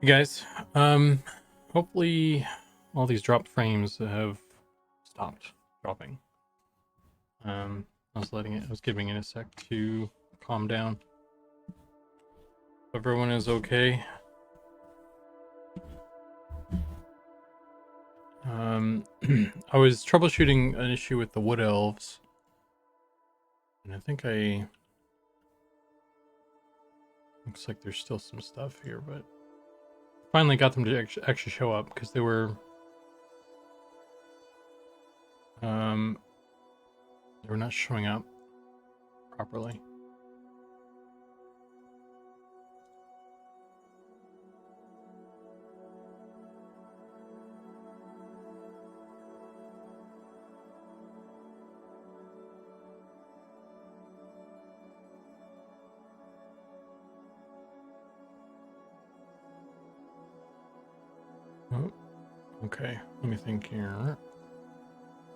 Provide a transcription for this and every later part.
Hey guys, hopefully all these dropped frames have stopped dropping. I was giving it a sec to calm down. Everyone is okay. I was troubleshooting an issue with the wood elves, and I think looks like there's still some stuff here, but finally got them to actually show up because they were not showing up properly. Oh, okay, let me think here.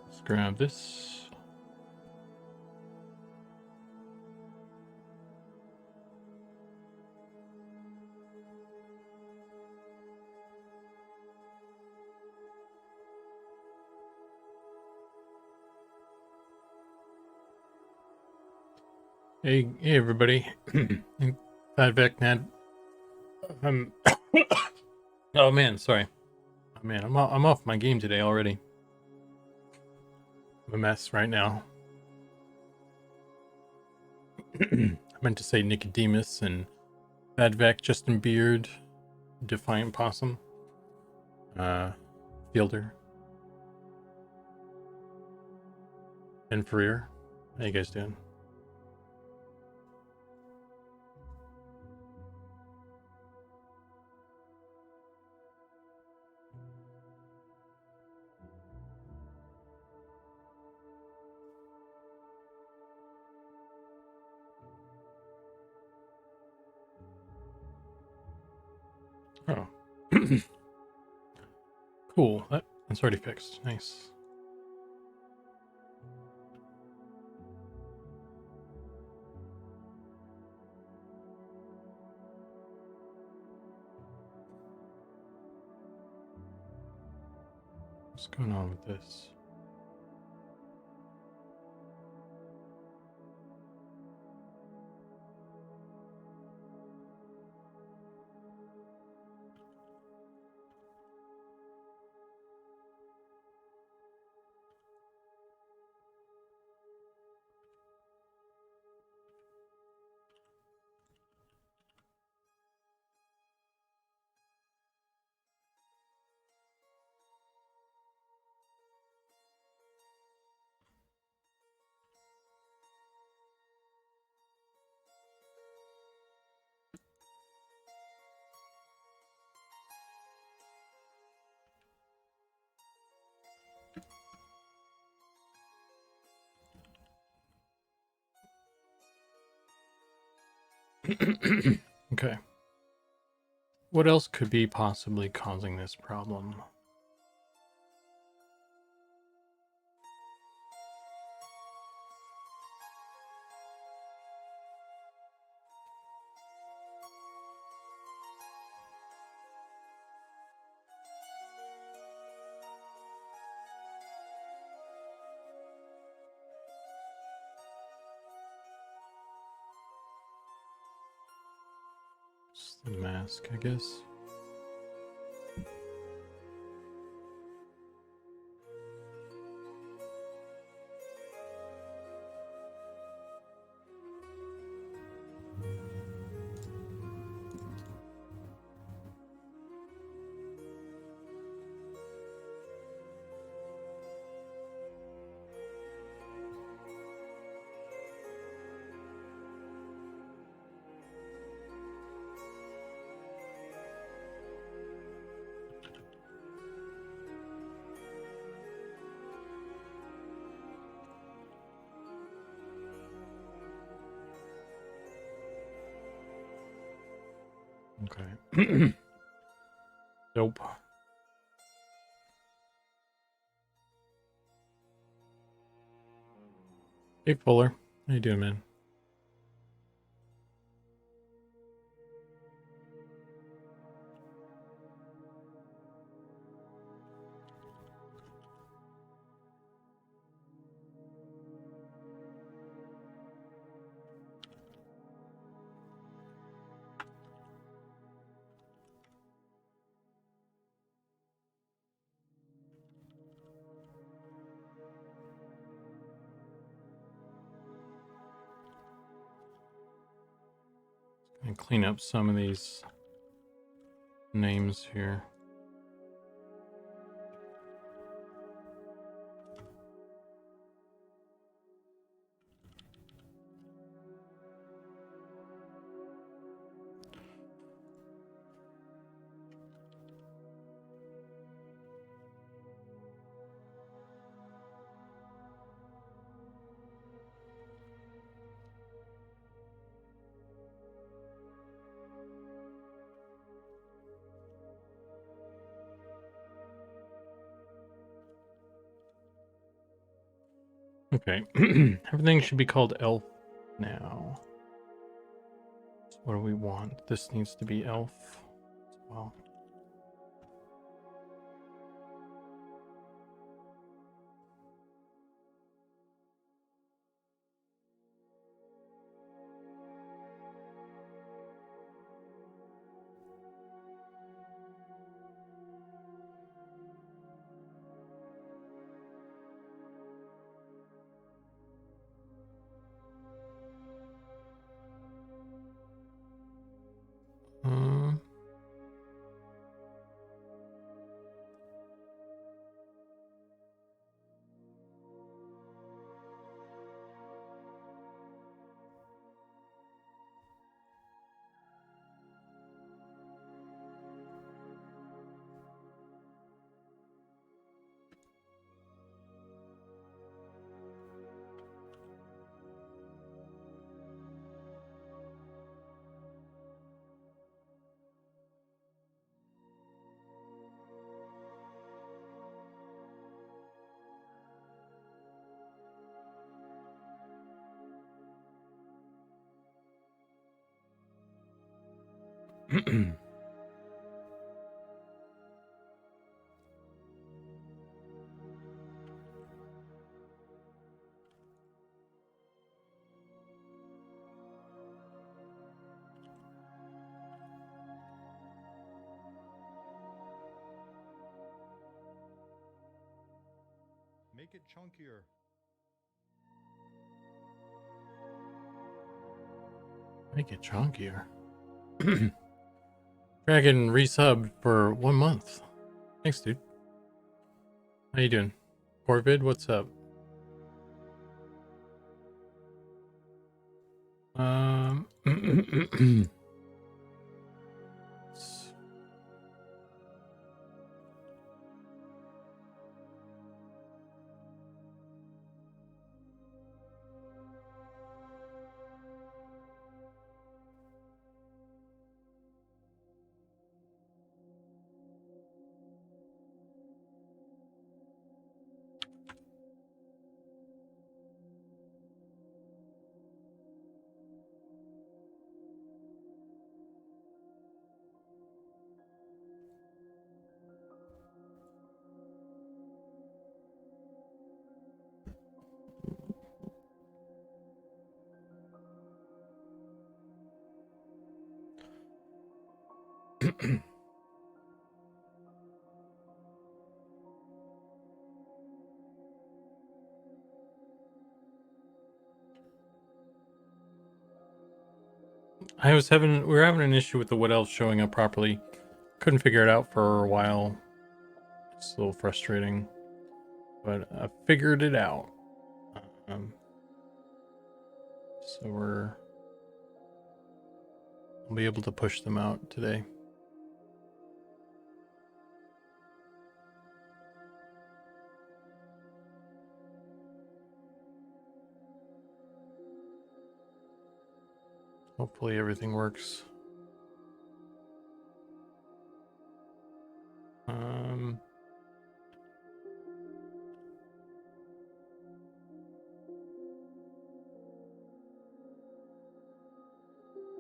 Let's grab this. Hey everybody. Bad Nad. I'm Oh man, sorry. Oh man, I'm off my game today already. I'm a mess right now. I meant to say Nicodemus and Badvec, Justin Beard, Defiant Possum, Fielder, and Freer. How you guys doing? Oh. Cool. That's already fixed. Nice. What's going on with this? Okay. What else could be possibly causing this problem? It's the mask, I guess. Okay. Nope. Hey Fuller, how you doing, man? And clean up some of these names here. Okay, everything should be called elf now. So what do we want? This needs to be elf as well. Um, Make it chunkier. Make it chunkier. Dragon resubbed for 1 month. Thanks, dude. How you doing? Corvid, what's up? we were having an issue with the Wood Elves showing up properly. Couldn't figure it out for a while. It's a little frustrating, but I figured it out. So we'll be able to push them out today. Hopefully everything works.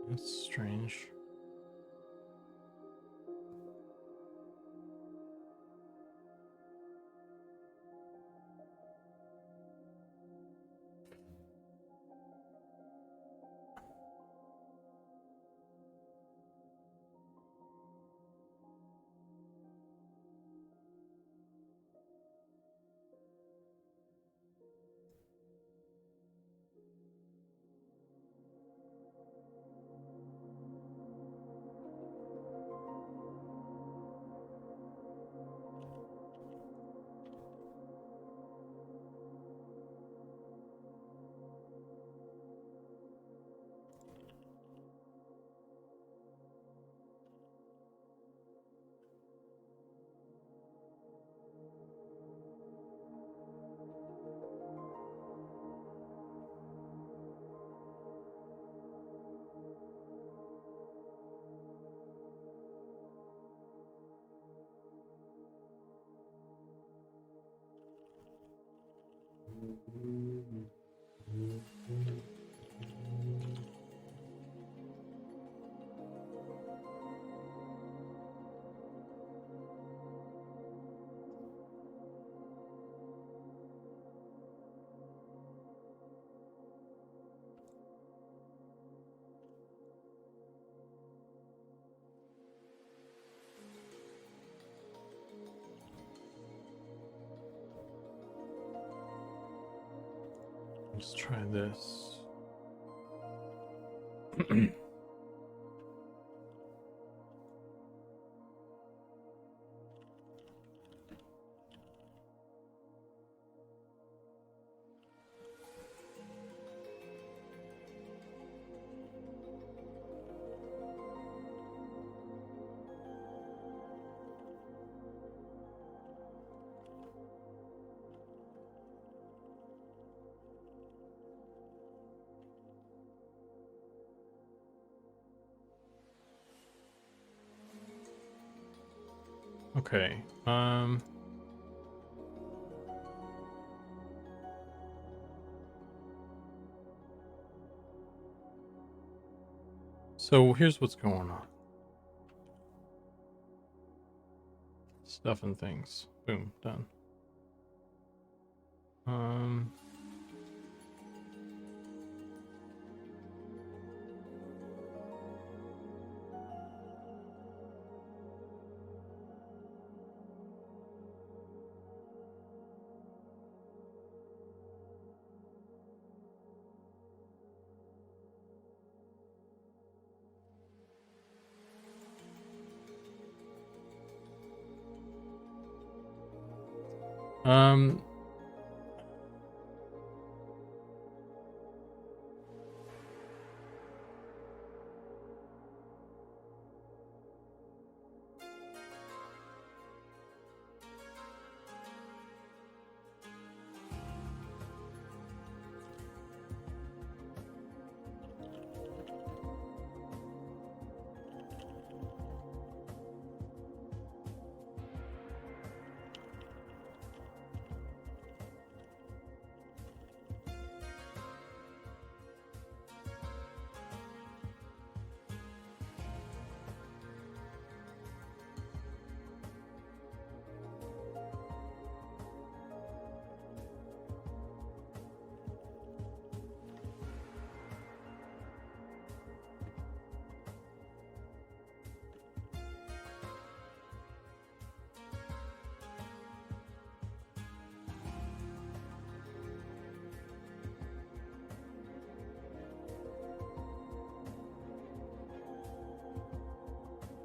That's strange. Let's try this. Okay. So here's what's going on. Stuff and things. Boom, done. Um,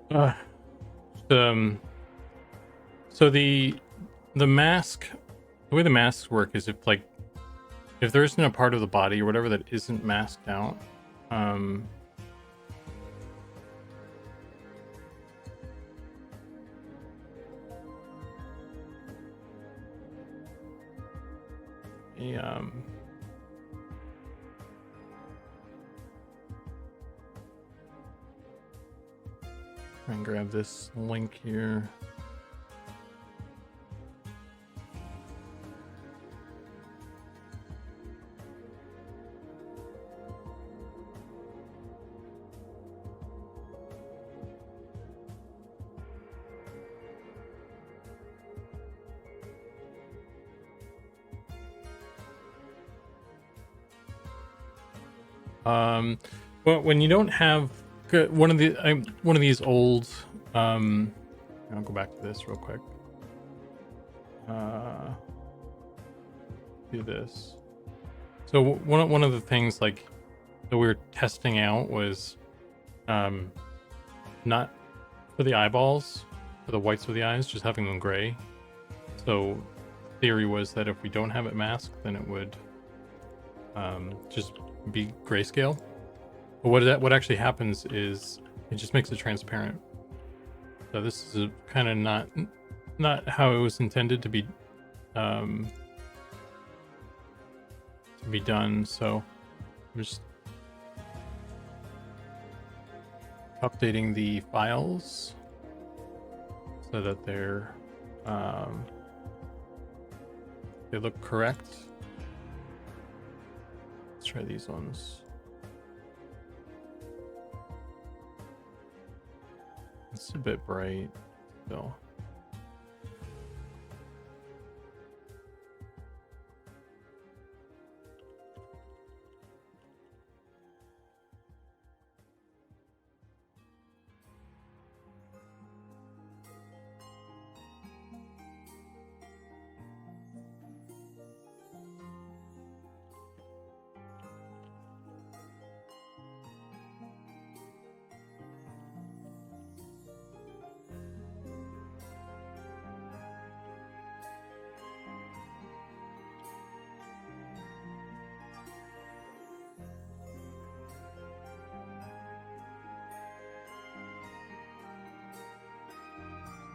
uh, um, so the mask, the way the masks work is if there isn't a part of the body or whatever that isn't masked out, try and grab this link here. Well, when you don't have one of these old, I'll go back to this real quick. Do this. So one of the things that we were testing out was, not for the eyeballs, for the whites of the eyes, just having them gray. So theory was that if we don't have it masked, then it would just be grayscale. But what actually happens is it just makes it transparent. So this is kind of not how it was intended to be done. So I'm just updating the files so that they look correct. try these ones. It's a bit bright, though.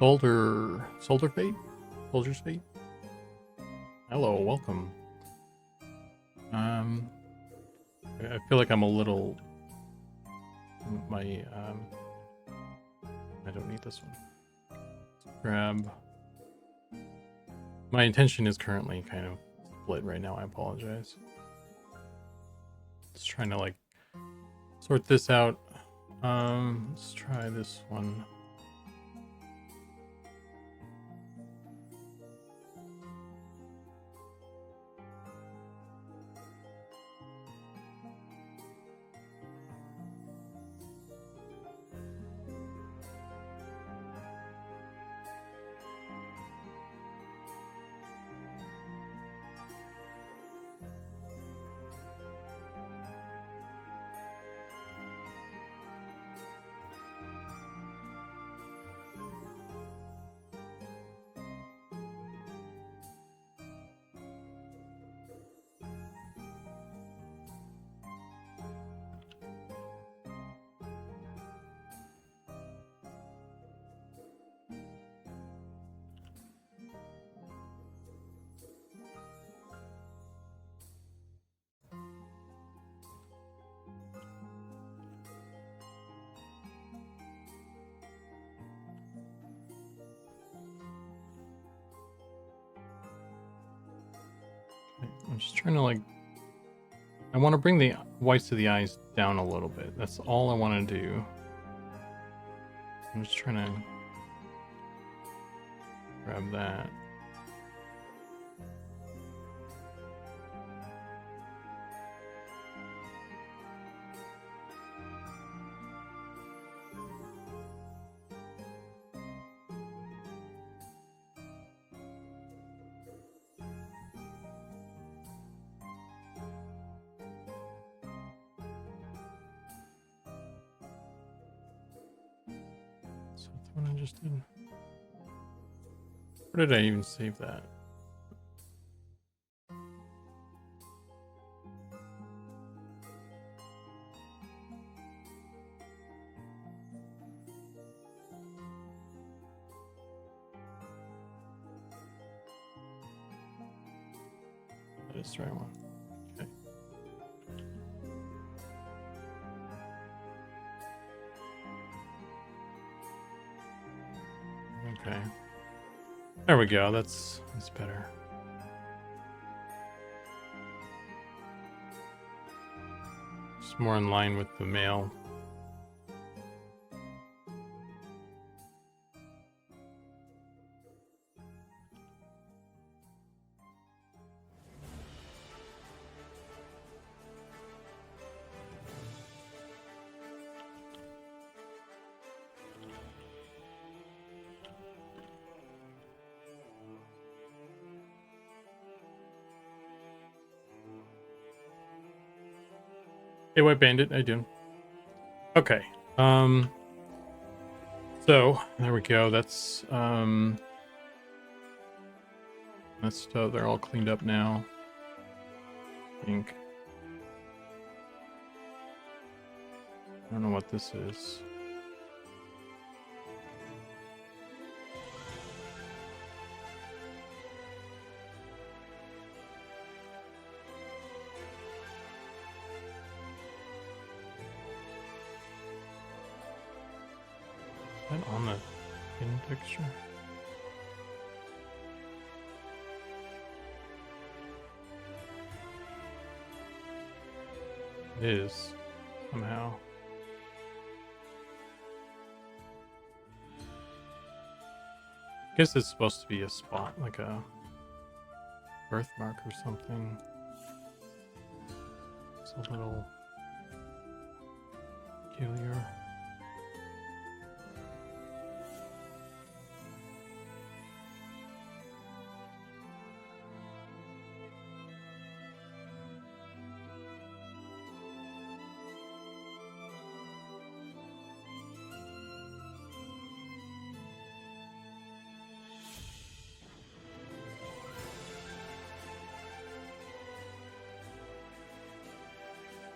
Soldier's Fate. Hello, welcome. I feel like I'm a little. I don't need this one. Let's grab. My intention is currently kind of split right now. I apologize. Just trying to like sort this out. Let's try this one. I'm just trying to like, I want to bring the whites of the eyes down a little bit. That's all I want to do. I'm just trying to grab that. What I just did. Where did I even save that? That is the right one. Okay. Okay. There we go. That's better. It's more in line with the male. Hey, White Bandit, how you doing? Okay. So there we go. That's they're all cleaned up now. I think. I don't know what this is. Is that on the skin texture? It is somehow. I guess it's supposed to be a spot, like a birthmark or something. It's a little peculiar.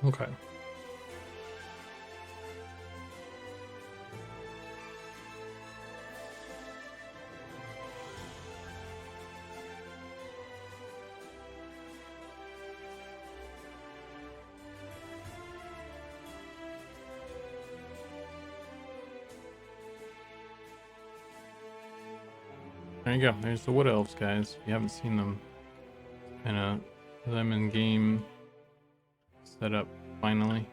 Okay. There you go. There's the Wood Elves, guys. If you haven't seen them, kind of them in game setup finally.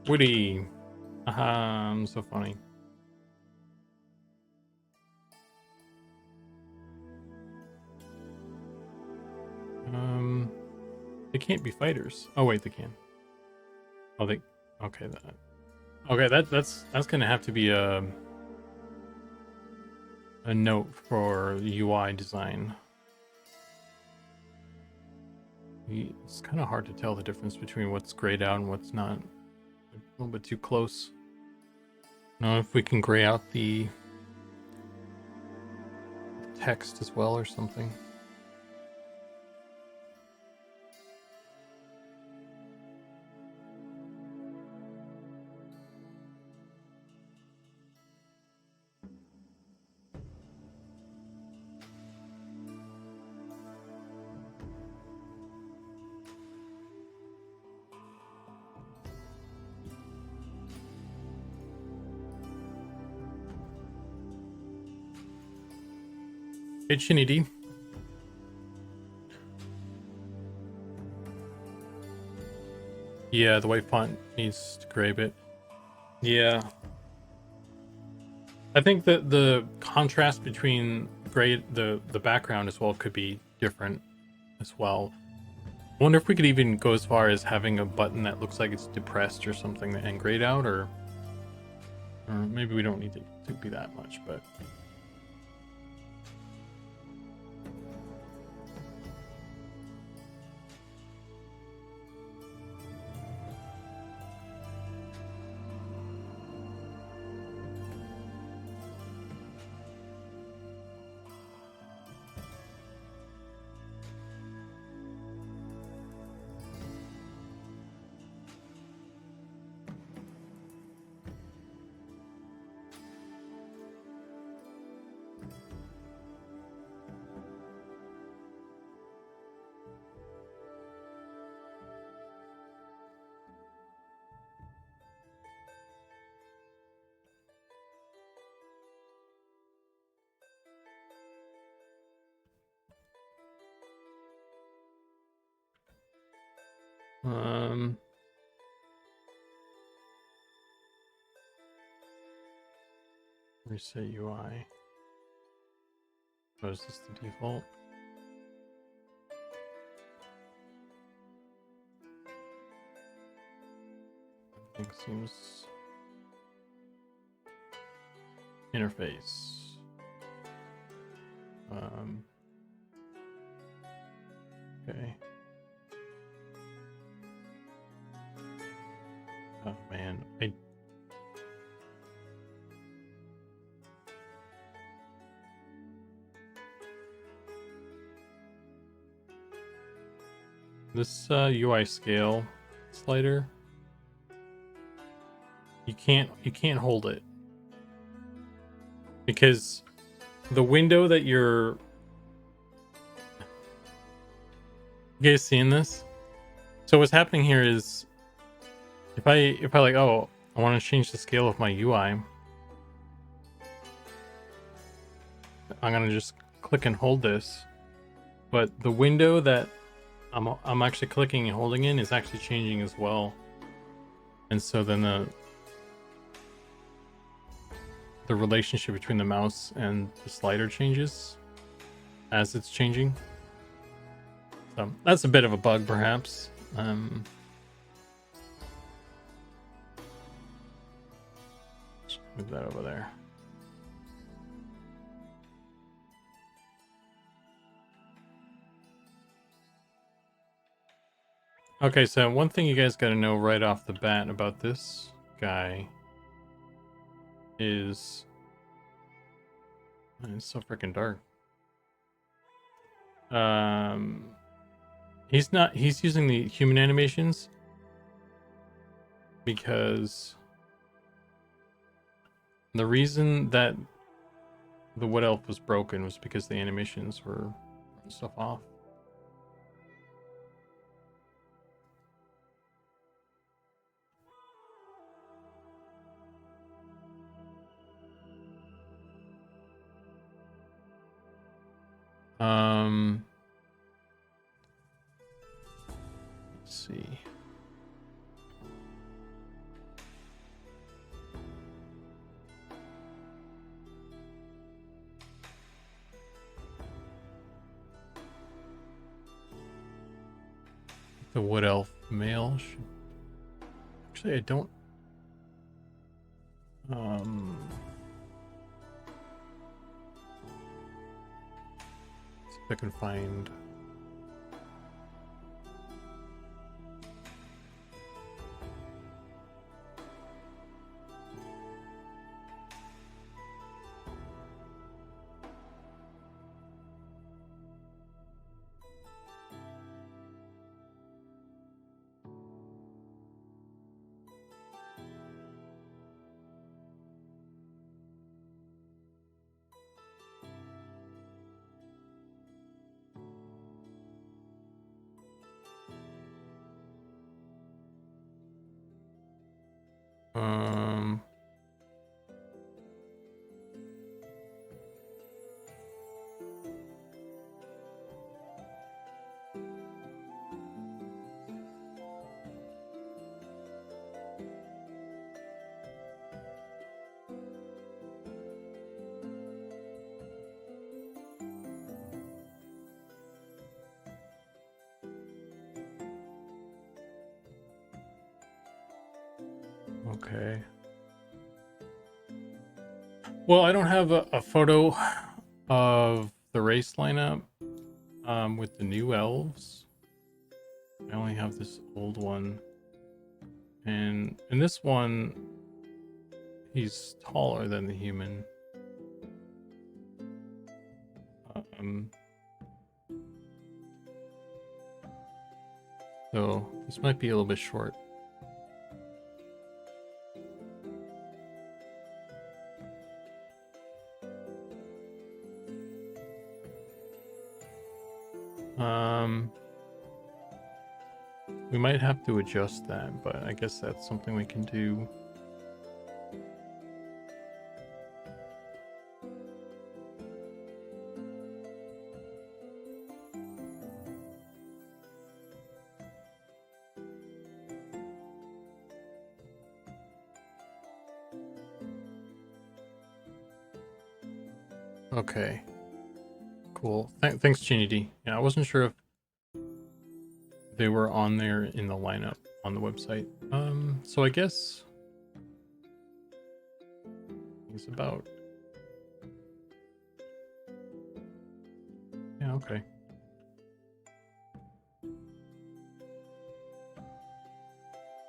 Woody. Haha, I'm so funny. They can't be fighters. Oh wait, they can. Oh, they. Okay, that. Okay, that's gonna have to be a note for UI design. It's kind of hard to tell the difference between what's grayed out and what's not. A little bit too close. Know if we can gray out the text as well or something. Hey, Chinny D. Yeah, the white font needs to gray a bit. Yeah. I think that the contrast between gray, the background as well could be different as well. I wonder if we could even go as far as having a button that looks like it's depressed or something and grayed out, or maybe we don't need to be that much, but reset UI. Oh, is this the default? I think seems interface. Okay. Oh man, this UI scale slider, you can't hold it. because the window that you guys seeing this? So what's happening here is if I like, oh, I want to change the scale of my UI, I'm gonna just click and hold this, but the window that I'm actually clicking and holding in is actually changing as well, and so then the relationship between the mouse and the slider changes as it's changing. So that's a bit of a bug, perhaps. Just move that over there. Okay, so one thing you guys got to know right off the bat about this guy is it's so freaking dark. He's using the human animations because the reason that the Wood Elf was broken was because the animations were stuff off. Let's see. The Wood Elf male should... Actually, I don't... Let's see if I can find... Okay. Well, I don't have a photo of the race lineup with the new elves. I only have this old one. And in this one, he's taller than the human. So this might be a little bit short. We might have to adjust that, but I guess that's something we can do. Okay. Cool. Thanks, Ginny D. Yeah, I wasn't sure if they were on there in the lineup on the website. So I guess it's about... Yeah, okay.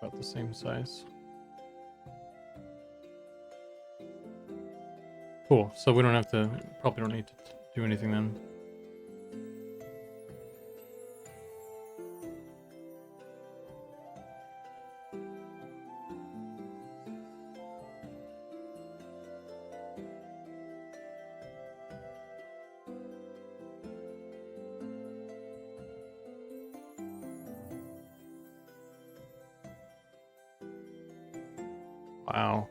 About the same size. Cool. So we don't have to... Probably don't need to do anything then. Wow.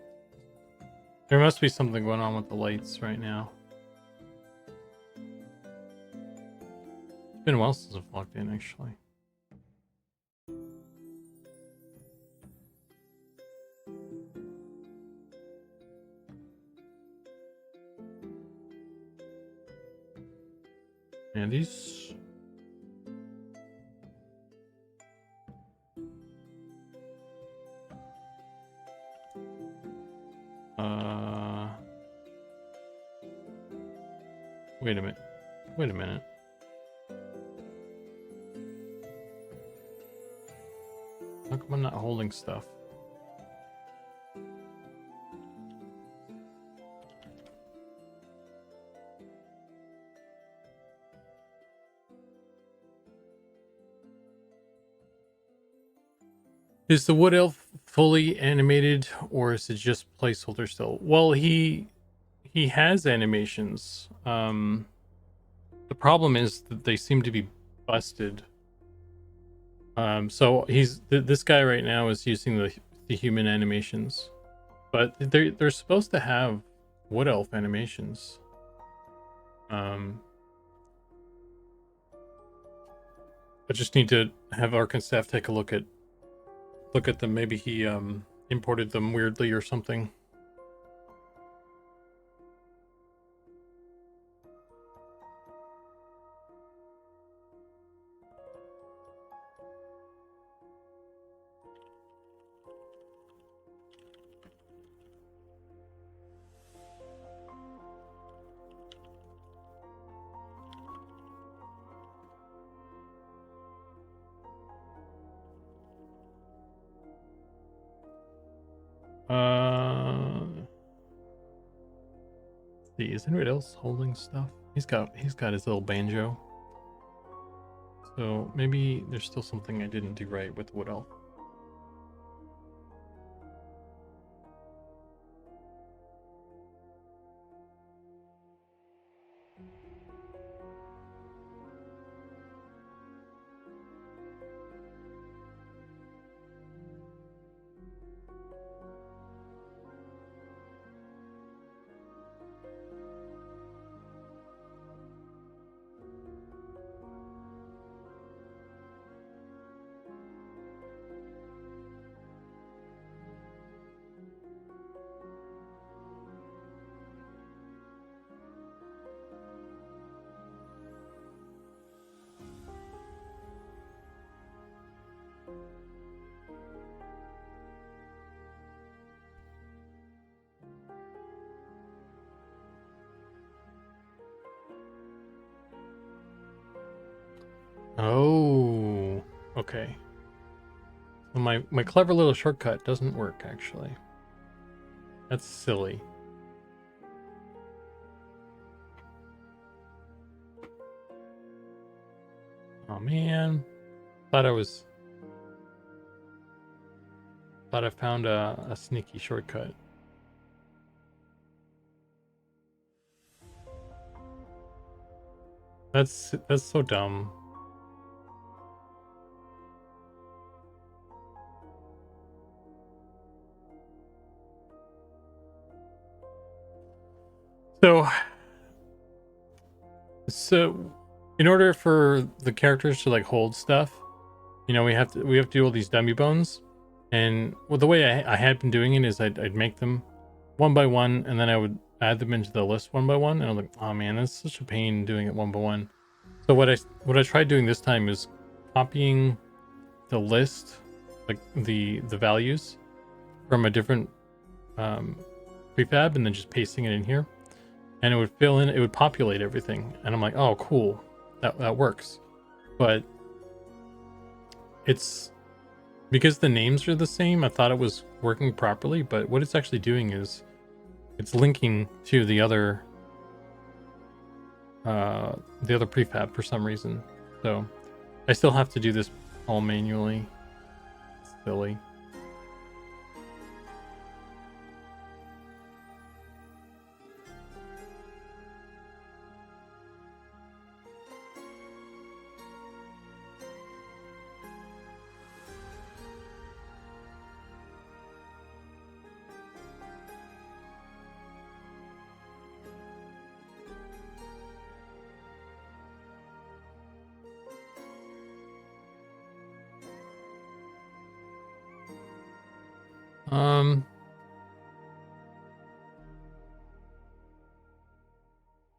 There must be something going on with the lights right now. It's been a while since I've logged in, actually. And these... Wait a minute. Wait a minute. How come I'm not holding stuff? Is the wood elf fully animated, or is it just placeholder still? Well, he has animations. The problem is that they seem to be busted. So this guy right now is using the human animations, but they're supposed to have wood elf animations. I just need to have Ark and staff take a look at them. Maybe he imported them weirdly or something. See, is anybody else holding stuff? He's got his little banjo. So maybe there's still something I didn't do right with wood elf. Oh, okay. So my clever little shortcut doesn't work, actually. That's silly. Oh man, thought I found a sneaky shortcut. That's so dumb. So in order for the characters to like hold stuff, you know, we have to do all these dummy bones. And well, the way I had been doing it is I'd make them one by one, and then I would add them into the list one by one. And I'm like, oh man, that's such a pain doing it one by one. So what I tried doing this time is copying the list, like the values from a different prefab, and then just pasting it in here, and it would fill in, it would populate everything. And I'm like, oh cool, that works. But it's because the names are the same, I thought it was working properly, but what it's actually doing is it's linking to the other prefab for some reason. So I still have to do this all manually. It's silly. Um,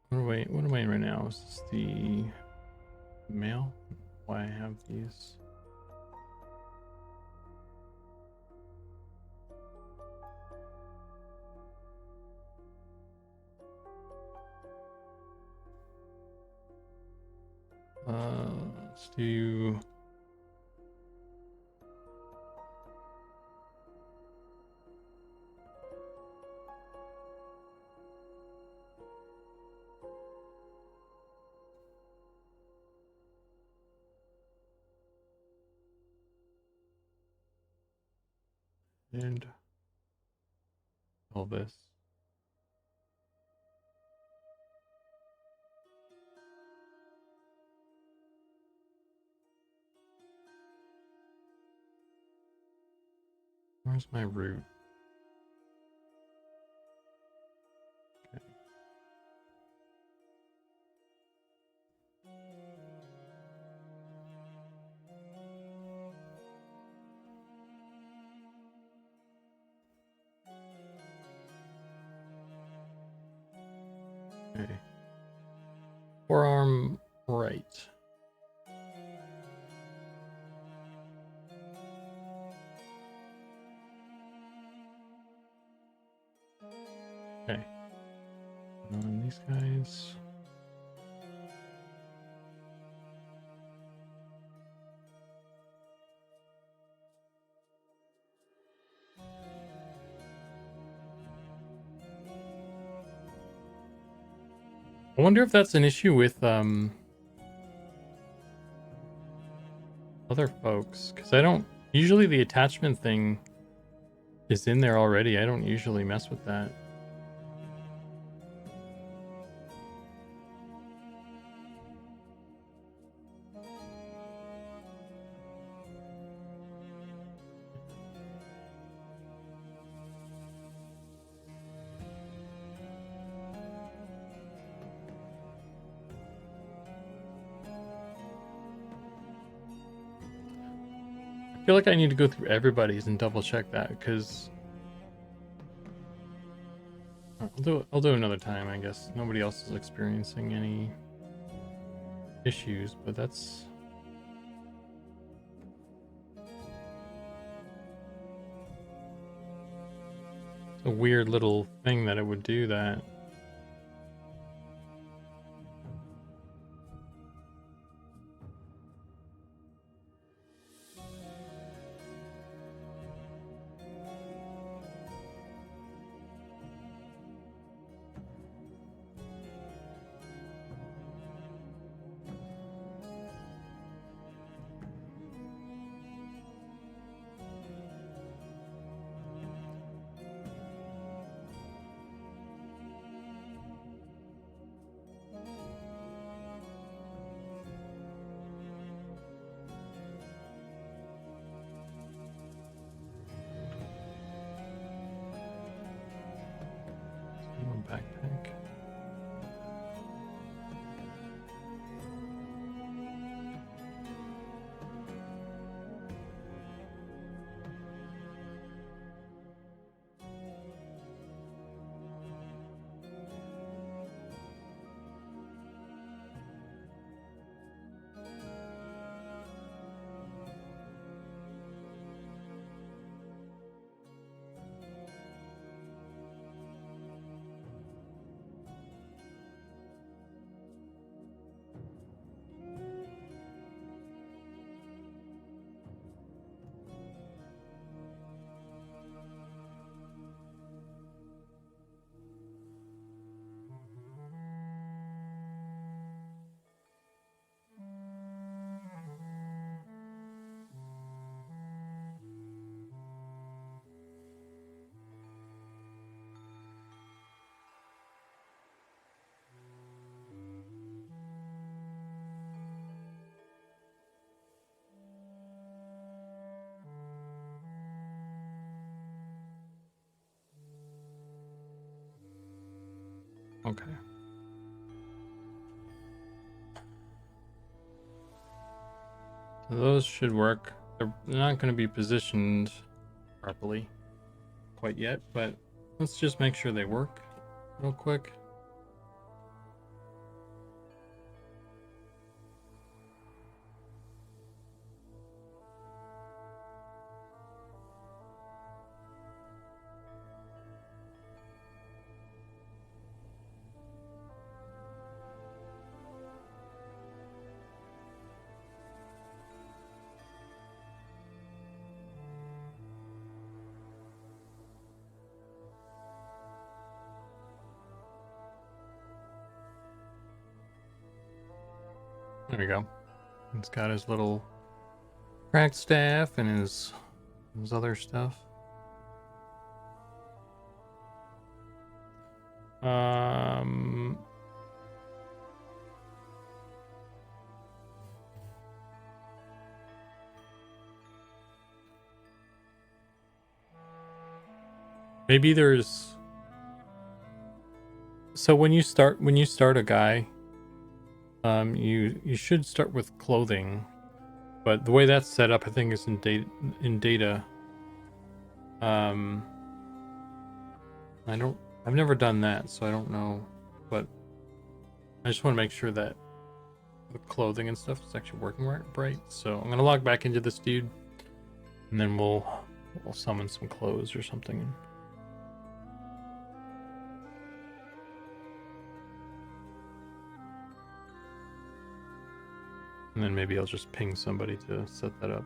what am I in right now? Is this the mail? Why I have these? Let's do. And Elvis. Where's my route? Okay. Forearm right. Okay. And these guys. I wonder if that's an issue with other folks, because I don't usually the attachment thing is in there already. I don't usually mess with that. I feel like I need to go through everybody's and double check that, because I'll do it another time, I guess. Nobody else is experiencing any issues, but that's a weird little thing that it would do that. Backpack. Okay. So those should work. They're not going to be positioned properly. quite yet, but let's just make sure they work real quick. There we go. He's got his little cracked staff and his other stuff. Maybe there's, so when you start a guy, you should start with clothing, but the way that's set up, I think, is in data. I've never done that, so I don't know, but I just want to make sure that the clothing and stuff is actually working right. So I'm gonna log back into this dude, and then we'll summon some clothes or something. And then maybe I'll just ping somebody to set that up.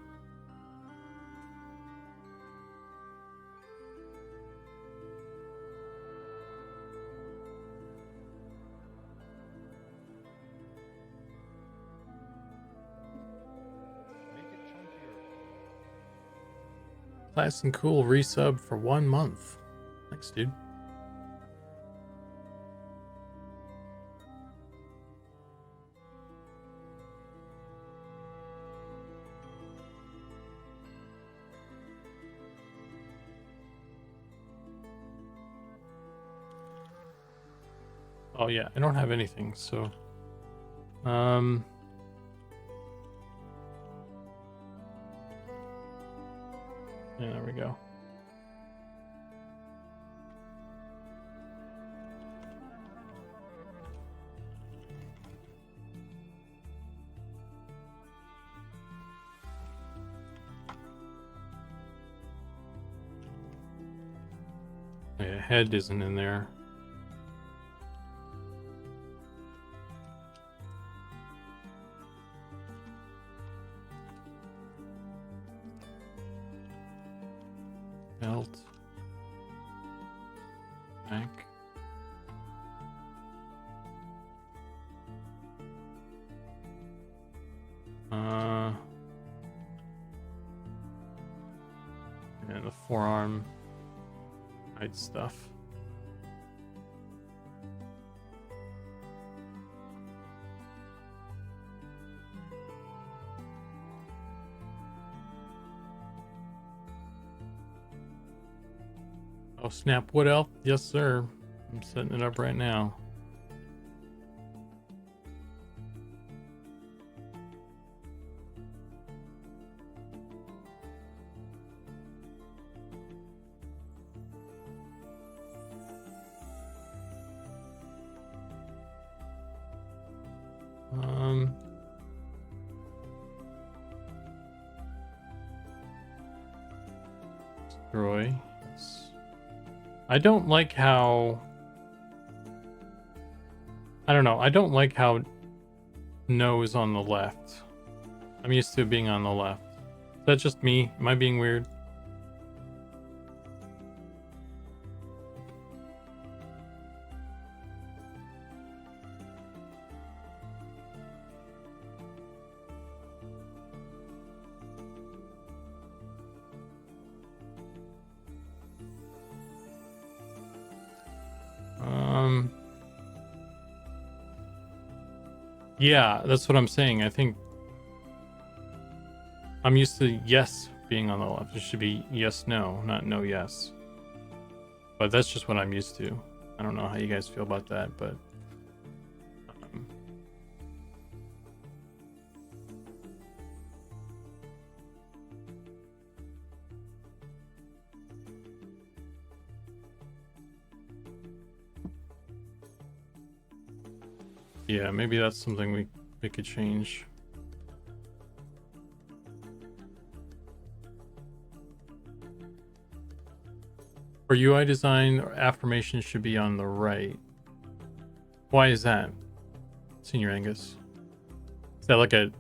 Class and Cool resub for 1 month. Thanks, dude. Oh yeah, I don't have anything, so yeah, there we go. Yeah, head isn't in there. Belt. Back. And the forearm hide stuff. Oh snap, wood elf? Yes sir. I'm setting it up right now. Destroy. I don't like how, I don't know, I don't like how no is on the left. I'm used to it being on the left. Is that just me? Am I being weird? Yeah, that's what I'm saying. I think I'm used to yes being on the left. It should be yes, no, not no, yes. But that's just what I'm used to. I don't know how you guys feel about that, but Yeah, maybe that's something we could change. For UI design, affirmation should be on the right. Why is that, Senior Angus? Is that like a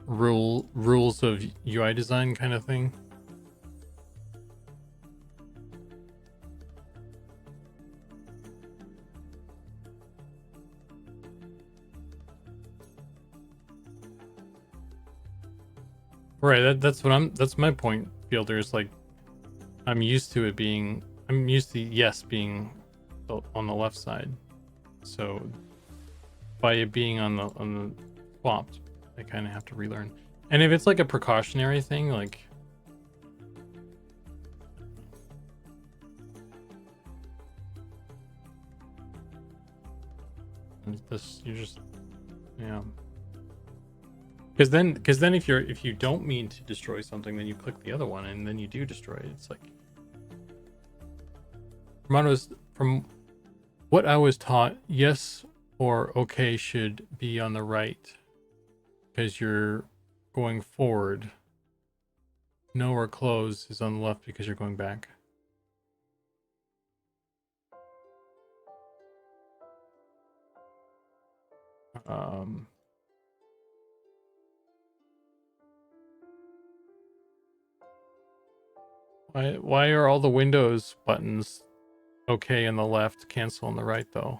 rules of UI design kind of thing? Right, that's my point, Fielder, is like I'm used to yes being on the left side. So by it being on the swapped, I kind of have to relearn. And if it's like a precautionary thing, like this, you just, yeah. Because then if you don't mean to destroy something, then you click the other one and then you do destroy it. It's like from what I was taught, yes or okay should be on the right because you're going forward. No or close is on the left because you're going back. Why are all the Windows buttons okay on the left, cancel on the right though?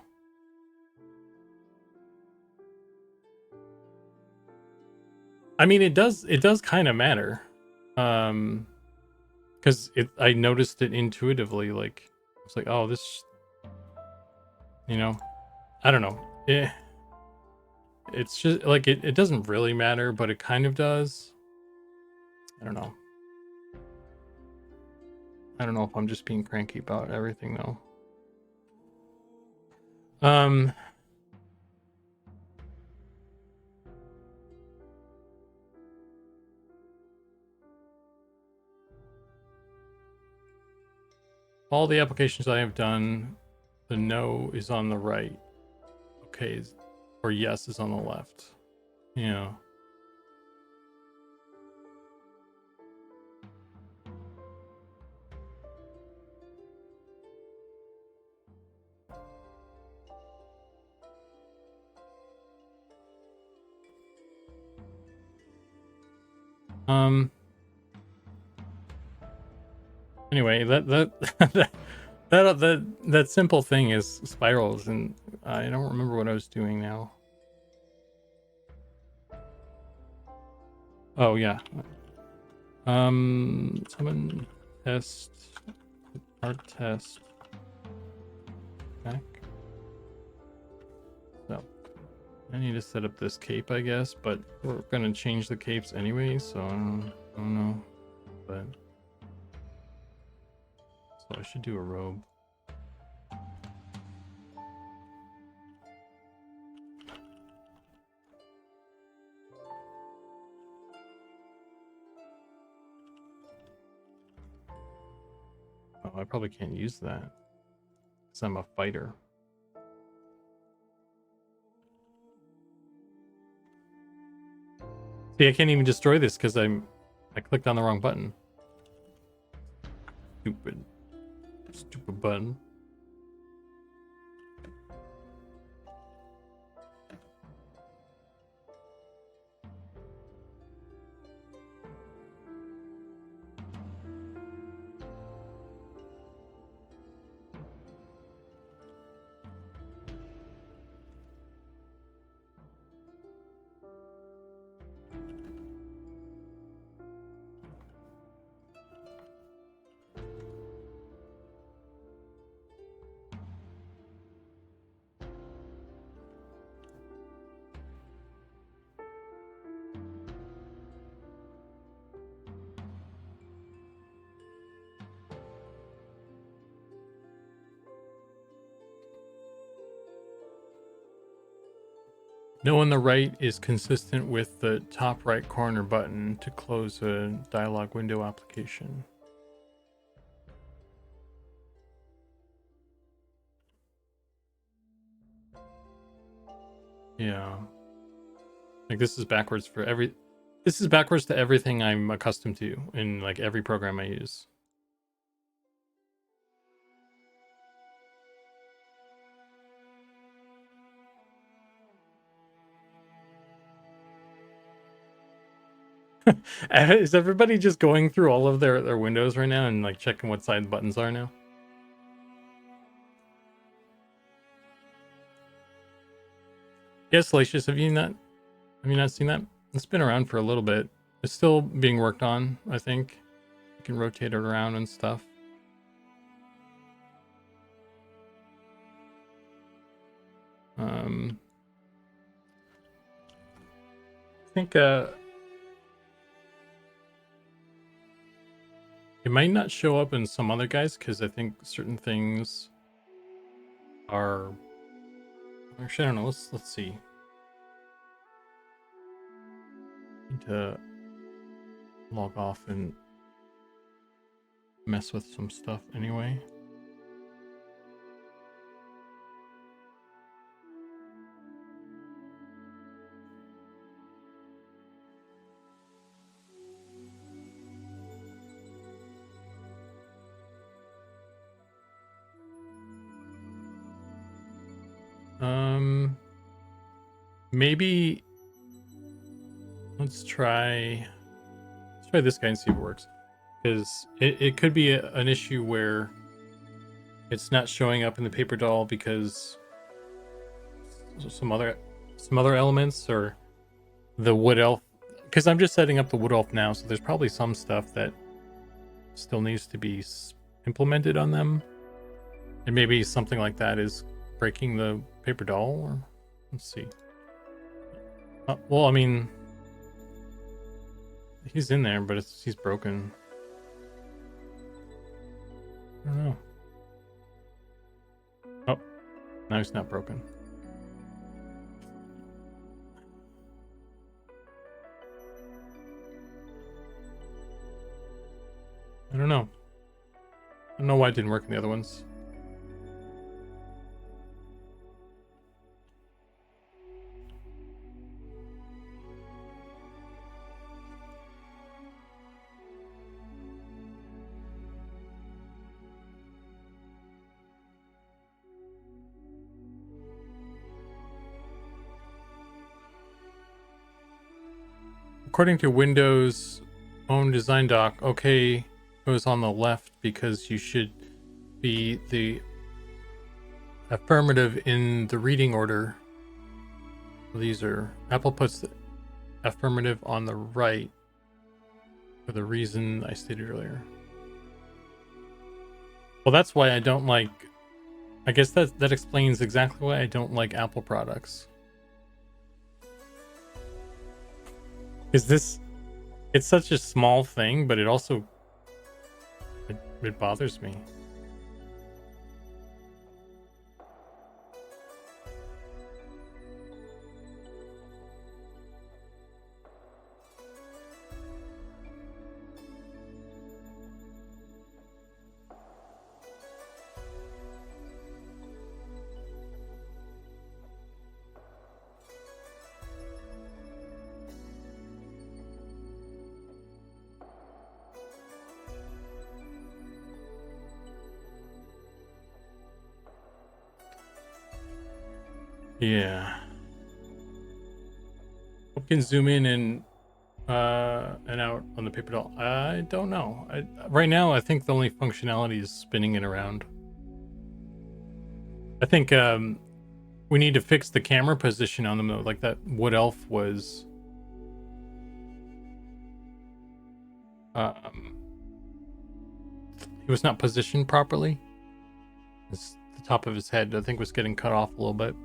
I mean, it does kind of matter. Because I noticed it intuitively, like it's like, oh, this, I don't know. It's just like it doesn't really matter, but it kind of does. I don't know. I don't know if I'm just being cranky about everything though. All the applications I have done, the no is on the right. Okay, or yes is on the left. Yeah. Anyway, that simple thing is spirals, and I don't remember what I was doing now. Oh yeah. Summon test art test back. So I need to set up this cape, I guess, but we're gonna change the capes anyway, so I don't know. But so I should do a robe. Oh, I probably can't use that because I'm a fighter. See, I can't even destroy this because I clicked on the wrong button. Stupid button. No on the right is consistent with the top right corner button to close a dialog window application. Yeah. Like this is backwards for every. This is backwards to everything I'm accustomed to in like every program I use. Is everybody just going through all of their windows right now and like checking what side the buttons are now? Yes, Salacious, have you not seen that? It's been around for a little bit. It's still being worked on, I think. You can rotate it around and stuff. I think it might not show up in some other guys because I think certain things are. Actually, I don't know. Let's see. Need to log off and mess with some stuff anyway. Maybe let's try this guy and see if it works. Because it could be an issue where it's not showing up in the paper doll because some other elements or the wood elf. Because I'm just setting up the wood elf now, so there's probably some stuff that still needs to be implemented on them, and maybe something like that is breaking the paper doll. Or let's see. Well, I mean, he's in there, but he's broken. I don't know. Oh, now he's not broken. I don't know. I don't know why it didn't work in the other ones. According to Windows' own design doc, okay goes on the left because you should be the affirmative in the reading order. These are Apple puts the affirmative on the right for the reason I stated earlier. Well, that's why I don't like. I guess that explains exactly why I don't like Apple products. Is this? It's such a small thing, but it also it bothers me. Yeah. Hope can zoom in and out on the paper doll. I don't know. Right now, I think the only functionality is spinning it around. I think we need to fix the camera position on them though. Like that wood elf was. He was not positioned properly. The top of his head, I think, was getting cut off a little bit.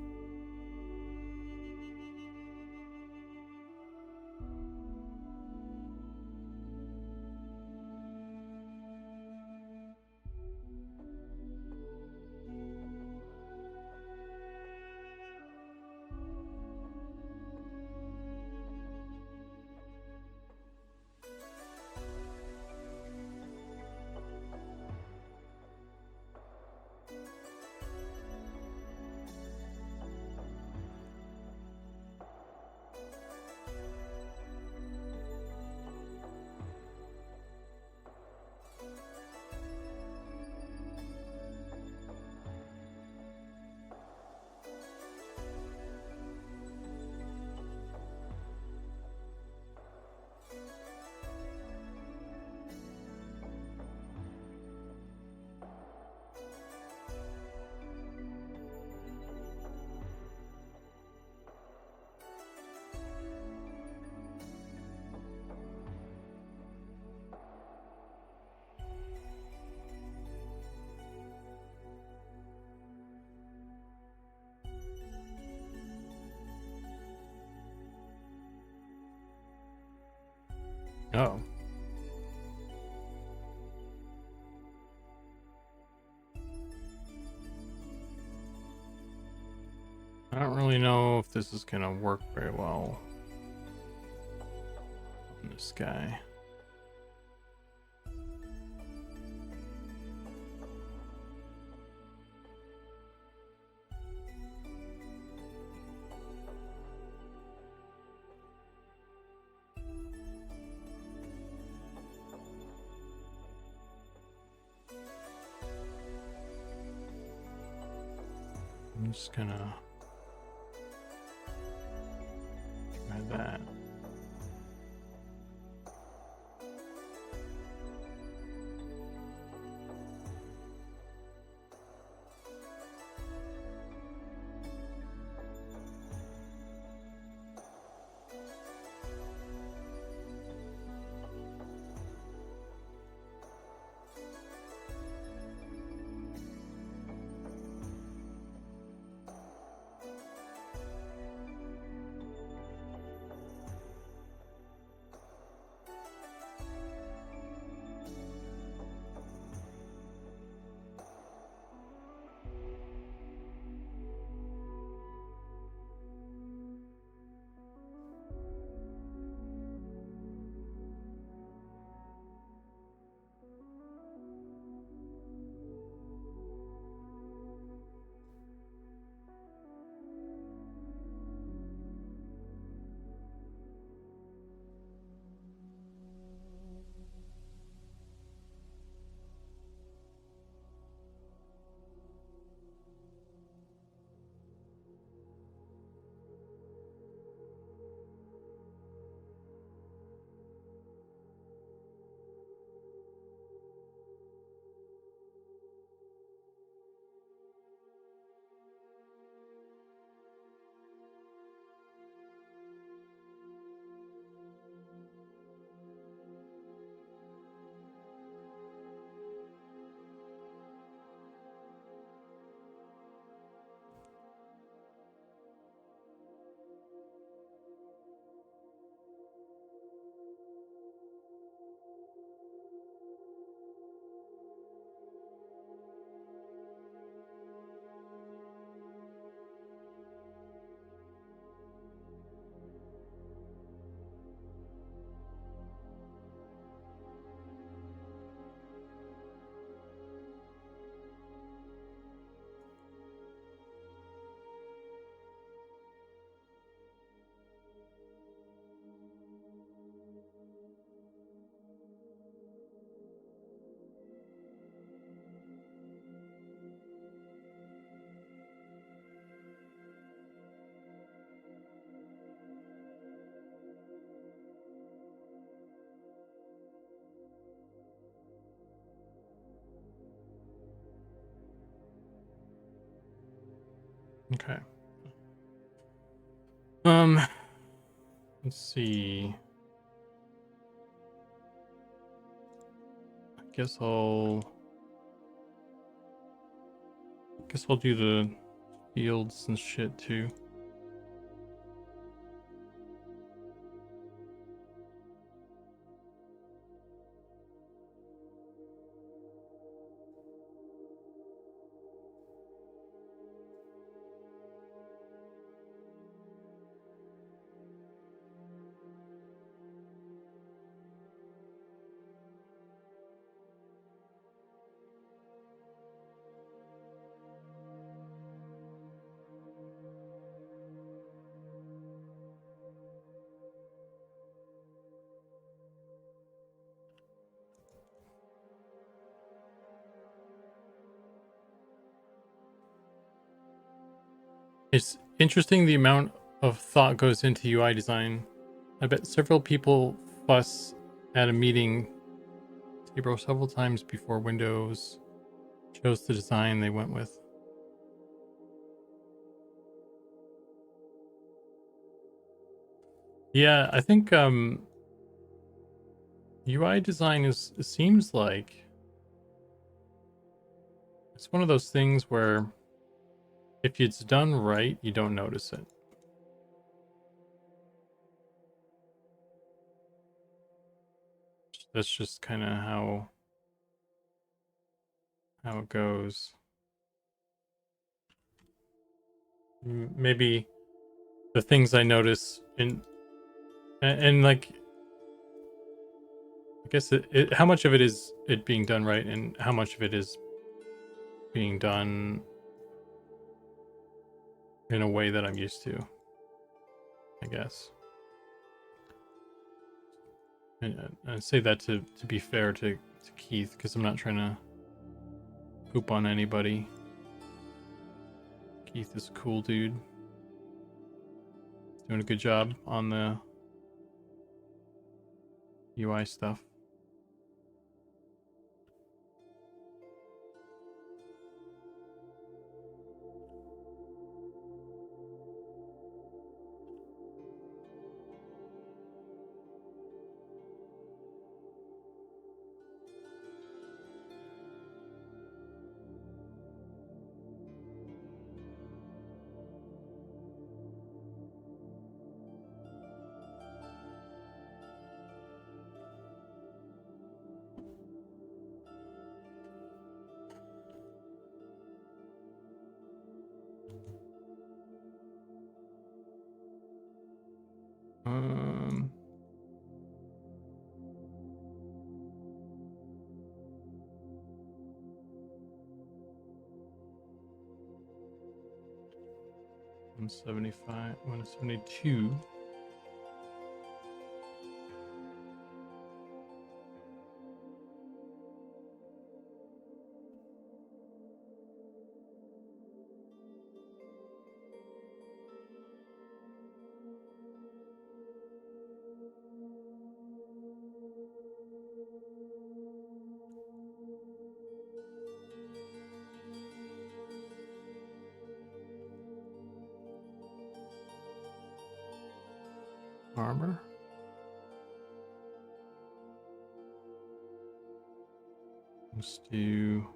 Oh. I don't really know if this is gonna work very well on this guy. I'm just gonna try that. Okay. Let's see. Guess I'll do the fields and shit too. It's interesting the amount of thought goes into UI design. I bet several people fuss at a meeting table several times before Windows chose the design they went with. Yeah, I think UI design it seems like it's one of those things where if it's done right, you don't notice it. That's just kind of how it goes. Maybe the things I notice and like I guess how much of it is it being done right and how much of it is being done in a way that I'm used to, I guess. And I say that to be fair to Keith, because I'm not trying to poop on anybody. Keith is a cool dude. Doing a good job on the UI stuff. Um, $175, $172. Armor. Let's do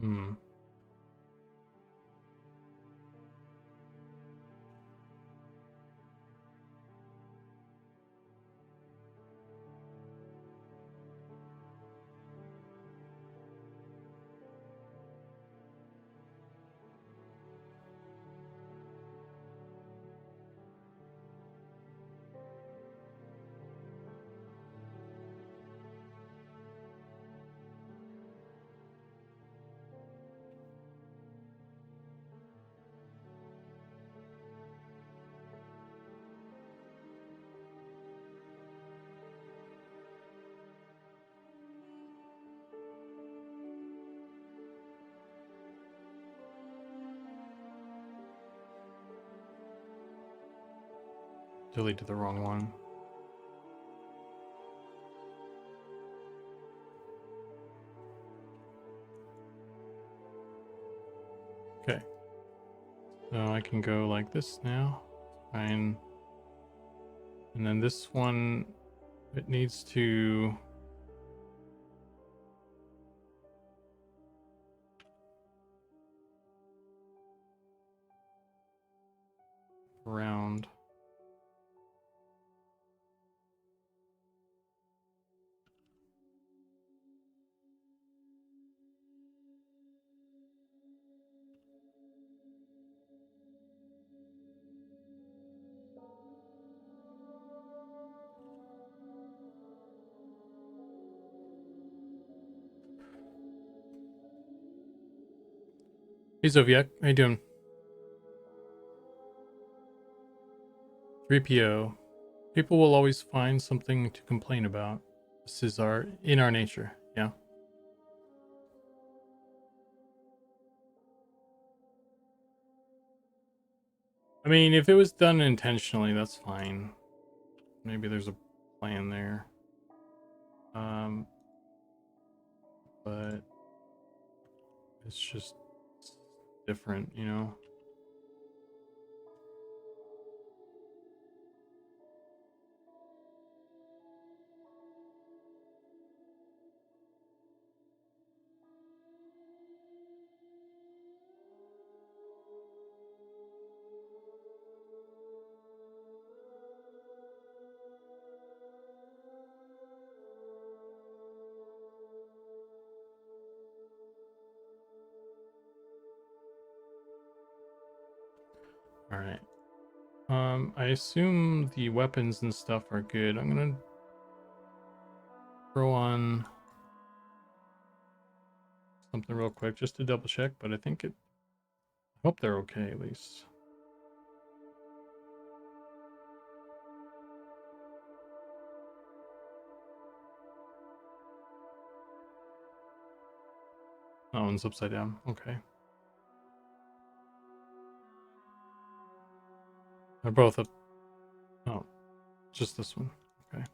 hmm. Deleted the wrong one. Okay. So I can go like this now. Fine. And then this one, it needs to round. Hey Zoviak, how you doing? 3PO. People will always find something to complain about. This is in our nature. Yeah. I mean, if it was done intentionally, that's fine. Maybe there's a plan there. But it's just different, you know? All right. I assume the weapons and stuff are good. I'm gonna throw on something real quick just to double check, but I think it. I hope they're okay at least. Oh, one's upside down. Okay. They're both up. Oh, just this one. Okay.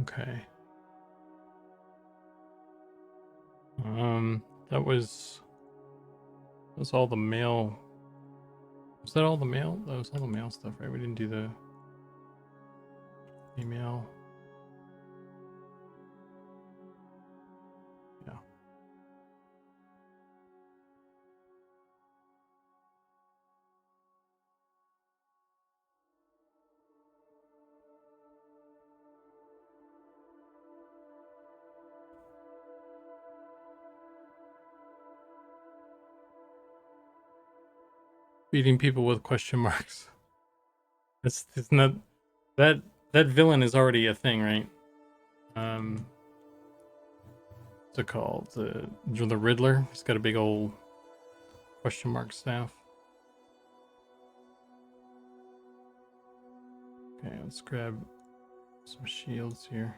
Okay. That was all the mail. Was that all the mail? That was all the mail stuff, right? We didn't do the email. Yeah. Beating people with question marks. It's not that villain is already a thing, right? What's it called? The Riddler. He's got a big old question mark staff. Okay, let's grab some shields here.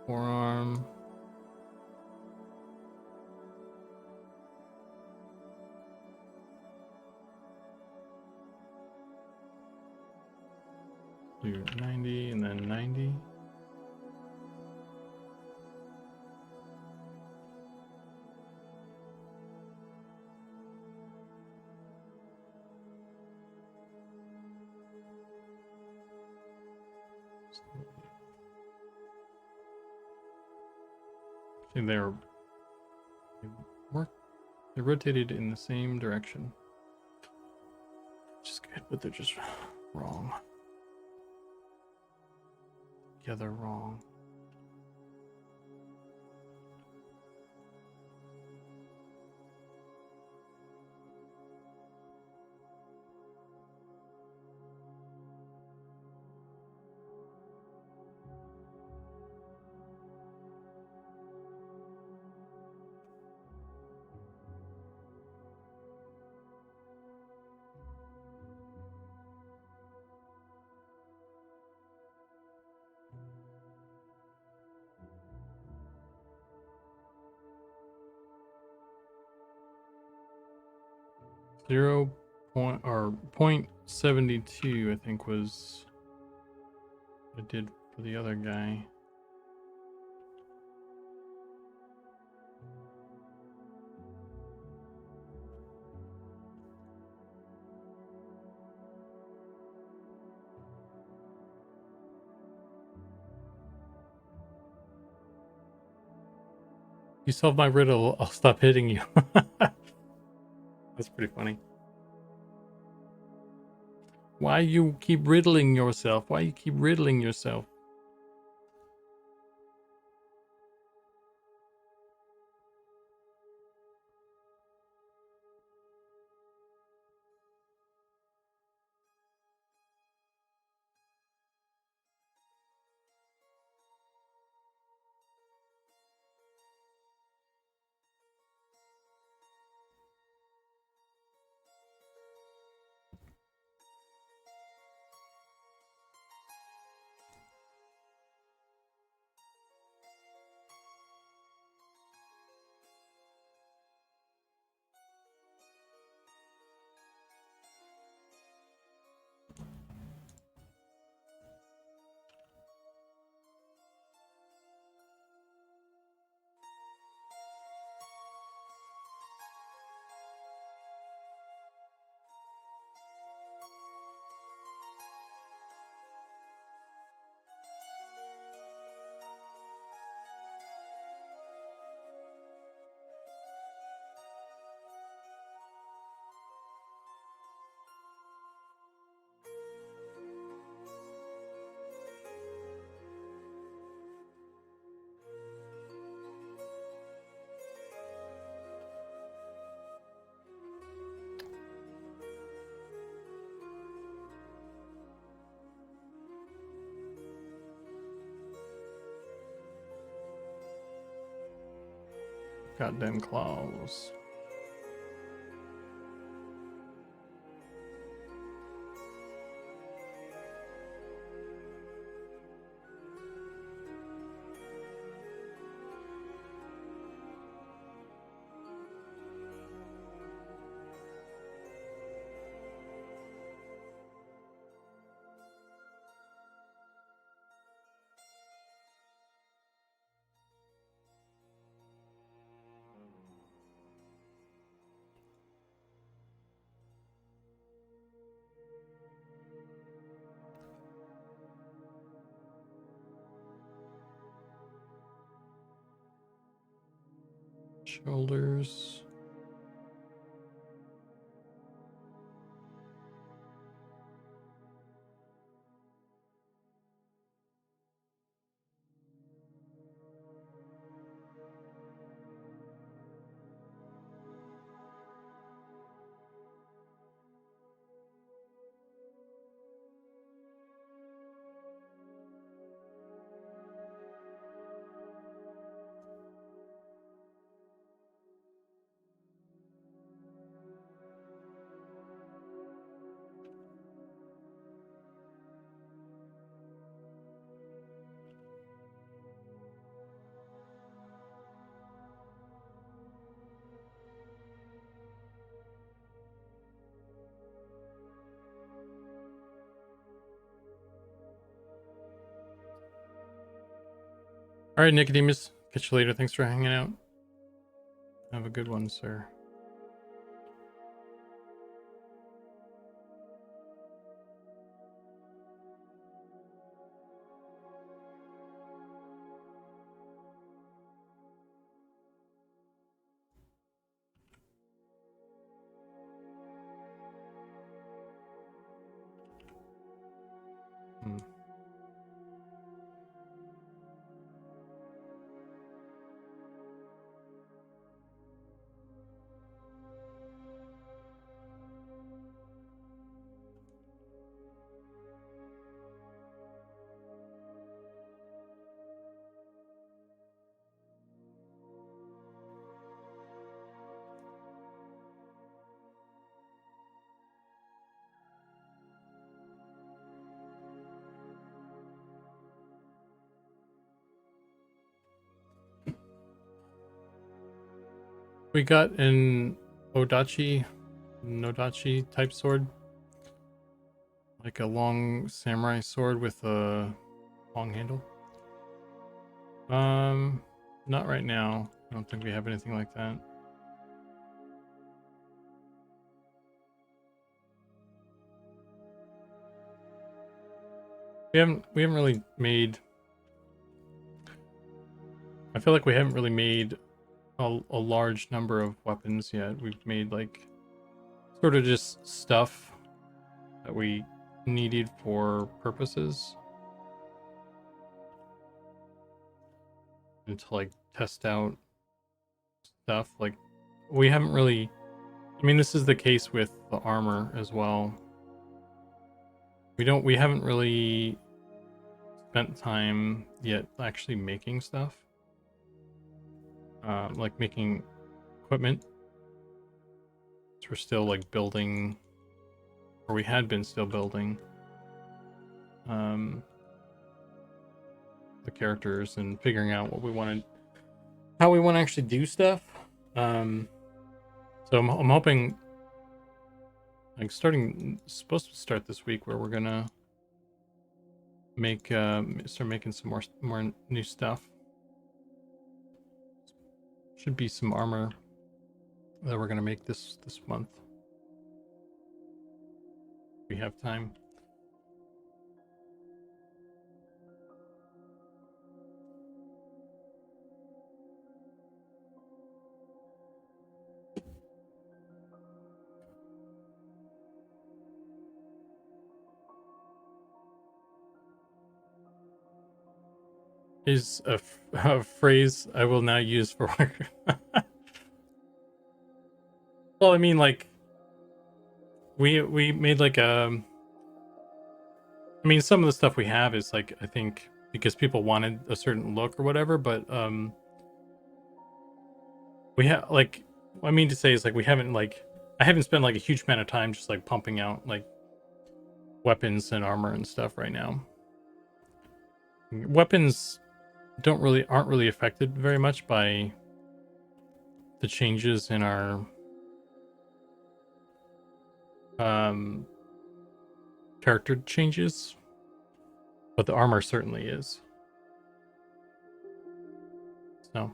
Forearm. Do 90 and then 90. See, they rotated in the same direction. Which is good, but they're just wrong. Yeah, they're wrong. 0 point or 0.72, I think was what I did for the other guy. You solve my riddle, I'll stop hitting you. That's pretty funny. Why you keep riddling yourself? Why you keep riddling yourself? Goddamn claws. Shoulders. All right, Nicodemus. Catch you later. Thanks for hanging out. Have a good one, sir. Hmm. We got an Odachi Nodachi type sword, like a long samurai sword with a long handle. Not right now. I don't think we have anything like that. We haven't really made. I feel like we haven't really made a large number of weapons yet. We've made like sort of just stuff that we needed for purposes, and to like test out stuff. Like we haven't really. I mean, this is the case with the armor as well. We haven't really spent time yet actually making stuff. Like making equipment. So we're still like building, or we had been still building the characters and figuring out what we wanted, how we want to actually do stuff. So I'm hoping, like supposed to start this week, where we're gonna make start making some more new stuff. Should be some armor that we're gonna make this month. We have time. Is a phrase I will now use for work. Well, I mean, like we made like I mean, some of the stuff we have is like, I think because people wanted a certain look or whatever, but we have like, what I mean to say is like we haven't like, I haven't spent like a huge amount of time just like pumping out like weapons and armor and stuff right now. Weapons aren't really affected very much by the changes in our character changes, but the armor certainly is. So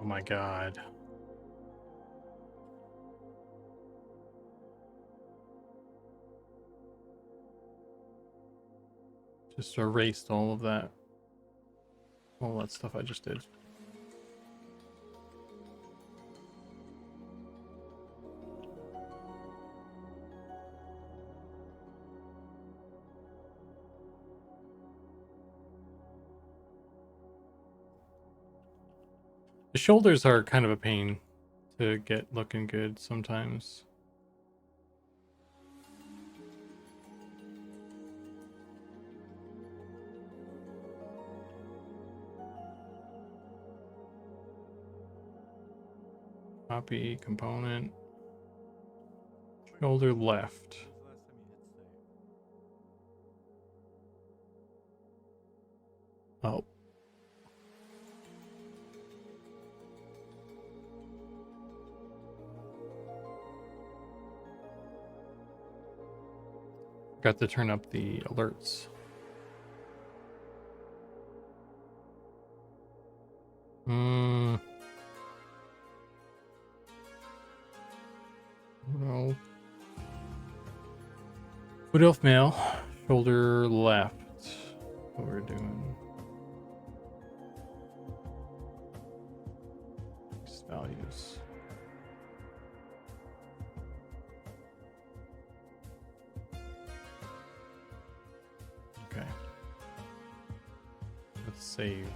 oh my god. just erased all of that. All that stuff I just did. The shoulders are kind of a pain to get looking good sometimes. Copy component. Shoulder left. Oh. Got to turn up the alerts. No. Wood elf male, shoulder left. What we're doing. These values. Okay. Let's save.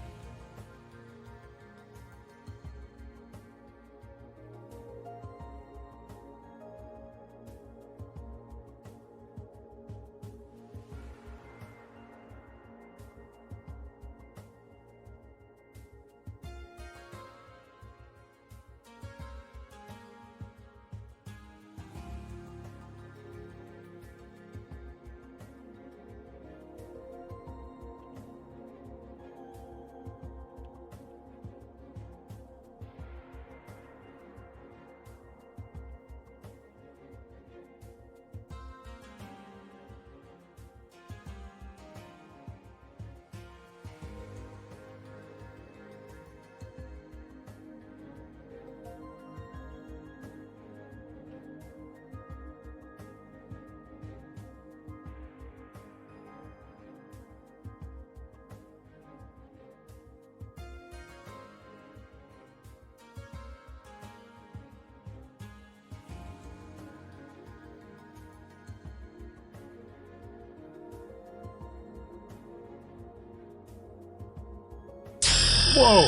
Whoa!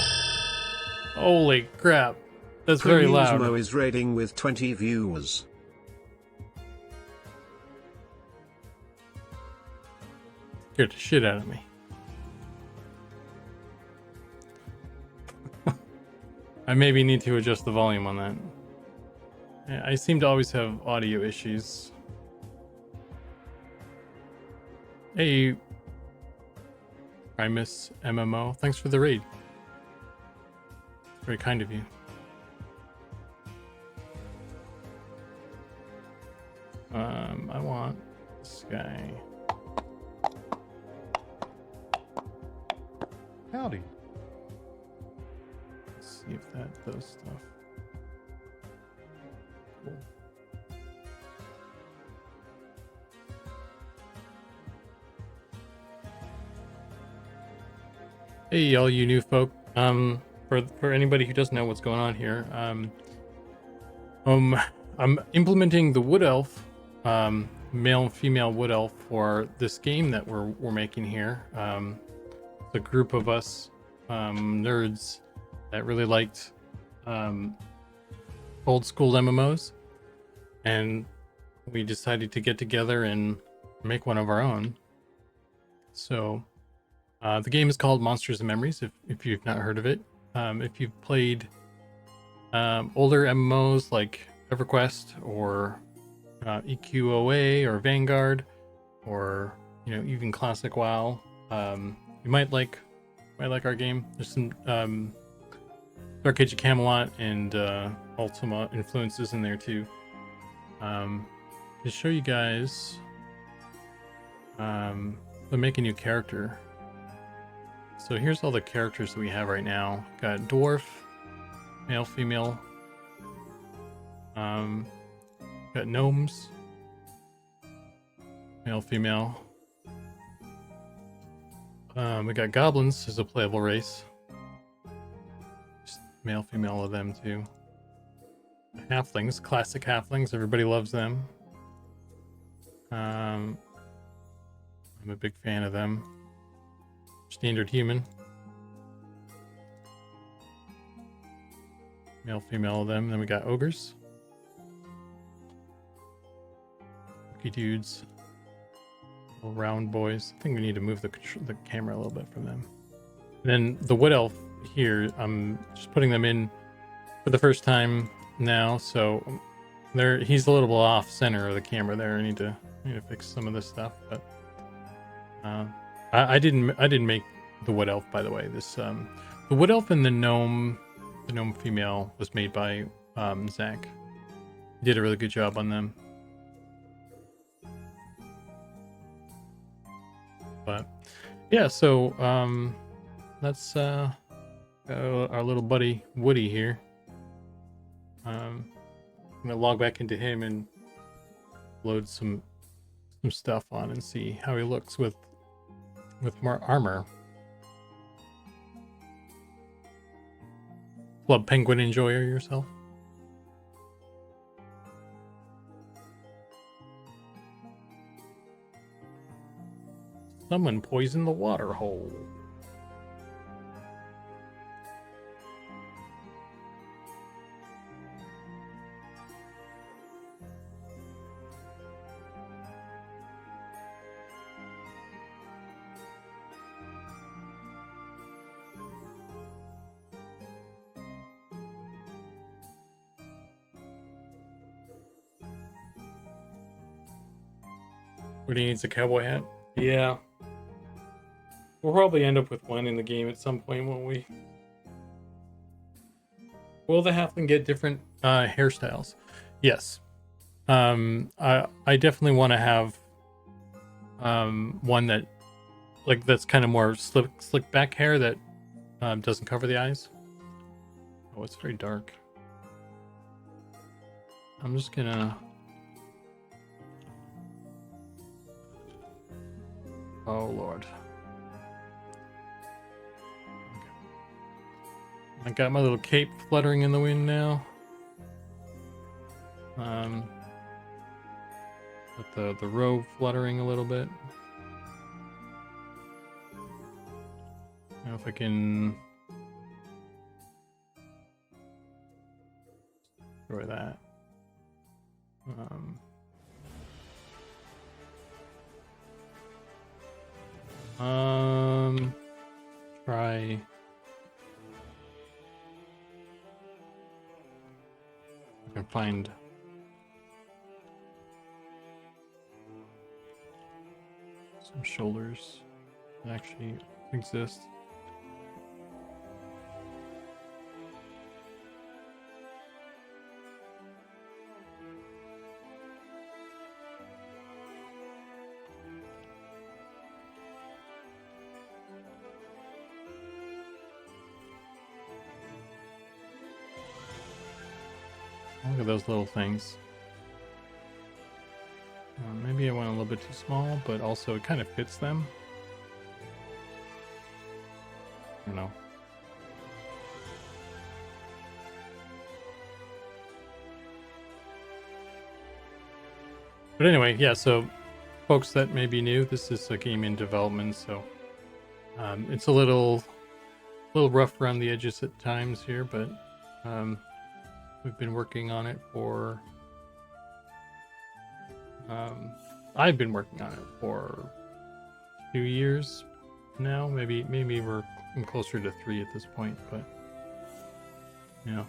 Holy crap. That's very loud. Premusmo is raiding with 20 viewers. Scared the shit out of me. I maybe need to adjust the volume on that. Yeah, I seem to always have audio issues. Hey, Primus MMO, thanks for the raid. Very kind of you. I want this guy. Howdy. Let's see if that does stuff. Cool. Hey, all you new folk. For anybody who doesn't know what's going on here, I'm implementing the wood elf, male and female wood elf for this game that we're making here. The group of us nerds that really liked old school MMOs, and we decided to get together and make one of our own. So the game is called Monsters and Memories, if you've not heard of it. If you've played older MMOs like EverQuest or EQOA or Vanguard, or even Classic WoW, you might like our game. There's some Dark Age of Camelot and Ultima influences in there too. To show you guys, I'm making a new character. So here's all the characters that we have right now. Got dwarf, male, female. Got gnomes, male, female. We got goblins as a playable race. Just male, female of them too. Halflings, classic halflings. Everybody loves them. I'm a big fan of them. Standard human. Male, female of them. Then we got ogres. Cookie dudes. Little round boys. I think we need to move the camera a little bit from them. And then the wood elf here, I'm just putting them in for the first time now, so he's a little bit off center of the camera there. I need to fix some of this stuff, but I didn't make the wood elf, by the way. This the wood elf and the gnome female was made by Zach. He did a really good job on them. But yeah, so that's our little buddy Woody here. I'm gonna log back into him and load some stuff on and see how he looks with more armor. Club Penguin enjoyer yourself. Someone poisoned the water hole. Woody needs a cowboy hat. Yeah. We'll probably end up with one in the game at some point, won't we? Will the halfling get different hairstyles? Yes. I definitely want to have one that that's kind of more slick back hair that doesn't cover the eyes. Oh, it's very dark. I'm just gonna. Oh Lord. I got my little cape fluttering in the wind now. Got the robe fluttering a little bit. Now if I can destroy that. Try. I can find some shoulders that actually exist. Look at those little things. Maybe I went a little bit too small, but also it kind of fits them. I don't know. But anyway, yeah, so folks that may be new, this is a game in development, so it's a little rough around the edges at times here, but we've been working on it for I've been working on it for 2 years now. Maybe we're closer to 3 at this point, but yeah.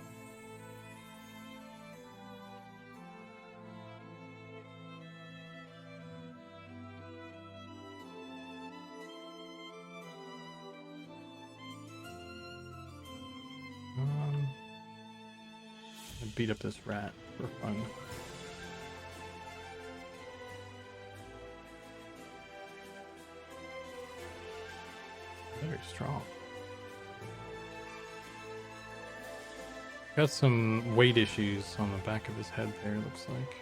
Beat up this rat for fun. Very strong. Got some weight issues on the back of his head there, looks like.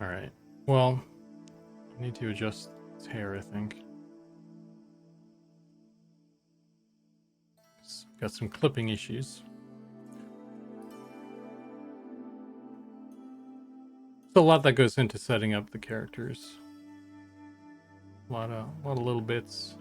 Alright. Well, I need to adjust his hair, I think. Got some clipping issues. There's a lot that goes into setting up the characters. A lot of little bits.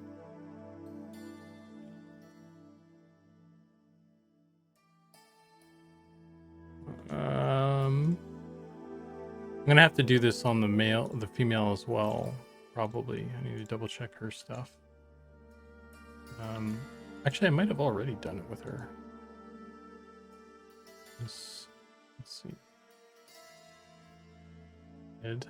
I'm gonna have to do this on the female as well. Probably. I need to double check her stuff. Actually, I might have already done it with her. Let's see. Head.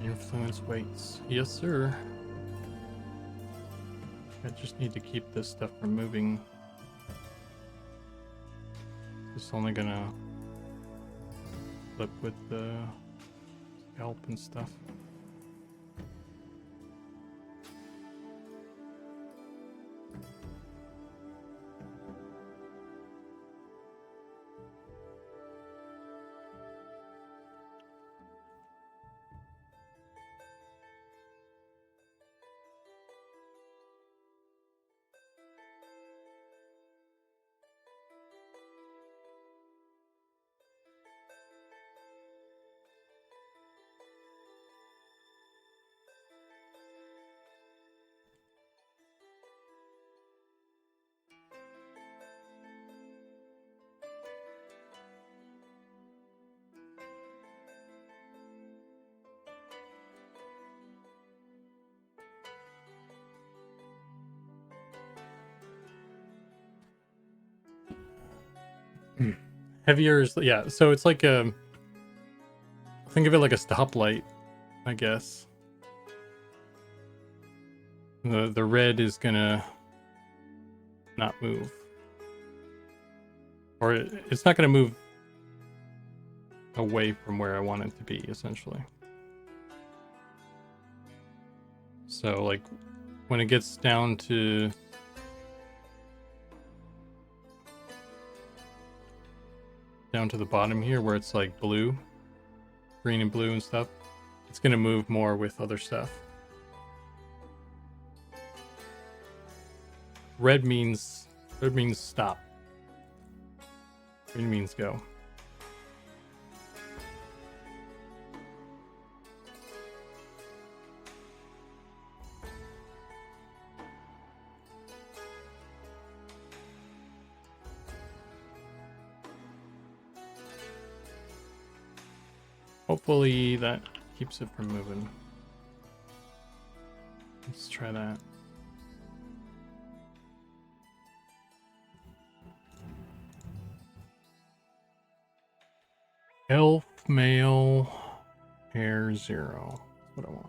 Influence weights. Yes, sir. I just need to keep this stuff from moving. It's only gonna flip with the scalp and stuff. Heavier is, yeah, so it's like a, think of it like a stoplight, I guess. The red is gonna not move. Or it's not gonna move away from where I want it to be, essentially. So, like, when it gets down to the bottom here, where it's like blue, green and blue and stuff, it's gonna move more with other stuff. Red means stop. Green means go. Hopefully that keeps it from moving. Let's try that. Elf male hair 0. That's what I want.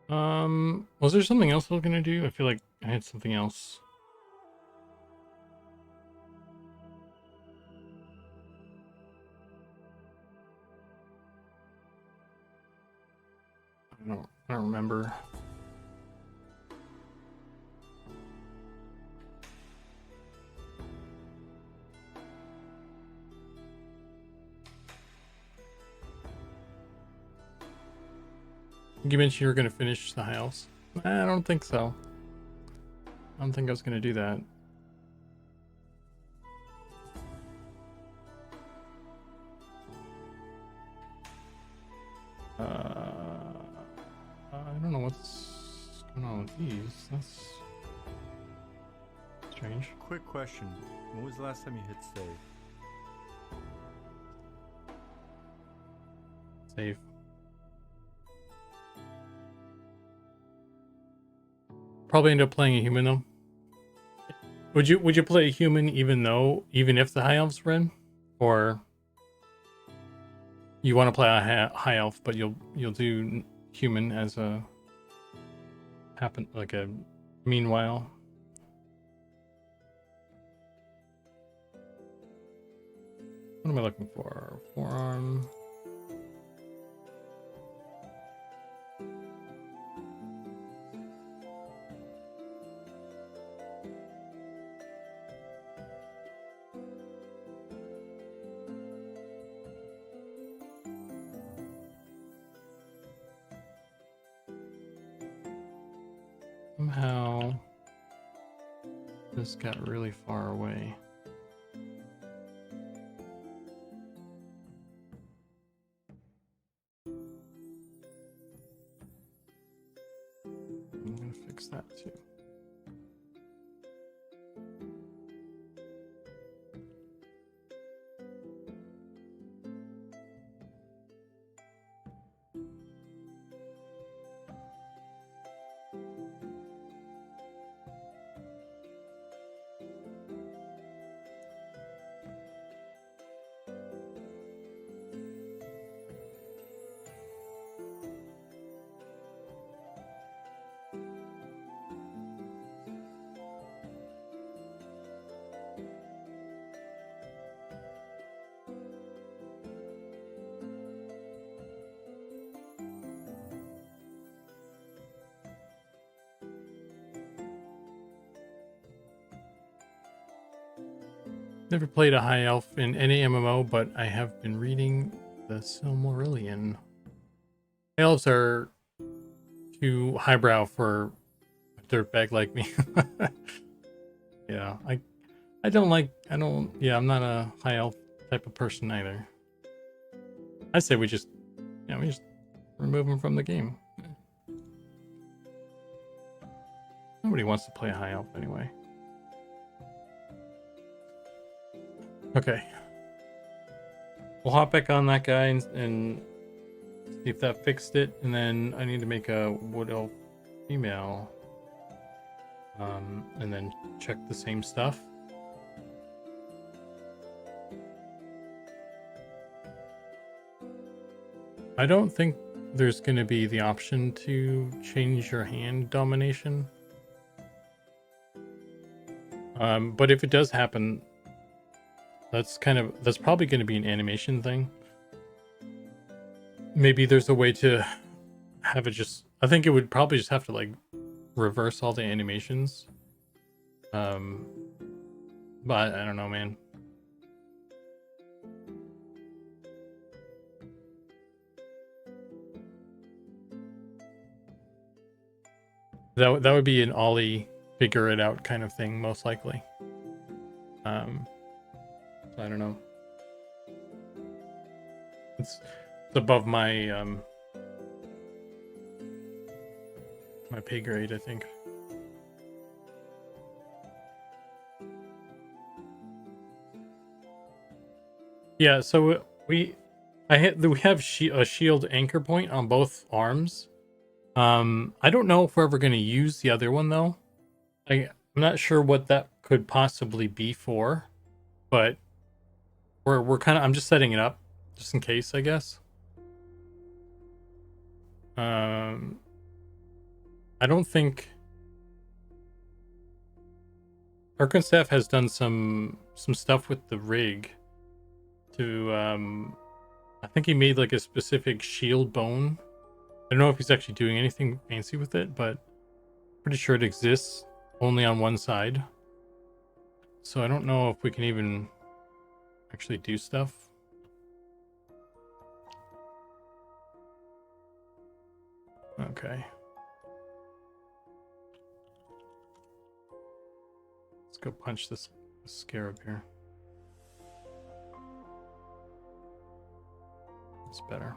Was there something else I was gonna do? I feel like I had something else. I don't remember. You mentioned you were gonna finish the house. I don't think so. I don't think I was gonna do that. I don't know what's going on with these. That's strange. Quick question. When was the last time you hit save? Save. Probably end up playing a human though. Would you play a human even if the high elves were in, or you want to play a high elf but you'll do human as a meanwhile? What am I looking for? Forearm. Somehow this got really far away. I'm gonna fix that too. Never played a high elf in any MMO, but I have been reading the Silmarillion. Elves are too highbrow for a dirtbag like me. Yeah, I'm not a high elf type of person either. I say we just remove them from the game. Nobody wants to play a high elf anyway. Okay. We'll hop back on that guy and see if that fixed it, and then I need to make a wood elf female. And then check the same stuff. I don't think there's going to be the option to change your hand domination. But if it does happen, that's probably going to be an animation thing. Maybe there's a way to have it I think it would probably just have to like reverse all the animations. But I don't know, man. That would be an Ollie figure it out kind of thing, most likely. So I don't know. It's above my my pay grade, I think. Yeah, so we have a shield anchor point on both arms. I don't know if we're ever going to use the other one though. I'm not sure what that could possibly be for, but I'm just setting it up just in case, I guess. I don't think Arkan Staff has done some stuff with the rig to I think he made like a specific shield bone. I don't know if he's actually doing anything fancy with it, but pretty sure it exists only on one side. So I don't know if we can even actually do stuff. Okay. Let's go punch this scarab here. It's better.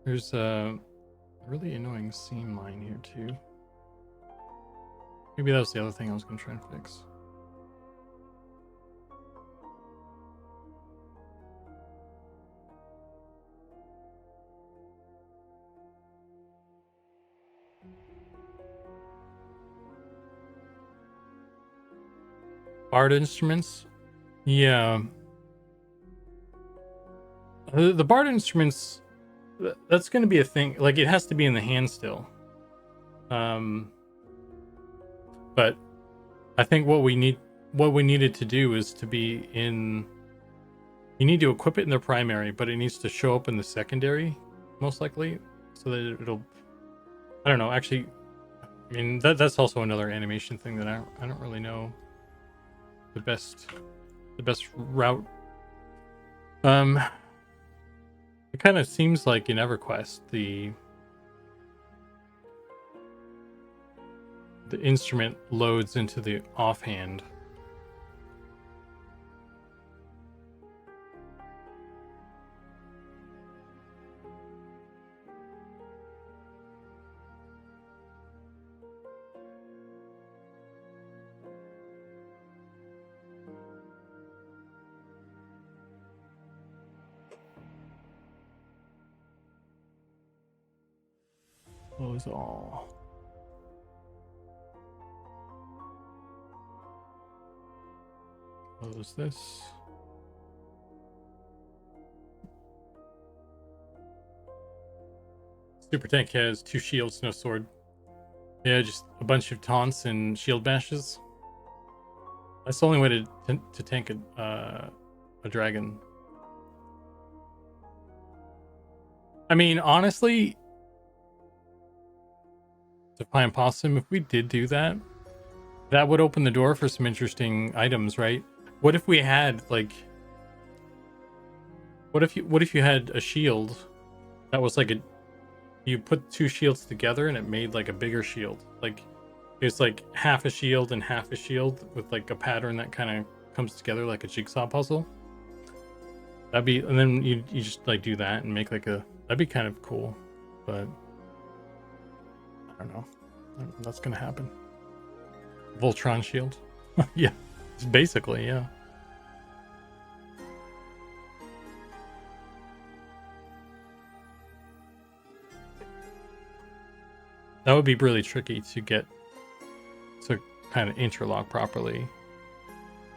There's a really annoying seam line here too. Maybe that was the other thing I was going to try and fix. Bard instruments? Yeah. The Bard instruments, that's going to be a thing. Like, it has to be in the hand still. But I think what we needed to do is to be in. You need to equip it in the primary, but it needs to show up in the secondary, most likely, so that it'll. I don't know. Actually, I mean that's also another animation thing that I don't really know the best route. It kind of seems like in EverQuest the instrument loads into the offhand. Close all. Close this. Super tank has 2 shields, no sword. Yeah, just a bunch of taunts and shield bashes. That's the only way to tank a dragon. I mean, honestly, Defiant Possum, if we did do that, that would open the door for some interesting items, right? What if we had like what if you had a shield that was like you put 2 shields together and it made like a bigger shield. Like it's like half a shield and half a shield with like a pattern that kind of comes together like a jigsaw puzzle. That'd be, and then you just like do that and make like that'd be kind of cool, but I don't know. I don't know if that's gonna happen. Voltron shield. Yeah, it's basically, yeah. That would be really tricky to get to kind of interlock properly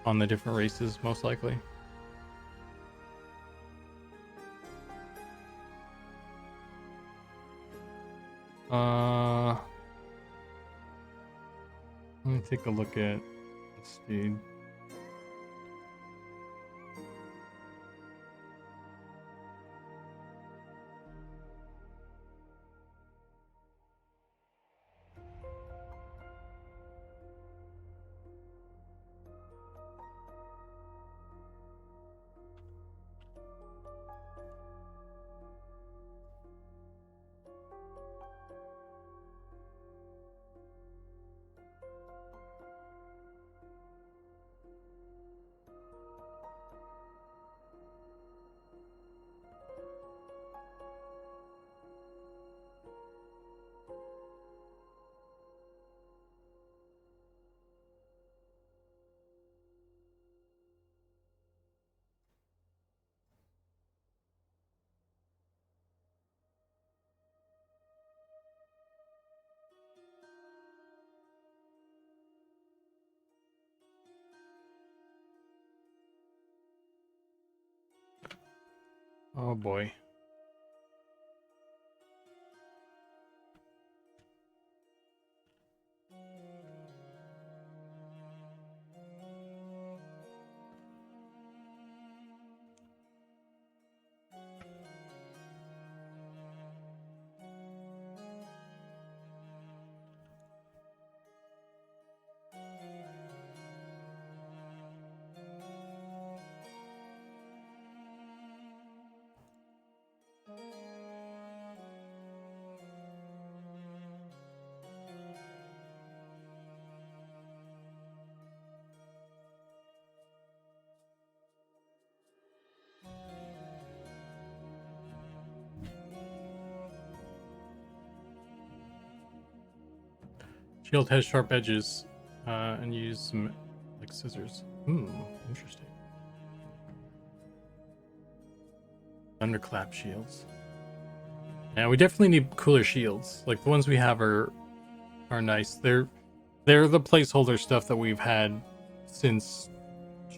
on the different races, most likely. Let me take a look at this dude. Oh boy. Shield has sharp edges, and use some like scissors. Interesting. Thunderclap shields. Yeah, we definitely need cooler shields. Like the ones we have are nice. They're the placeholder stuff that we've had since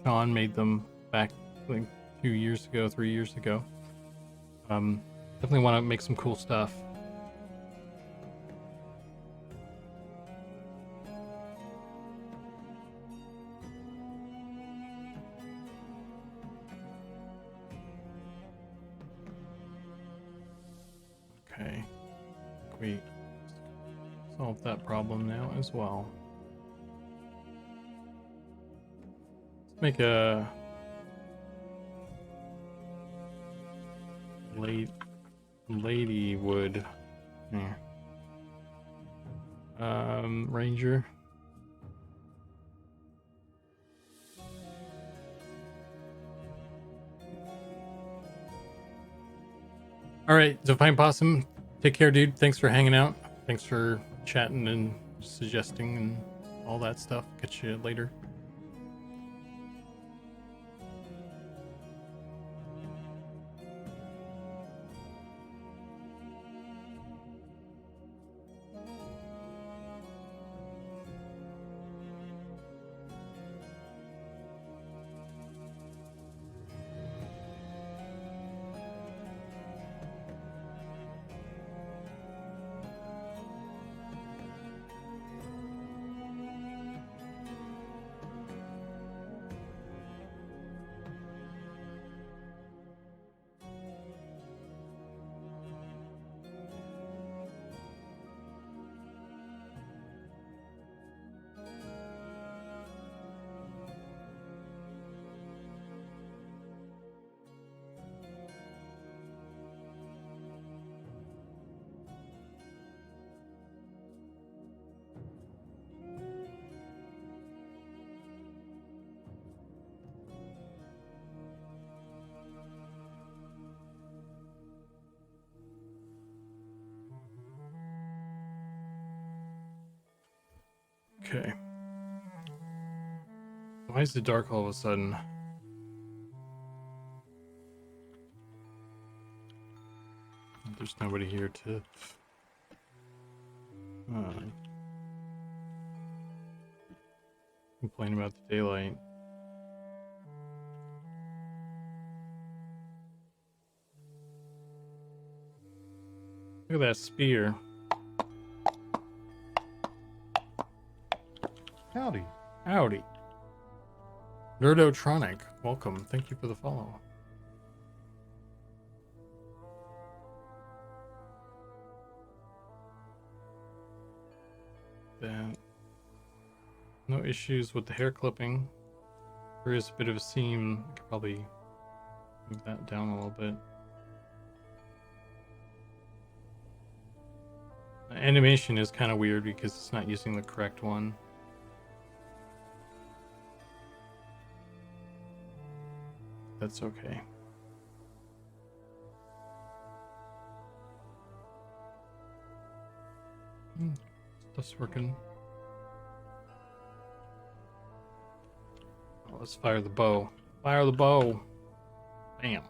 Sean made them back like 2 years ago, 3 years ago. Definitely want to make some cool stuff. Okay, we solve that problem now as well. Let's make a lady wood. Yeah. Ranger. All right, Define Possum. Take care, dude. Thanks for hanging out. Thanks for chatting and suggesting and all that stuff. Catch you later. Okay. Why is it dark all of a sudden? There's nobody here to complain about the daylight. Look at that spear. Howdy. Howdy. Nerdotronic, welcome. Thank you for the follow. Then no issues with the hair clipping. There is a bit of a seam. I could probably move that down a little bit. The animation is kind of weird because it's not using the correct one. That's okay. Stuff's working. Oh, let's fire the bow. Fire the bow. Bam.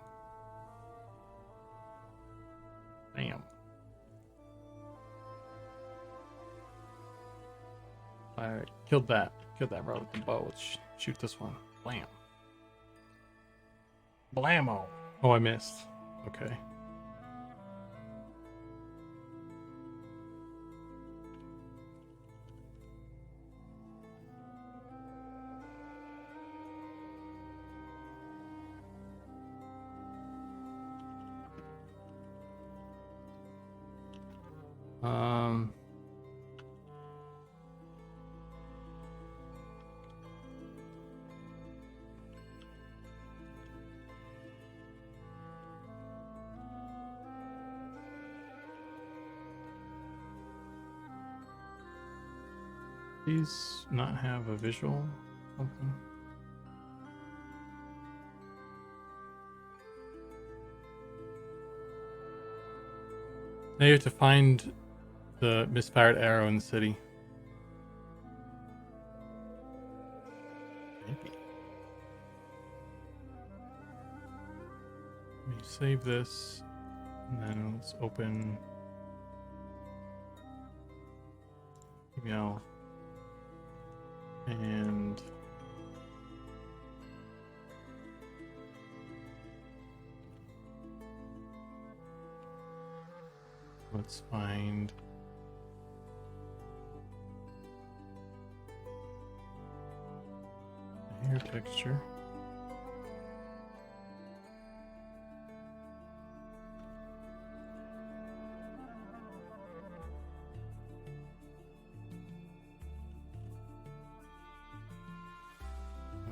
Bam. Alright, killed that. Killed that right with the bow. Let's shoot this one. Blam. Blammo. Oh, I missed. Okay. Um, These not have a visual something. Now you have to find the misfired arrow in the city. Maybe. Let me save this, and then let's open email and let's find the hair texture.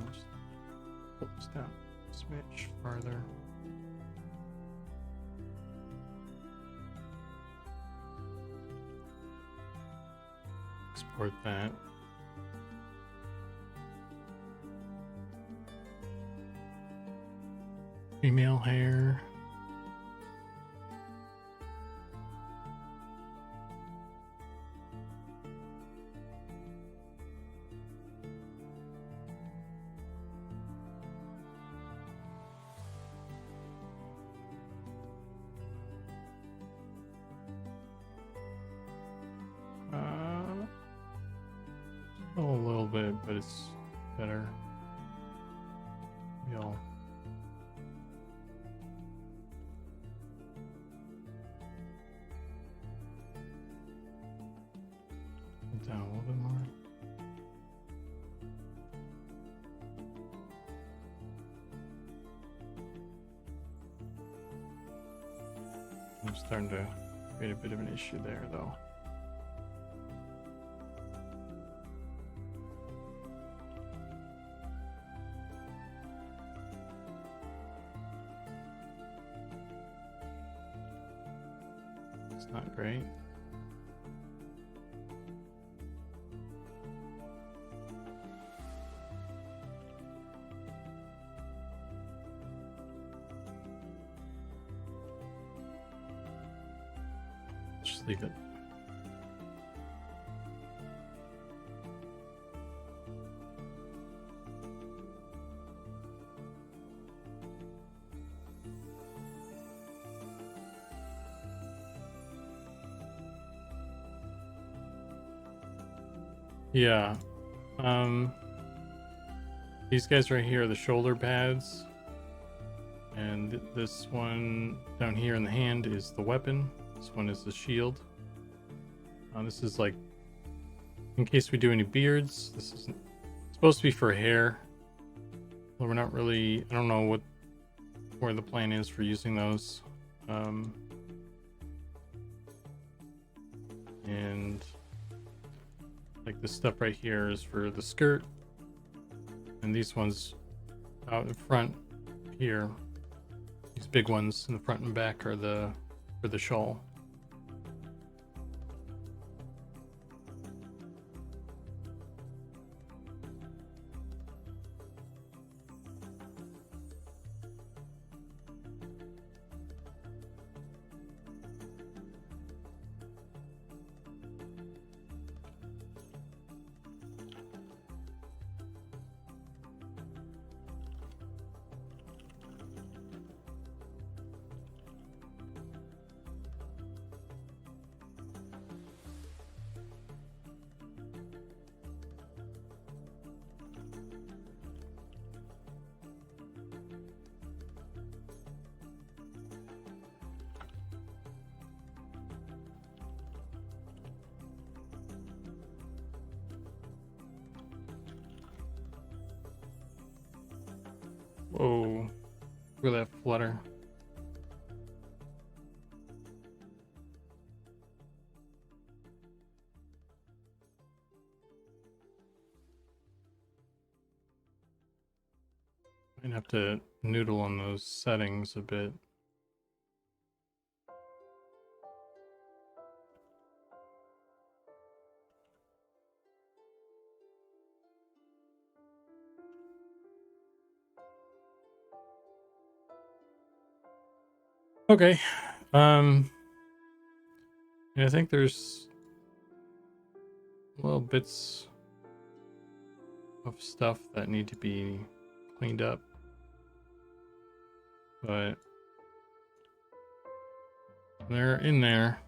I'll just pull this down a smidge farther. Export that. Female hair. A little bit, but it's better. Y'all. Down a little bit more. I'm starting to create a bit of an issue there, though. It's not great. Just leave it. Yeah. These guys right here are the shoulder pads. And this one down here in the hand is the weapon. This one is the shield. This is like, in case we do any beards. This is supposed to be for hair. Well, we're not really, I don't know where the plan is for using those. And like this stuff right here is for the skirt. And these ones out in front here, these big ones in the front and back are for the shawl. Whoa. Look at that flutter. Might have to noodle on those settings a bit. Okay. Yeah, I think there's little bits of stuff that need to be cleaned up. But they're in there.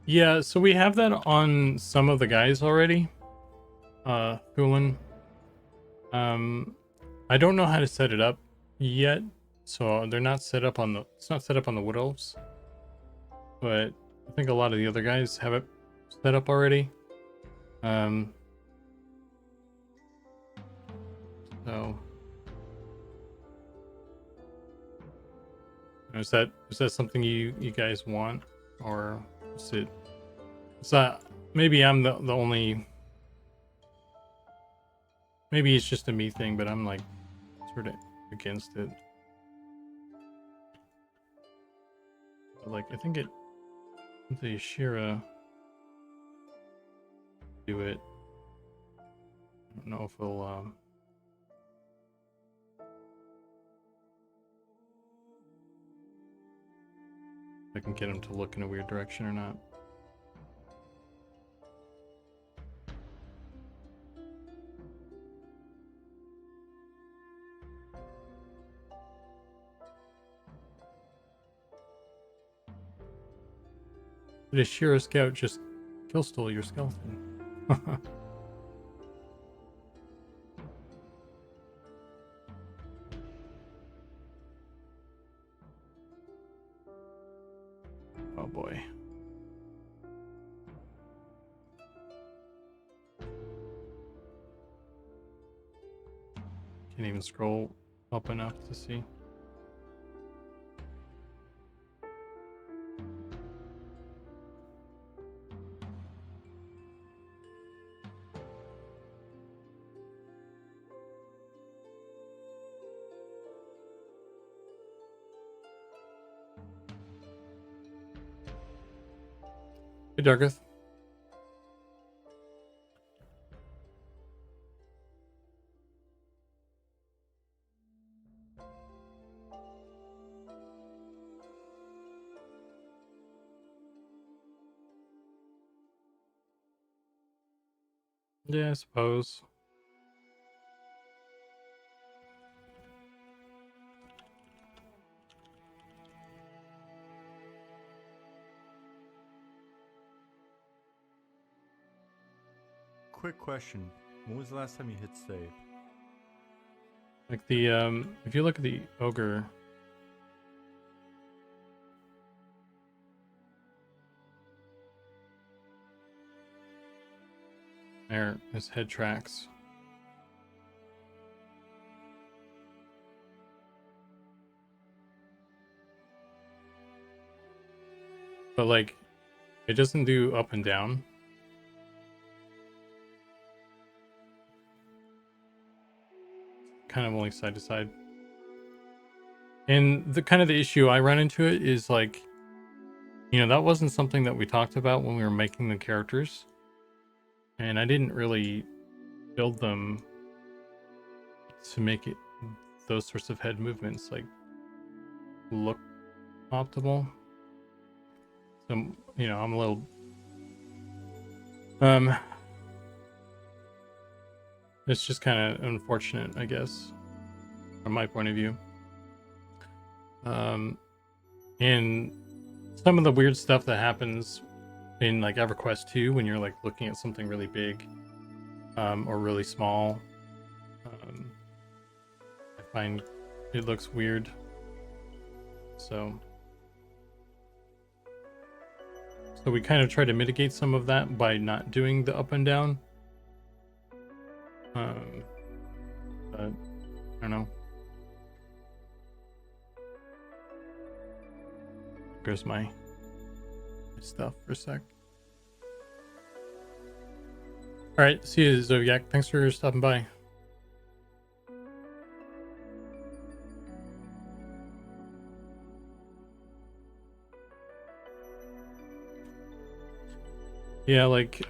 Yeah, so we have that on some of the guys already. Thulin. I don't know how to set it up yet, so they're not set up on the. It's not set up on the Wood Elves, but I think a lot of the other guys have it set up already. So is that something you guys want, or is it? It's not. Maybe I'm the only. Maybe it's just a me thing, but I'm like sort of against it. But like I think the Shira do it. I don't know if it'll I can get him to look in a weird direction or not. Did a Shira scout just kill stole your skeleton? Oh boy. Can't even scroll up enough to see. Hey, Darketh. Yeah, I suppose. Quick question. When was the last time you hit save? Like the if you look at the ogre, there his head tracks. But like it doesn't do up and down. Kind of only side to side. And the kind of the issue I run into it is like, you know, that wasn't something that we talked about when we were making the characters. and I didn't really build them to make it those sorts of head movements like look optimal. So, you know, I'm a little it's just kind of unfortunate, I guess, from my point of view. And some of the weird stuff that happens in like EverQuest 2 when you're like looking at something really big or really small, I find it looks weird. So we kind of try to mitigate some of that by not doing the up and down. But I don't know. There's my stuff for a sec. All right, see you, Zodiac. Thanks for stopping by. Yeah, like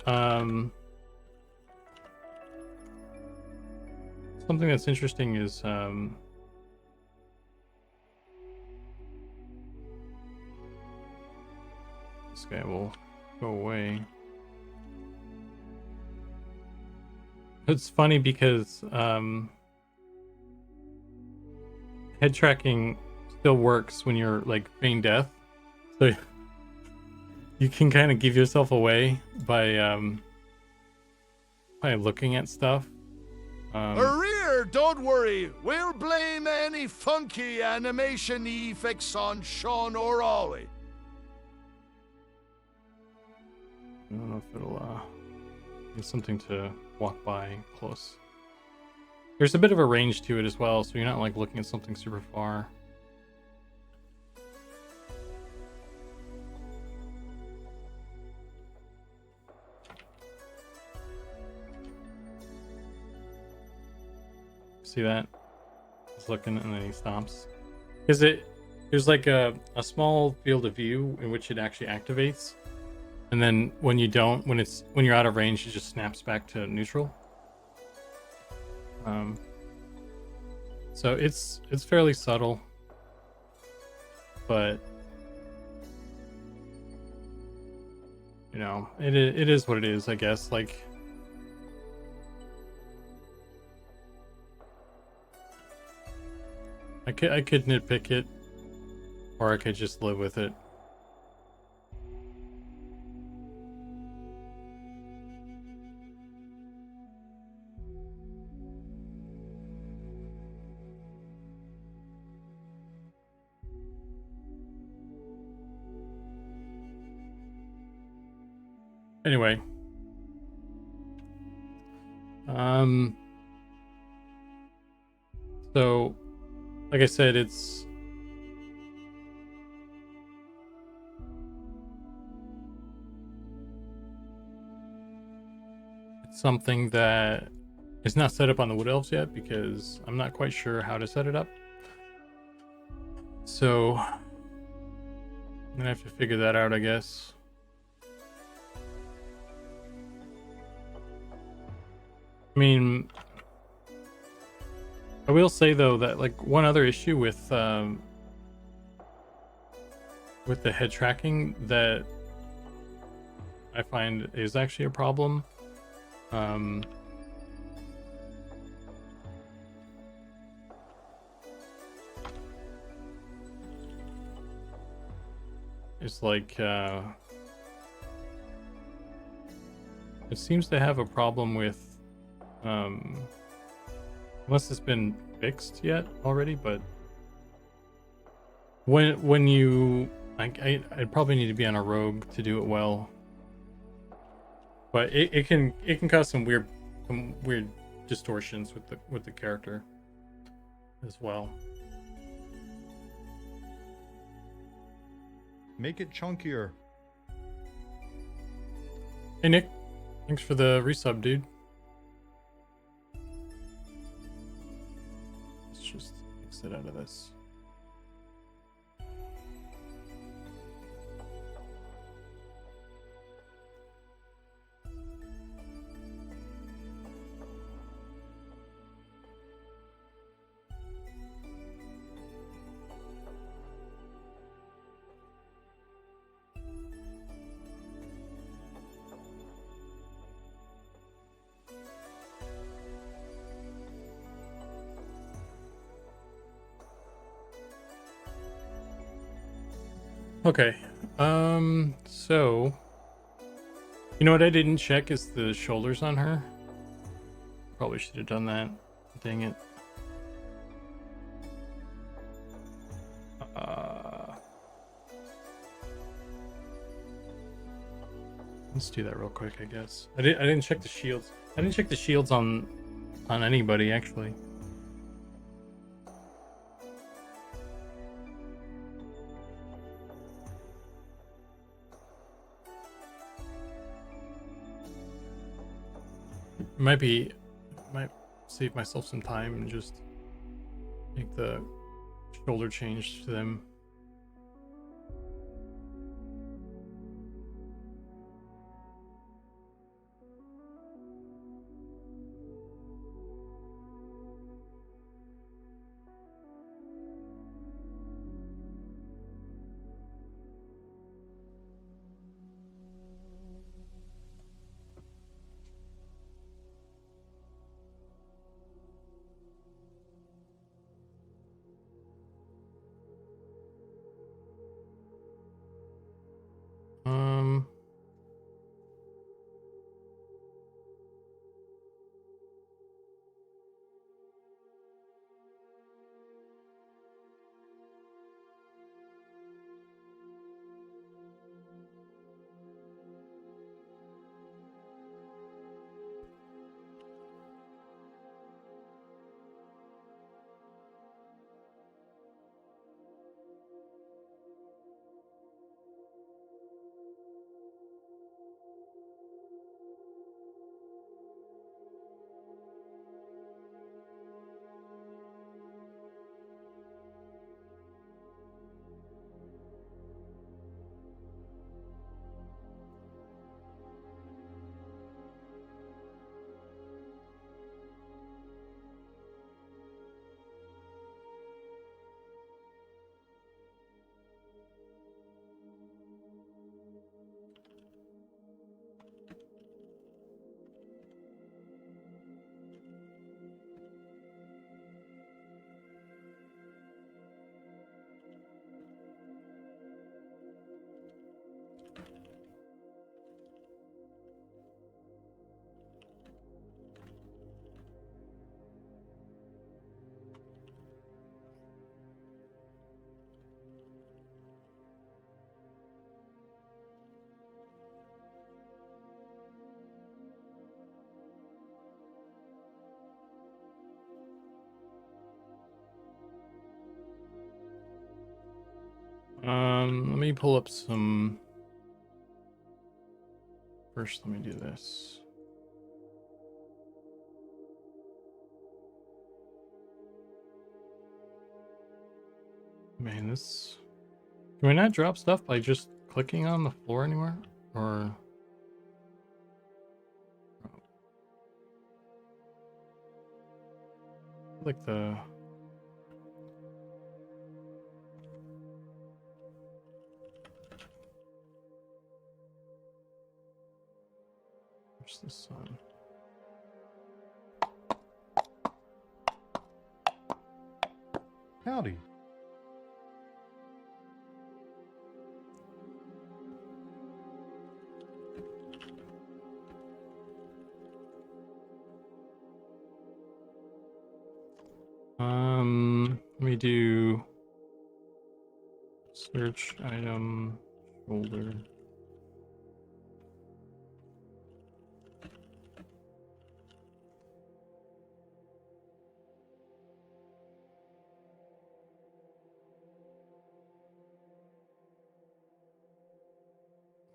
something that's interesting is this guy will go away. It's funny because head tracking still works when you're like feigning death, so you can kind of give yourself away by looking at stuff. Rear, don't worry. We'll blame any funky animation effects on Sean O'Reilly. I don't know if it'll need something to walk by close. There's a bit of a range to it as well, so you're not like looking at something super far. See that? He's looking and then he stops. Is it? There's like a small field of view in which it actually activates, and then when you don't, when you're out of range, it just snaps back to neutral. So it's fairly subtle, but you know, it is what it is, I guess. Like, I could nitpick it, or I could just live with it. Anyway, so like I said, it's something that is not set up on the Wood Elves yet because I'm not quite sure how to set it up. So I'm gonna have to figure that out, I guess. I mean, I will say though that like one other issue with the head tracking that I find is actually a problem. It's like it seems to have a problem with unless it's been fixed yet already, but when you I'd probably need to be on a rogue to do it well, but it can cause some weird distortions with the character as well. Make it chunkier. Hey Nick, thanks for the resub, dude. Let's just exit out of this. Okay. So you know what I didn't check is the shoulders on her. Probably should have done that. Dang it. Let's do that real quick, I guess. I didn't check the shields. I didn't check the shields on anybody actually. Might save myself some time and just make the shoulder change to them. Um, let me pull up some. First, let me do this. Man, this. Can we not drop stuff by just clicking on the floor anymore? Or. Like the. Where's the sun? Howdy. Let me do search item shoulder.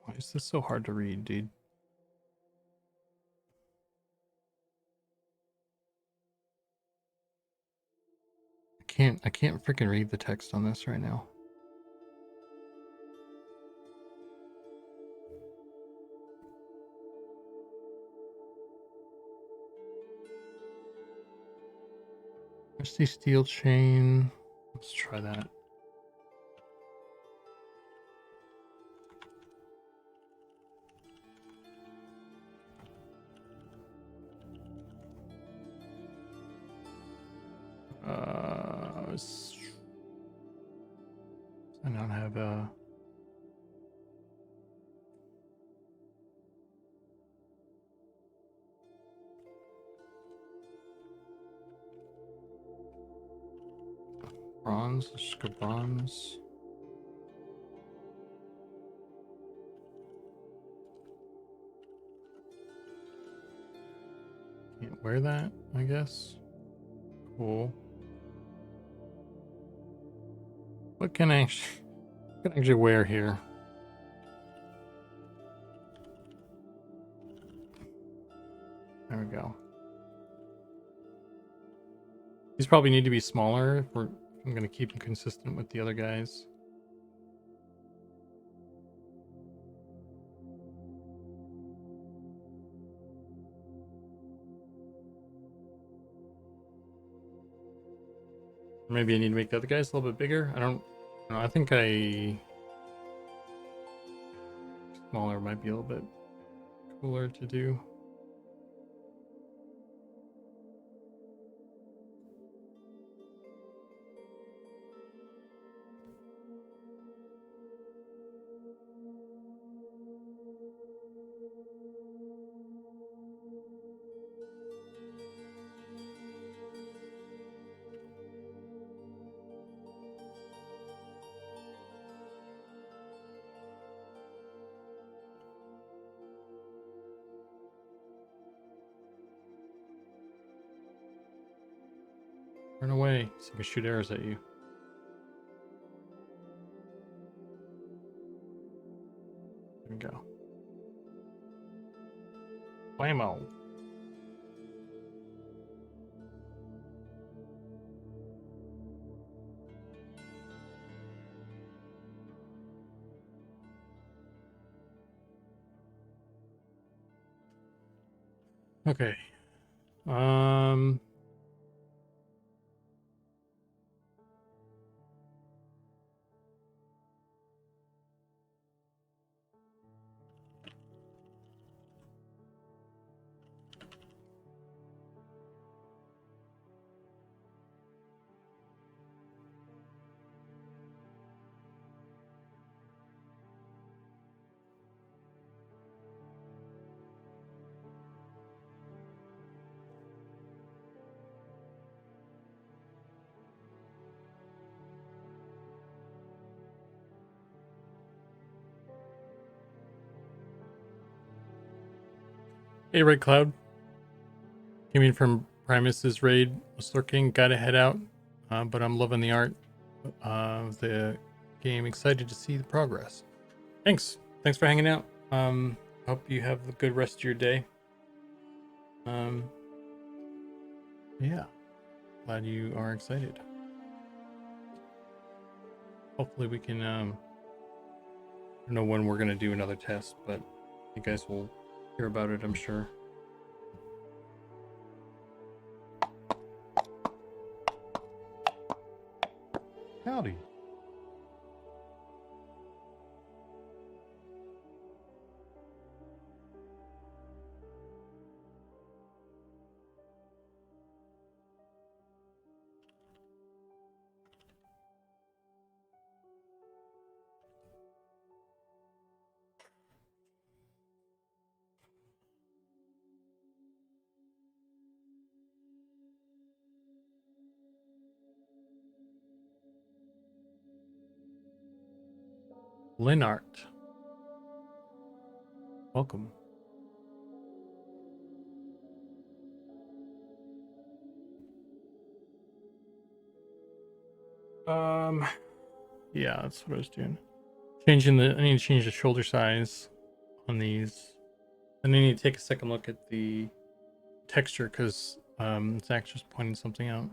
Why is this so hard to read, dude? I can't freaking read the text on this right now. Rusty steel chain. Let's try that. I don't have a Bronze. Let's just go bronze. Can't wear that, I guess. Cool. What can I actually wear here? There we go. These probably need to be smaller if I'm going to keep them consistent with the other guys. Maybe I need to make the other guys a little bit bigger. I don't know. I think smaller might be a little bit cooler to do. Run away so I can shoot arrows at you. There we go. Whammo. Okay. Hey, Red Cloud. Came in from Primus's raid. Was lurking. Gotta head out. But I'm loving the art of the game. Excited to see the progress. Thanks. Thanks for hanging out. Hope you have a good rest of your day. Yeah. Glad you are excited. Hopefully we can, I don't know when we're going to do another test, but you guys will hear about it, I'm sure. Howdy. Linart. Welcome. Yeah, that's what I was doing. I need to change the shoulder size on these. And I need to take a second look at the texture because Zach's just pointing something out.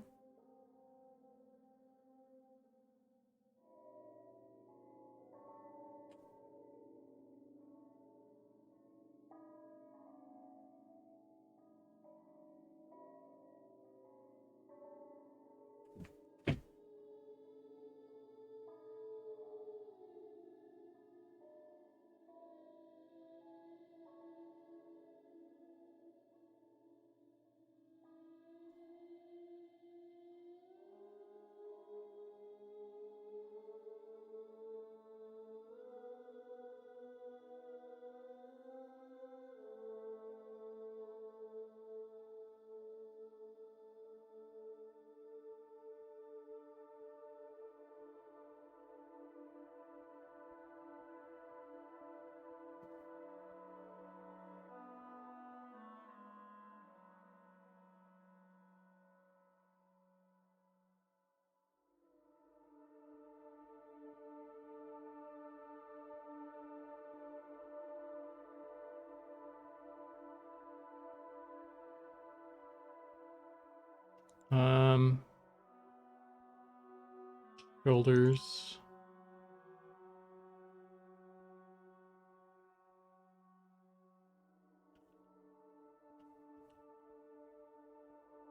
Shoulders.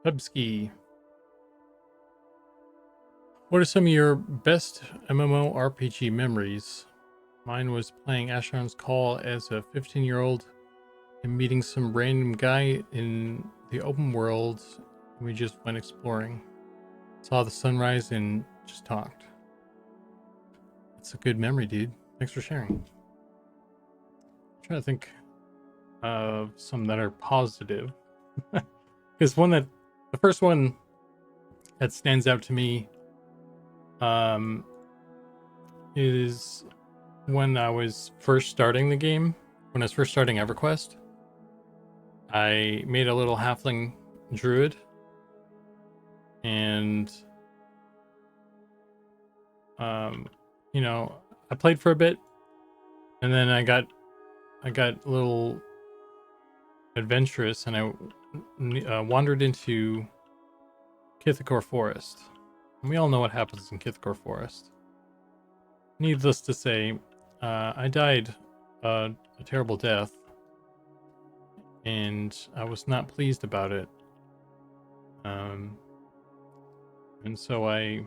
Pubski. What are some of your best MMORPG memories? Mine was playing Asheron's Call as a 15-year-old and meeting some random guy in the open world. We just went exploring. Saw the sunrise and just talked. It's a good memory, dude. Thanks for sharing. I'm trying to think of some that are positive. Because the first one that stands out to me is when I was first starting the game, when I was first starting EverQuest. I made a little halfling druid, and you know, I played for a bit, and then I got a little adventurous, and I wandered into Kithakor Forest. And we all know what happens in Kithakor Forest. Needless to say, I died a terrible death, and I was not pleased about it. And so I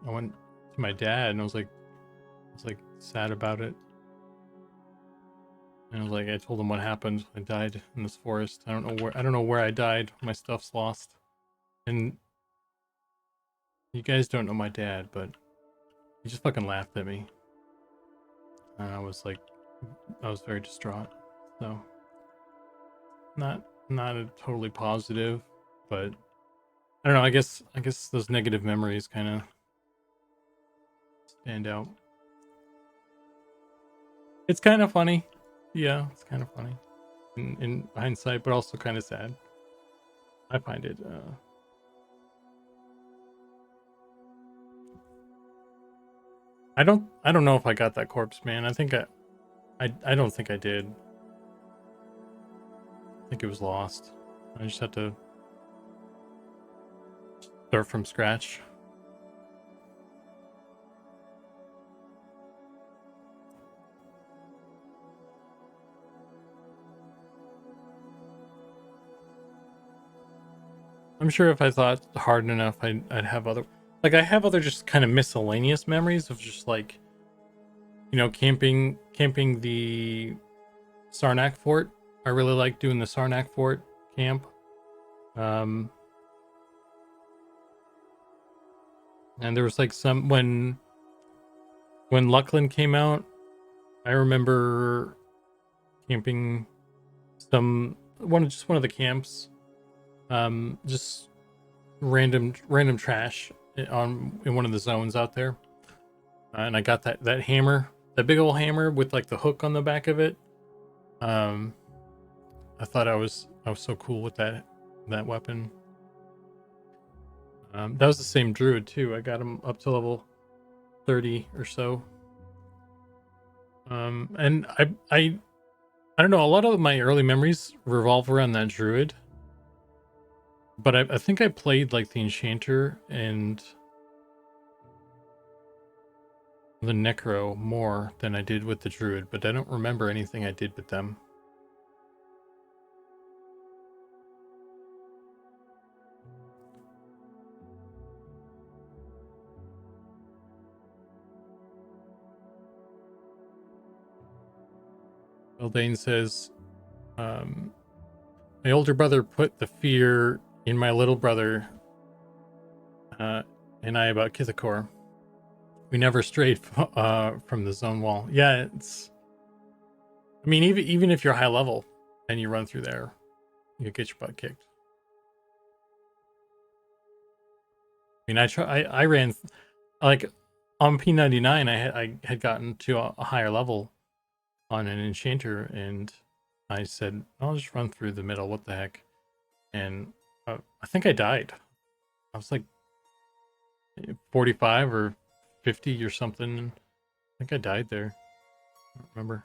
went to my dad, and I was like sad about it. And I told him what happened. I died in this forest. I don't know where I died. My stuff's lost. And you guys don't know my dad, but he just fucking laughed at me. And I was very distraught. So not a totally positive, but I don't know, I guess those negative memories kind of stand out. It's kind of funny. Yeah, it's kind of funny in hindsight, but also kind of sad. I find it I don't know if I got that corpse, man. I don't think I did. I think it was lost. I just had to start from scratch. I'm sure if I thought hard enough, I'd have other, I have other just kind of miscellaneous memories of just camping the Sarnak Fort. I really like doing the Sarnak Fort camp. And there was some when Luckland came out, I remember camping one of the camps. Just random trash in one of the zones out there, and I got that hammer, that big old hammer with the hook on the back of it. I thought I was so cool with that weapon. That was the same druid too. I got him up to level 30 or so. And I don't know, a lot of my early memories revolve around that druid. But I think I played the Enchanter and the Necro more than I did with the Druid, but I don't remember anything I did with them. Eldane says, my older brother put the fear in my little brother and I about Kithakor. We never strayed from the zone wall. Yeah, I mean, even if you're high level and you run through there, you get your butt kicked. I mean, I ran on P99. I had gotten to a higher level on an Enchanter, and I said, I'll just run through the middle. What the heck? And I think I died. I was 45 or 50 or something. I think I died there. I don't remember.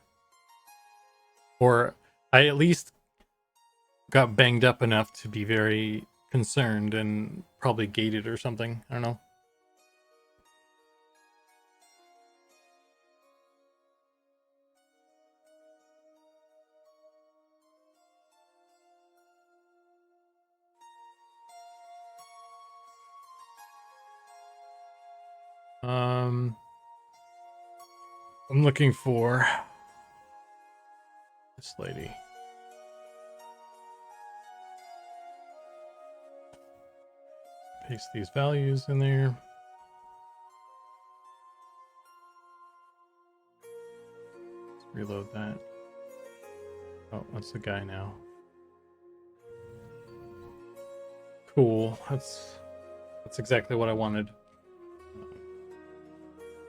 Or I at least got banged up enough to be very concerned and probably gated or something. I don't know. I'm looking for this lady. Paste these values in there. Let's reload that. Oh, that's the guy now. Cool. That's exactly what I wanted.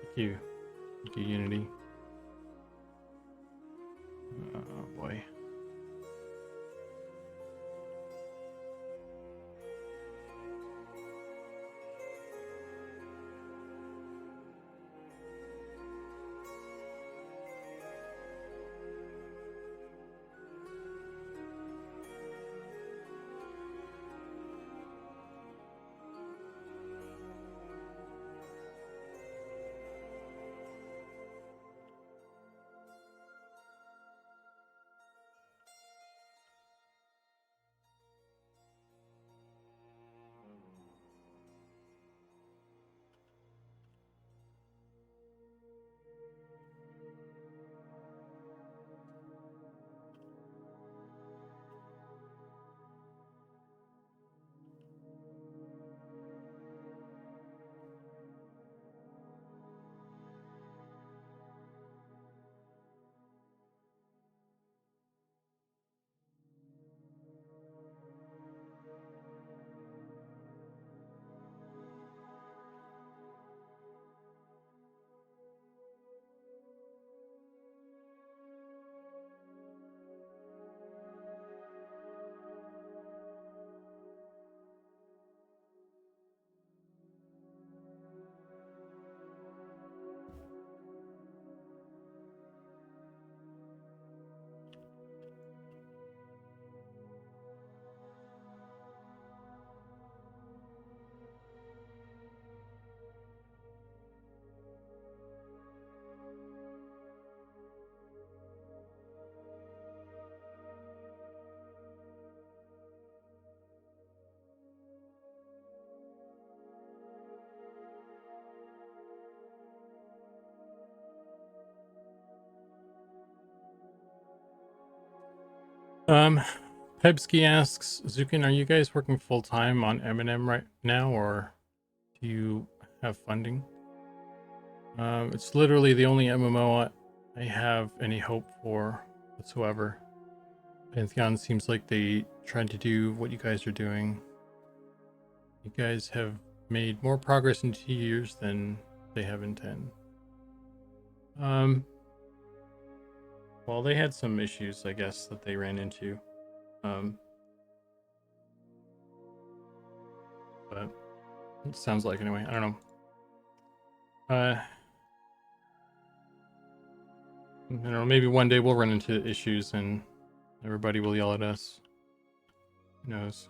Thank you. Thank you, Unity. Oh boy. Pebsky asks, Zukan, are you guys working full time on M&M right now, or do you have funding? It's literally the only MMO I have any hope for whatsoever. Pantheon seems like they tried to do what you guys are doing. You guys have made more progress in 2 years than they have in 10. Well, they had some issues, I guess, that they ran into. But it sounds like anyway. I don't know. I don't know. Maybe one day we'll run into issues and everybody will yell at us. Who knows?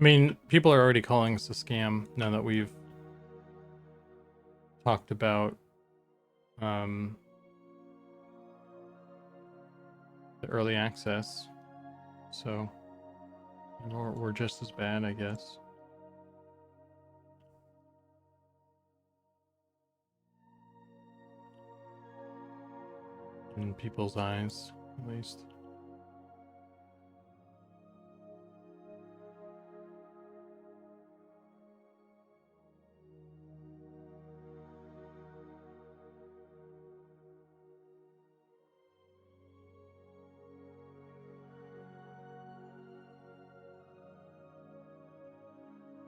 I mean, people are already calling us a scam now that we've talked about the early access. So we're just as bad, I guess. In people's eyes, at least.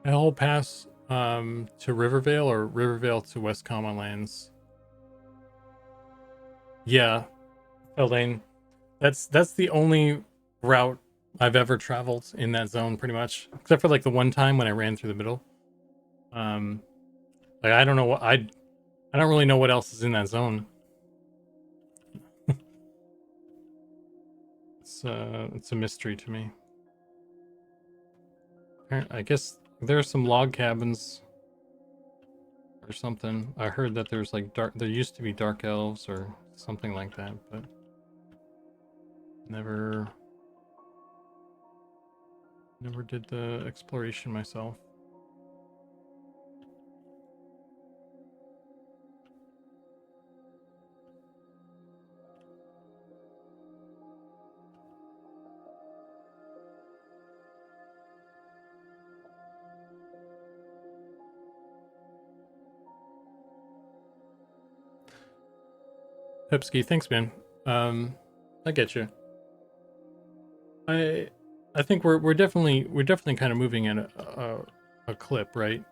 A whole pass to Rivervale or Rivervale to West Common Lands. Yeah, Elaine. That's the only route I've ever traveled in that zone, pretty much, except for like the one time when I ran through the middle. Like I don't know what I don't really know what else is in that zone. It's a mystery to me. I guess there are some log cabins or something. I heard that there's like there used to be dark elves or something like that, but never did the exploration myself. Pepski, thanks, man. I get you. I think we're definitely kind of moving at a clip, right?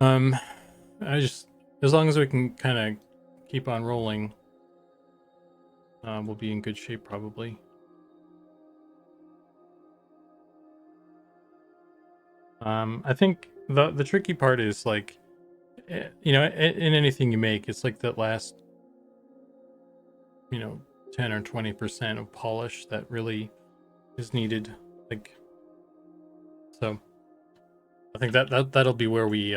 I just, as long as we can kind of keep on rolling, we'll be in good shape probably. I think the tricky part is like, you know, in anything you make, it's like that last, you know, 10 or 20% of polish that really is needed. Like, so I think that'll be where we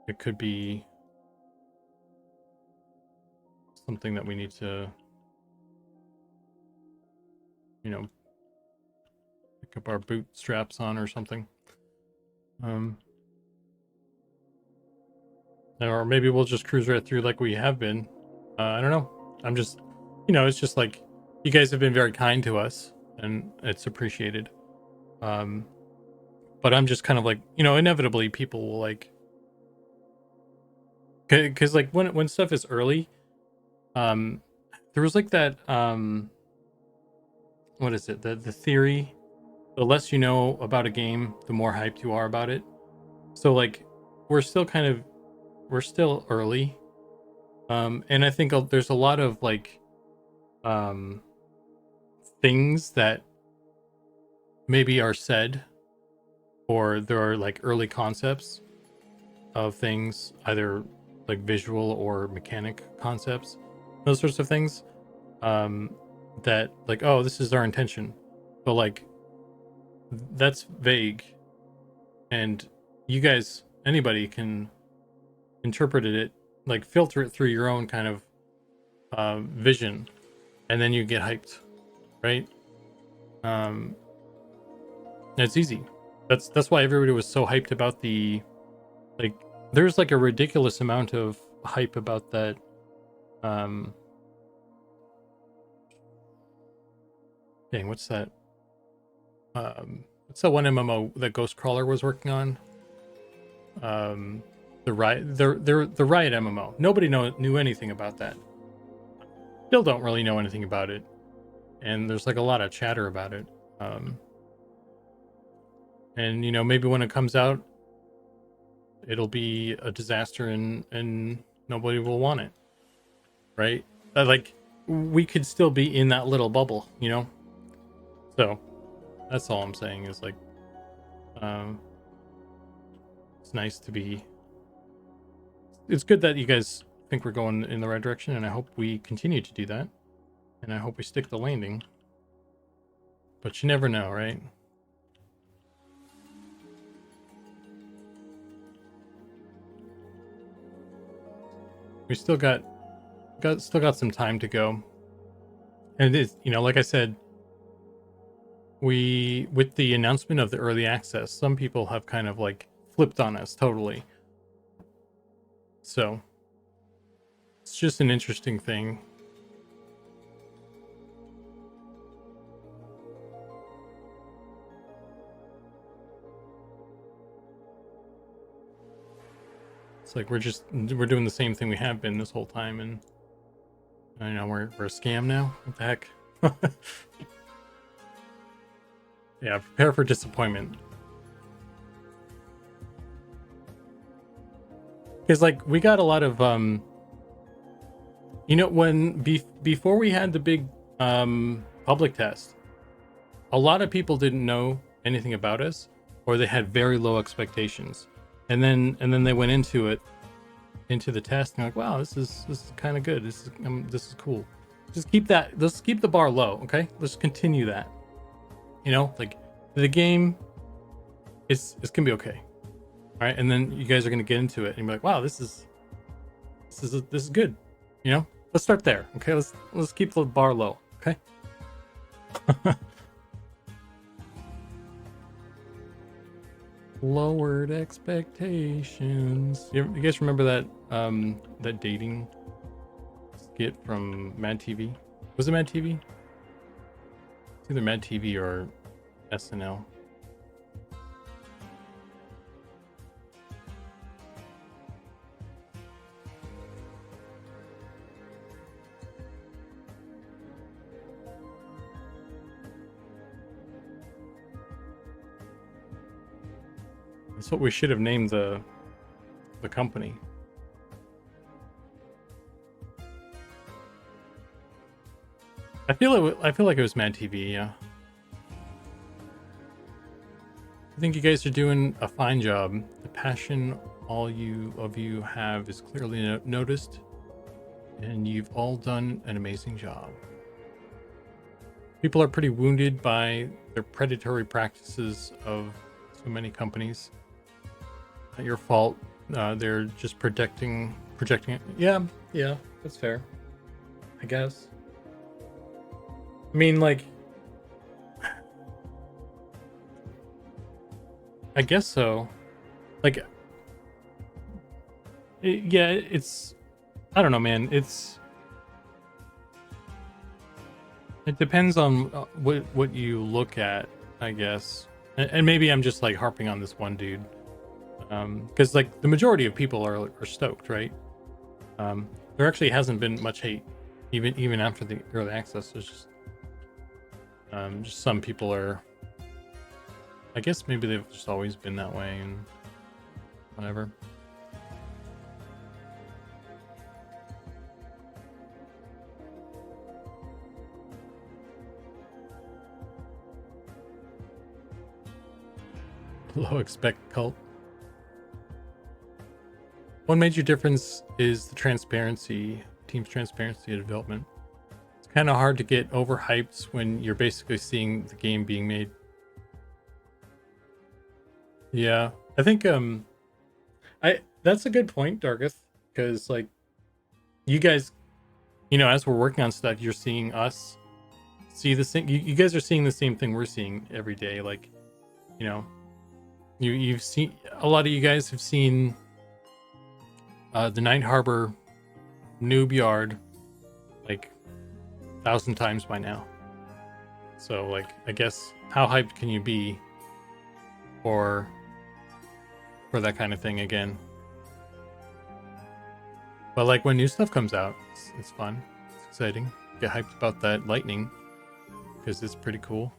it could be something that we need to, you know, pick up our bootstraps on or something. Or maybe we'll just cruise right through like we have been. I don't know. I'm just, you know, it's just like you guys have been very kind to us and it's appreciated. But I'm just kind of like, you know, inevitably people will like, because like when stuff is early, there was like that, what is it? The theory, the less you know about a game, the more hyped you are about it. So like, we're still early. And I think there's a lot of like, things that maybe are said, or there are like early concepts of things, either like visual or mechanic concepts, those sorts of things, that like, oh, this is our intention, but like that's vague, and you guys, anybody can interpret it, like filter it through your own kind of vision, and then you get hyped, right? It's easy. That's why everybody was so hyped about the, like, there's like a ridiculous amount of hype about that. Dang, what's that? What's that one MMO that Ghostcrawler was working on? The Riot MMO. Nobody knew anything about that. Still don't really know anything about it, and there's like a lot of chatter about it. And you know, maybe when it comes out, it'll be a disaster and nobody will want it, right? Like, we could still be in that little bubble, you know? So that's all I'm saying is like, it's nice to be, it's good that you guys think we're going in the right direction, and I hope we continue to do that, and I hope we stick the landing, but you never know, right? We still got some time to go, and it's, you know, like I said, with the announcement of the early access, some people have kind of like flipped on us totally. So it's just an interesting thing. It's like we're doing the same thing we have been this whole time, and I know we're a scam now. What the heck? Yeah, prepare for disappointment. Because like we got a lot of when before we had the big public test, a lot of people didn't know anything about us, or they had very low expectations, and then they went into the test and they're like, wow, this is kind of good. This is cool. Just keep that. Let's keep the bar low, okay? Let's continue that. Like the game, it's gonna be okay. All right, and then you guys are gonna get into it and be like, wow, this is good. Let's start there. Okay, let's keep the bar low. Okay. Lowered expectations. You guys remember that dating skit from Mad TV? Was it Mad TV? It's either Mad TV or SNL. That's what we should have named the company. I feel like it was Mad TV, yeah. I think you guys are doing a fine job. The passion all of you have is clearly noticed, and you've all done an amazing job. People are pretty wounded by the predatory practices of so many companies. Not your fault. They're just projecting it. Yeah, that's fair, I guess. I mean, like, I guess so. Like, it's, I don't know, man. It depends on what you look at, I guess. And maybe I'm just like harping on this one dude. Because like the majority of people are stoked, right? There actually hasn't been much hate, even after the early access. There's just some people are. I guess maybe they've just always been that way and whatever. Low expect cult. One major difference is the transparency, team's transparency of development. It's kind of hard to get overhyped when you're basically seeing the game being made. Yeah, I think that's a good point, Dargeth, because like you guys, as we're working on stuff, you're seeing us see the same. You guys are seeing the same thing we're seeing every day. Like, you've seen, a lot of you guys have seen the Night Harbor noob yard like 1,000 times by now. So like, I guess how hyped can you be for that kind of thing again? But like when new stuff comes out, it's fun, it's exciting. Get hyped about that lightning because it's pretty cool.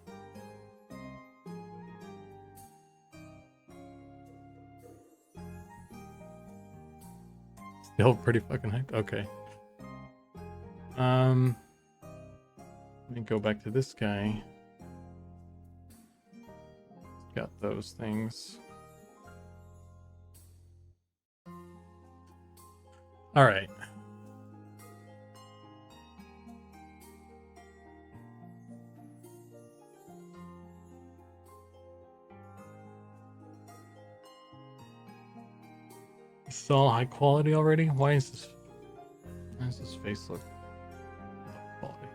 Still pretty fucking hyped. Okay. Let me go back to this guy. Got those things. All right. It's all high quality already? Why is this face look low quality?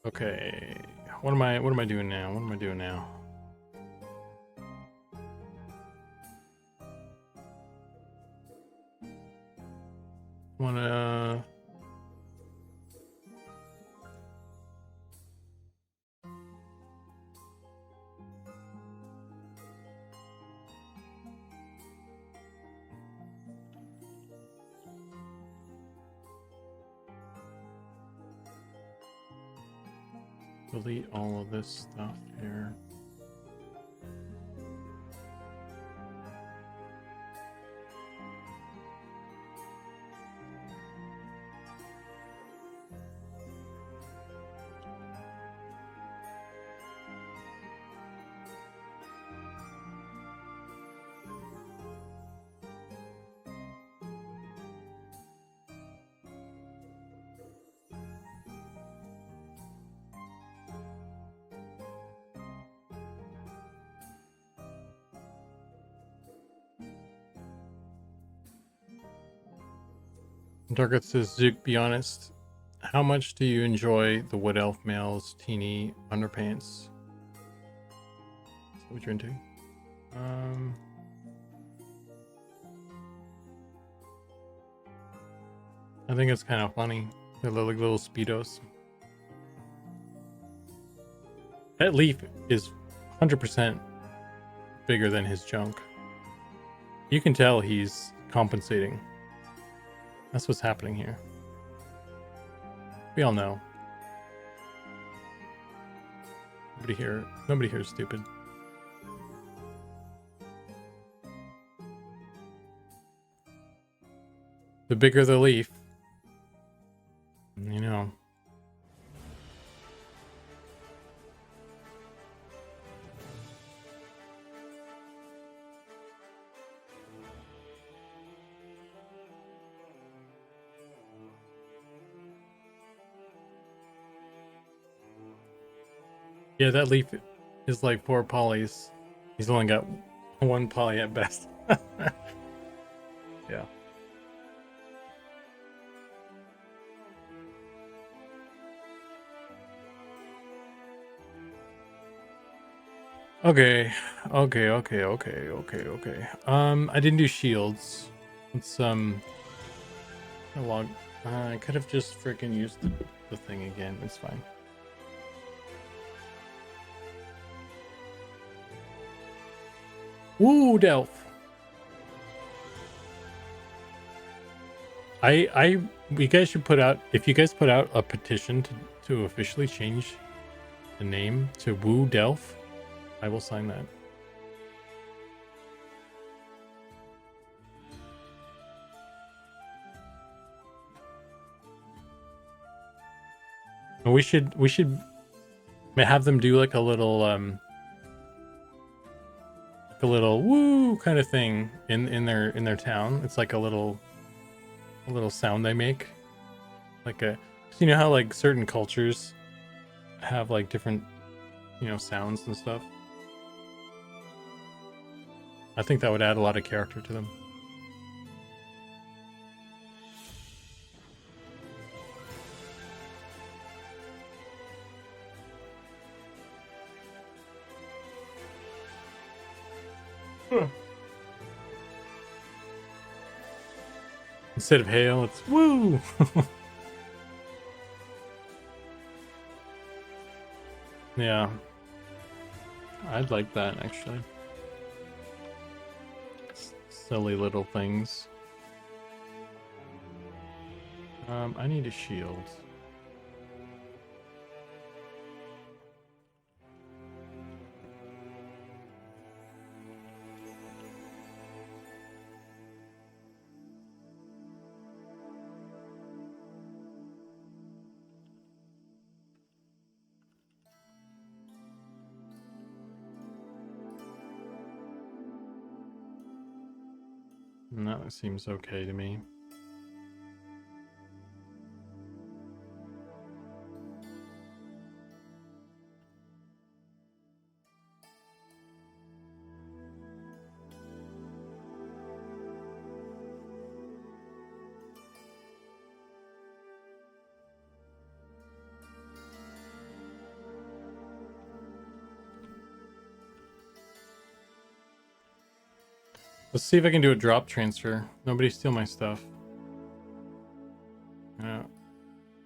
Okay. What am I doing now? What am I doing now? delete all of this stuff here. Darketh says, Zook, be honest. How much do you enjoy the Wood Elf male's teeny underpants? Is that what you're into? I think it's kind of funny. They're like little speedos. That leaf is 100% bigger than his junk. You can tell he's compensating. That's what's happening here. We all know. Nobody here is stupid. The bigger the leaf, you know. Yeah, that leaf is like 4 polys. He's only got 1 poly at best. Yeah. Okay. I didn't do shields. Let's log. I could have just freaking used the thing again. It's fine. Woo, Delph. You guys should put out, if you guys put out a petition to officially change the name to Woo Delph, I will sign that. And we should have them do like a little woo kind of thing in their town. It's like a little sound they make, like a, you know how like certain cultures have like different, you know, sounds and stuff. I think that would add a lot of character to them. Instead of hail, it's woo. Yeah, I'd like that actually. Silly little things. I need a shield. No, it seems okay to me. Let's see if I can do a drop transfer. Nobody steal my stuff. I'm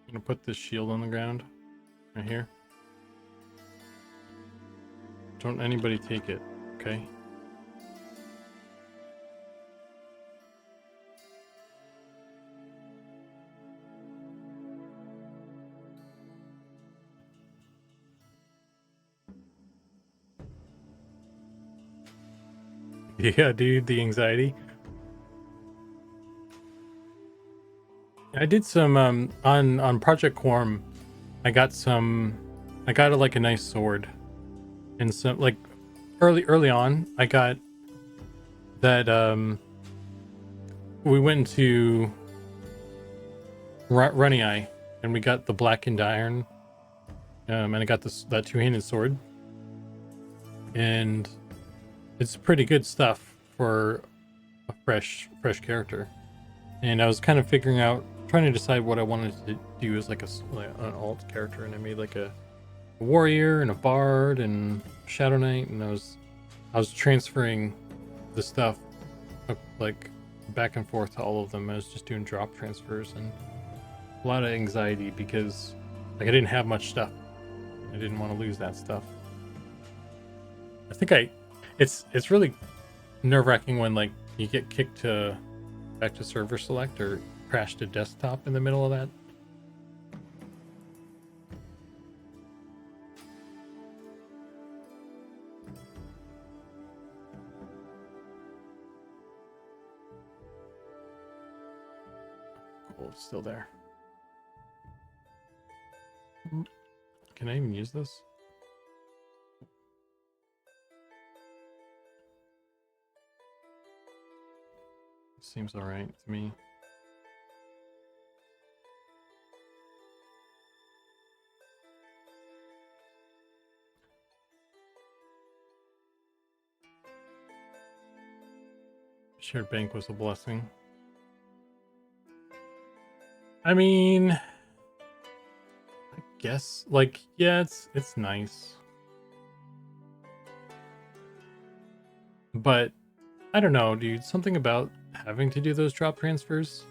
gonna put this shield on the ground right here. Don't anybody take it, okay? Yeah, dude, the anxiety. I did some on Project Quorum. I got like a nice sword, and some like early on. I got that we went into Runny Eye, and we got the blackened iron, and I got that two-handed sword, and it's pretty good stuff for a fresh character. And I was kind of trying to decide what I wanted to do as like an alt character, and I made like a warrior and a bard and shadow knight, and I was transferring the stuff like back and forth to all of them. I was just doing drop transfers and a lot of anxiety because like I didn't have much stuff. I didn't want to lose that stuff. I think it's really nerve-wracking when like you get kicked back to server select or crash to desktop in the middle of that. Cool, it's still there. Can I even use this? Seems all right to me. Shared bank was a blessing. I mean, I guess like yeah, it's nice. But I don't know, dude, something about having to do those drop transfers.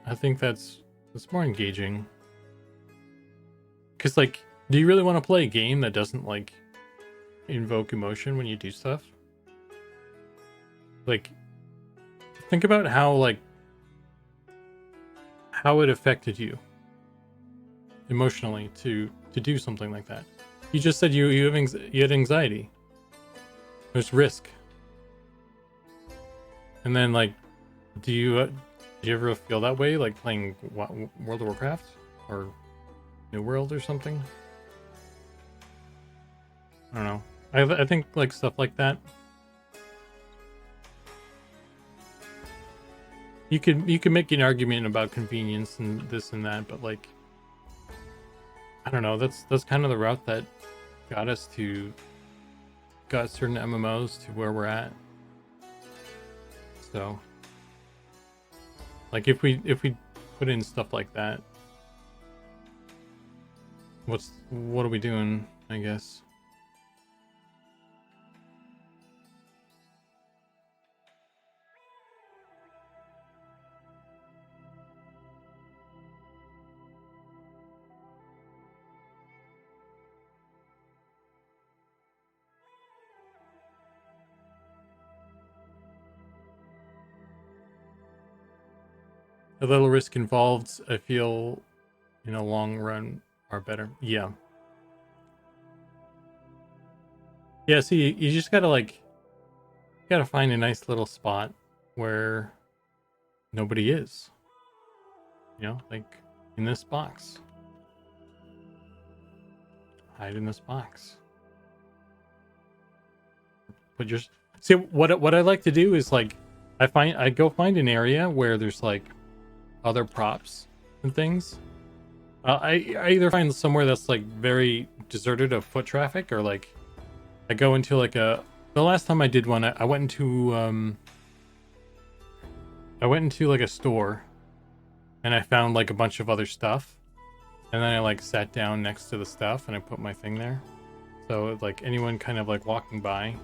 I think that's more engaging. Cause like, do you really want to play a game that doesn't like invoke emotion when you do stuff? Like, think about how it affected you emotionally to do something like that. You just said you had anxiety. There's risk. And then like, do you ever feel that way like playing World of Warcraft or New World or something? I don't know. I think like stuff like that. You could make an argument about convenience and this and that, but like, I don't know. That's kind of the route that got certain MMOs to where we're at. So, like, if we put in stuff like that, what are we doing? I guess. A little risk involved, I feel, in a long run are better. Yeah. Yeah, see, you just gotta find a nice little spot where nobody is. You know, like in this box. Hide in this box. But just see what I like to do is like I go find an area where there's like other props and things. I either find somewhere that's like very deserted of foot traffic, or like I go into like the last time I did one, I went into like a store and I found like a bunch of other stuff, and then I like sat down next to the stuff and I put my thing there, so like anyone kind of like walking by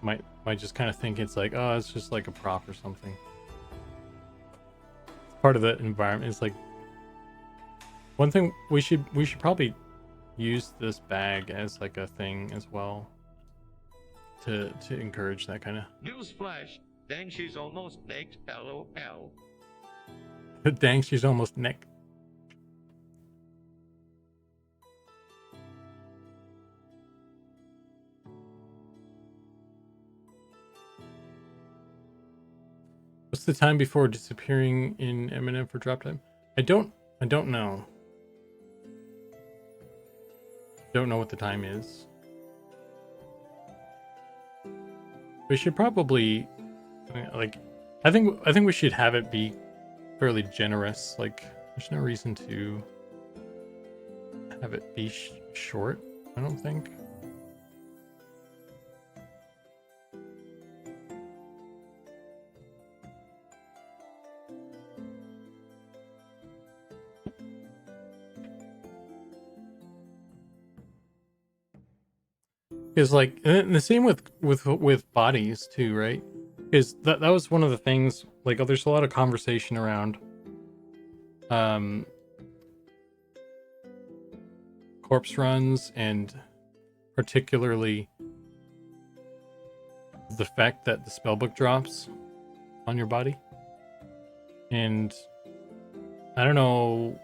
might just kind of think it's like, oh, it's just like a prop or something. It's part of the environment. It's like one thing we should probably use this bag as like a thing as well to encourage that kind of. Newsflash, dang, she's almost naked. LOL. Dang, she's almost neck. the time before disappearing in Eminem for drop time? I don't know. Don't know what the time is. We should probably, like, I think we should have it be fairly generous. Like, there's no reason to have it be short, I don't think. Is like, and the same with bodies too, right? Is that was one of the things, like, oh, there's a lot of conversation around corpse runs, and particularly the fact that the spellbook drops on your body. And I don't know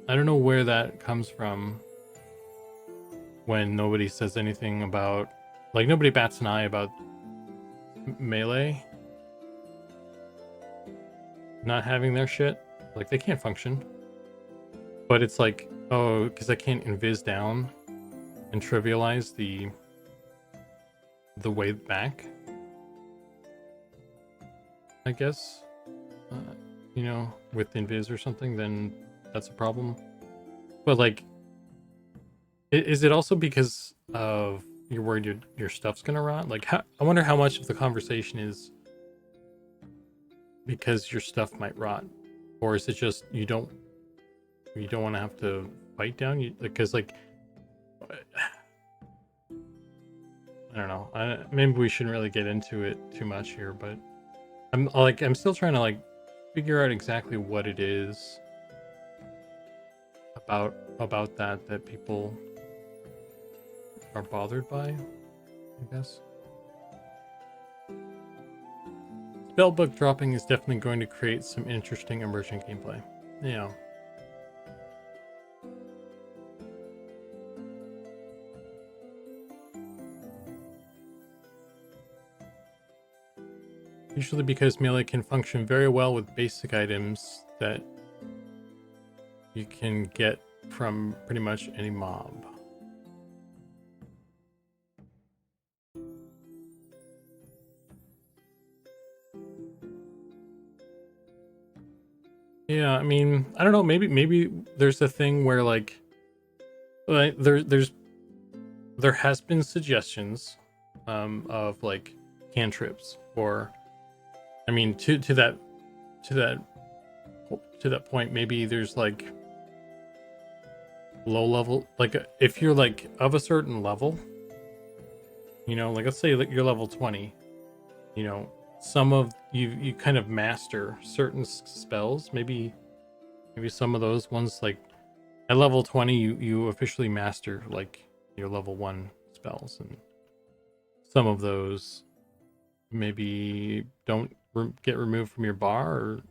where that comes from, when nobody says anything about, like, nobody bats an eye about melee not having their shit. Like, they can't function. But it's like, oh, because I can't invis down and trivialize the way back, I guess. You know, with invis or something, then that's a problem. But, like, is it also because of you're worried your stuff's gonna rot? Like, I wonder how much of the conversation is because your stuff might rot, or is it just you don't want to have to fight down? Because, like, I don't know. Maybe we shouldn't really get into it too much here, but I'm still trying to, like, figure out exactly what it is about that people are bothered by, I guess. Spellbook dropping is definitely going to create some interesting emergent gameplay. Yeah. Usually because melee can function very well with basic items that you can get from pretty much any mob. Yeah, I mean, I don't know, maybe there's a thing where, like there has been suggestions of, like, cantrips, or, I mean, to that point, maybe there's, like, low level, like, if you're, like, of a certain level, you know, like, let's say that you're level 20, you know, some of you kind of master certain spells. Maybe some of those ones, like, at level 20 you officially master, like, your level 1 spells, and some of those maybe don't get removed from your bar or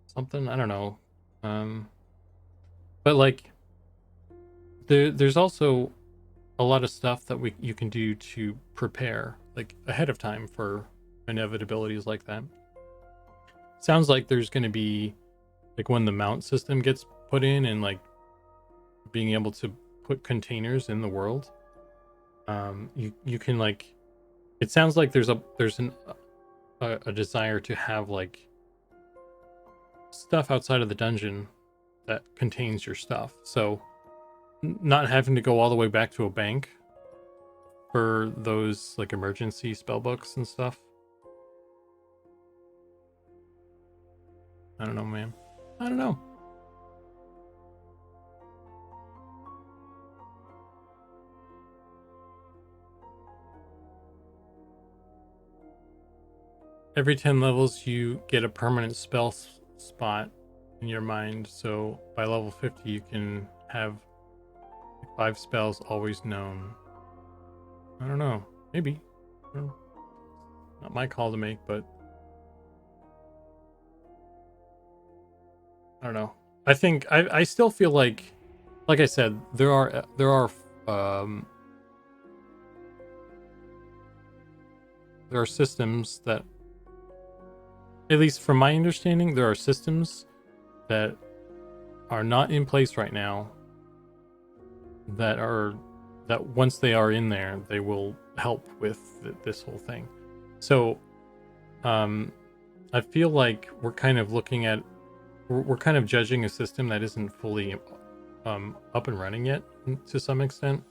something. I don't know. But, like, there's also a lot of stuff that you can do to prepare, like, ahead of time for inevitabilities like that. Sounds like there's going to be, like, when the mount system gets put in, and, like, being able to put containers in the world, you can, like, it sounds like there's a desire to have, like, stuff outside of the dungeon that contains your stuff, so not having to go all the way back to a bank for those, like, emergency spell books and stuff. I don't know, man. I don't know. Every 10 levels, you get a permanent spell spot in your mind. So by level 50, you can have 5 spells always known. I don't know. Maybe. I don't know. Not my call to make, but I don't know. I think I still feel like I said, there there are systems that, at least from my understanding, there are systems that are not in place right now that once they are in there, they will help with this whole thing. So I feel like we're kind of looking at, we're kind of judging a system that isn't fully up and running yet to some extent.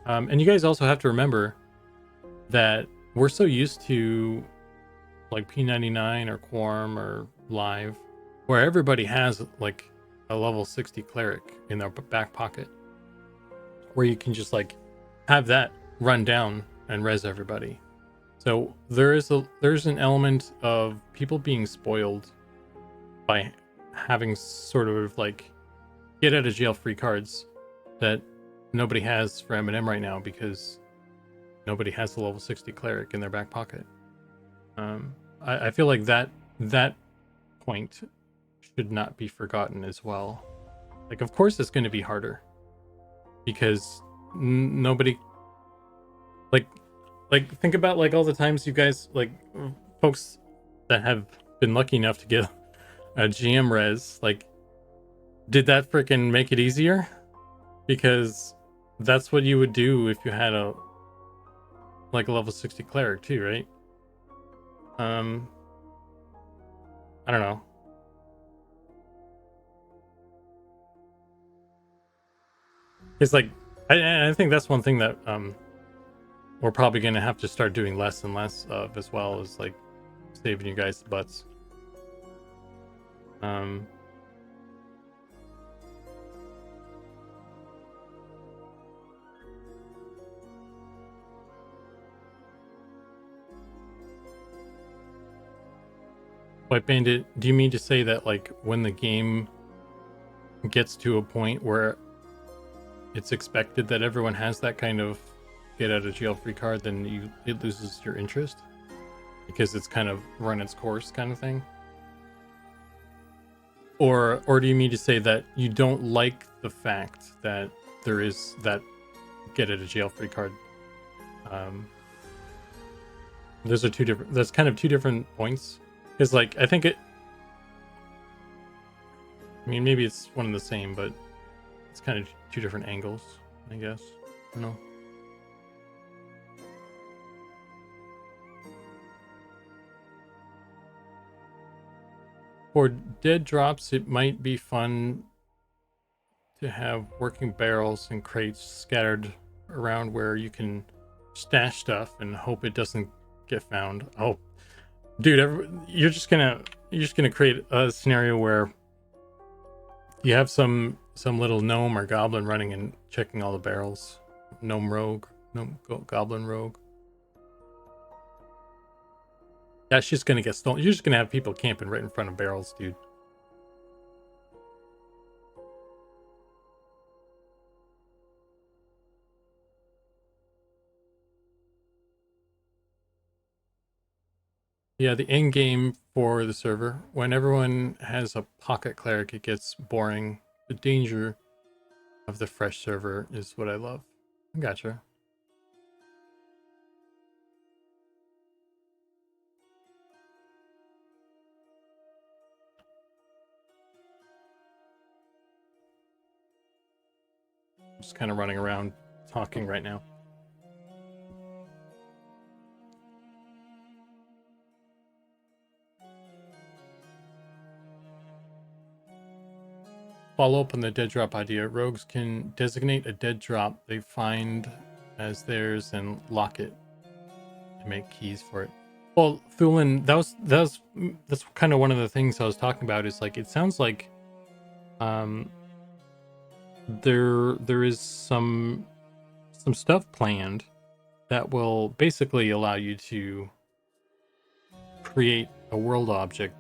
And you guys also have to remember that we're so used to like P99 or Quorum or Live, where everybody has like a level 60 cleric in their back pocket, where you can just like have that run down and res everybody. So there's an element of people being spoiled by having sort of like get out of jail free cards that nobody has for M&M right now, because nobody has the level 60 cleric in their back pocket. I feel like that point should not be forgotten as well. Like, of course it's going to be harder because nobody like think about like all the times you guys, like folks that have been lucky enough to get a GM res, like, did that freaking make it easier? Because that's what you would do if you had a level 60 cleric too, right? I don't know. It's like I think that's one thing that we're probably gonna have to start doing less and less of as well, is like saving you guys the butts. White Bandit, do you mean to say that like when the game gets to a point where it's expected that everyone has that kind of get out of jail free card, then it loses your interest because it's kind of run its course kind of thing? Or do you mean to say that you don't like the fact that there is that get out of jail free card? Those are that's kind of two different points. Because like I think maybe it's one and the same, but it's kind of two different angles, I guess. I don't know. For dead drops, it might be fun to have working barrels and crates scattered around where you can stash stuff and hope it doesn't get found. Oh, dude, you're just gonna create a scenario where you have some little gnome or goblin running and checking all the barrels. Goblin rogue. That's just gonna get stolen. You're just gonna have people camping right in front of barrels, dude. Yeah, the end game for the server, when everyone has a pocket cleric, it gets boring. The danger of the fresh server is what I love. I gotcha. I'm just kind of running around talking right now. Follow up on the dead drop idea. Rogues can designate a dead drop they find as theirs and lock it to make keys for it. Well, Thulin, that's kind of one of the things I was talking about. Is like, it sounds like there is some stuff planned that will basically allow you to create a world object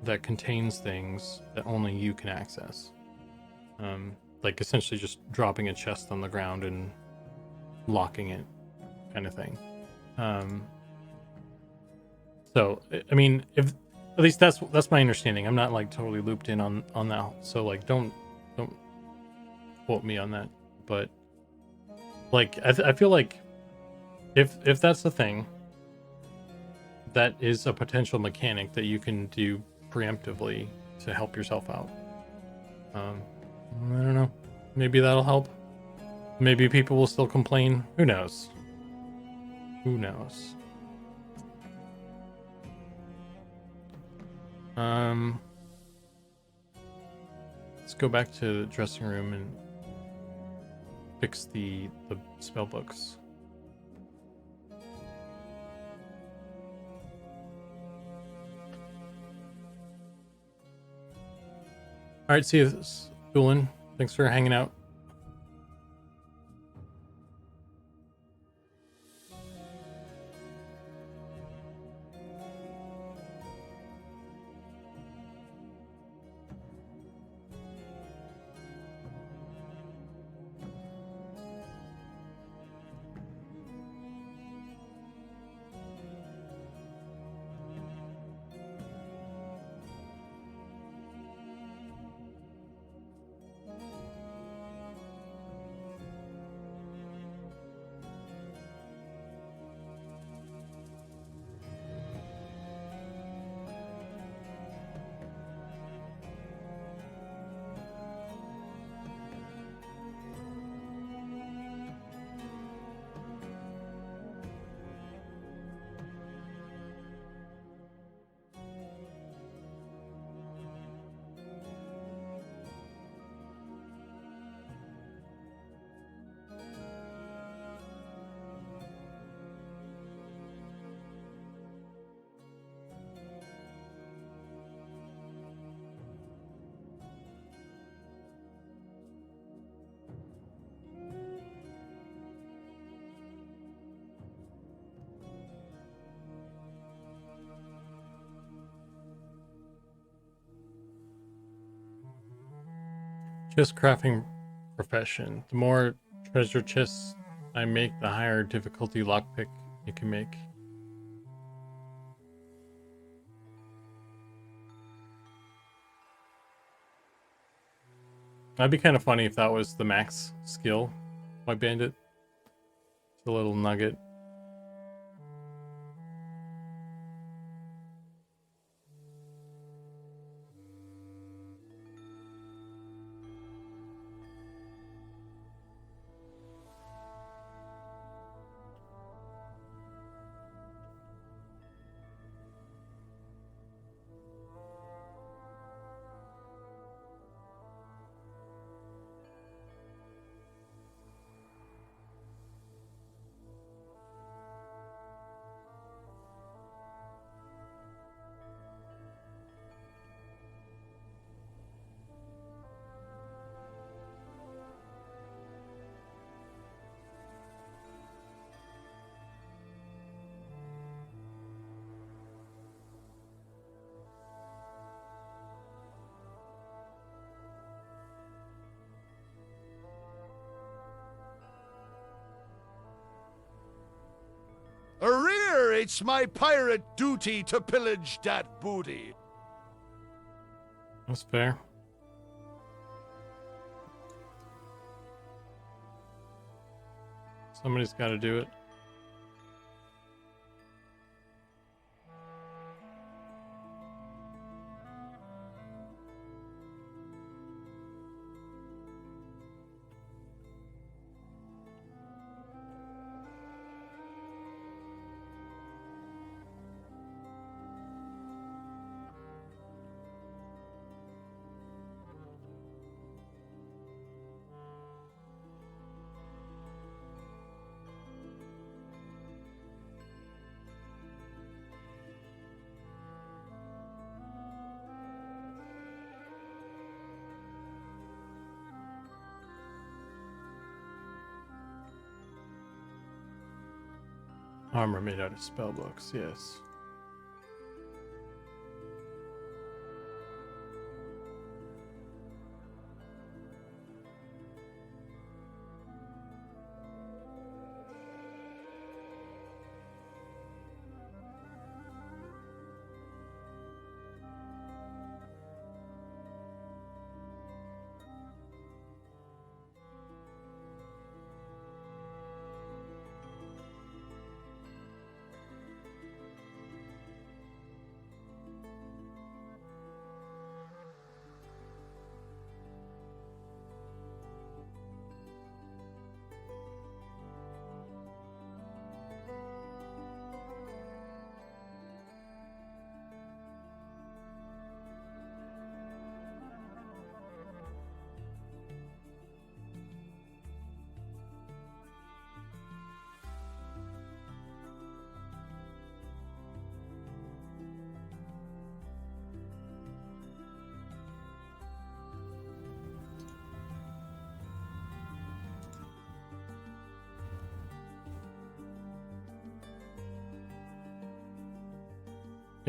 that contains things that only you can access. Like essentially just dropping a chest on the ground and locking it, kind of thing. So I mean, if at least that's my understanding. I'm not like totally looped in on that, so like don't quote me on that. But like I feel like if that's the thing, that is a potential mechanic that you can do preemptively to help yourself out. I don't know. Maybe that'll help. Maybe people will still complain. Who knows? Who knows? Let's go back to the dressing room and fix the spell books. All right, see you, Doolin. Thanks for hanging out. Chest crafting profession. The more treasure chests I make, the higher difficulty lockpick you can make. That'd be kind of funny if that was the max skill. White Bandit. It's a little nugget. Arrear, it's my pirate duty to pillage that booty. That's fair. Somebody's got to do it. Armor made out of spell books, yes.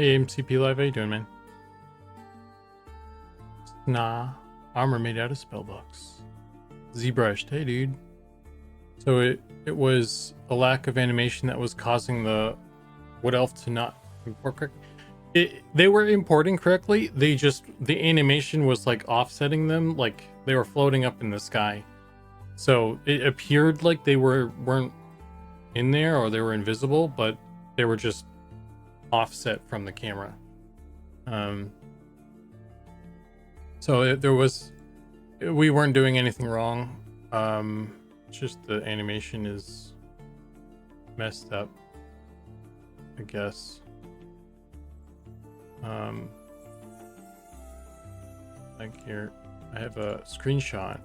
Hey, MCP Live, how you doing, man? Nah, armor made out of spellbooks. ZBrushed, hey, dude. So it was a lack of animation that was causing the Wood Elf to not import correctly. They were importing correctly. The animation was like offsetting them, like they were floating up in the sky. So it appeared like they weren't in there or they were invisible, but they were just offset from the camera. So we weren't doing anything wrong. Just the animation is messed up, I guess. Like here, I have a screenshot.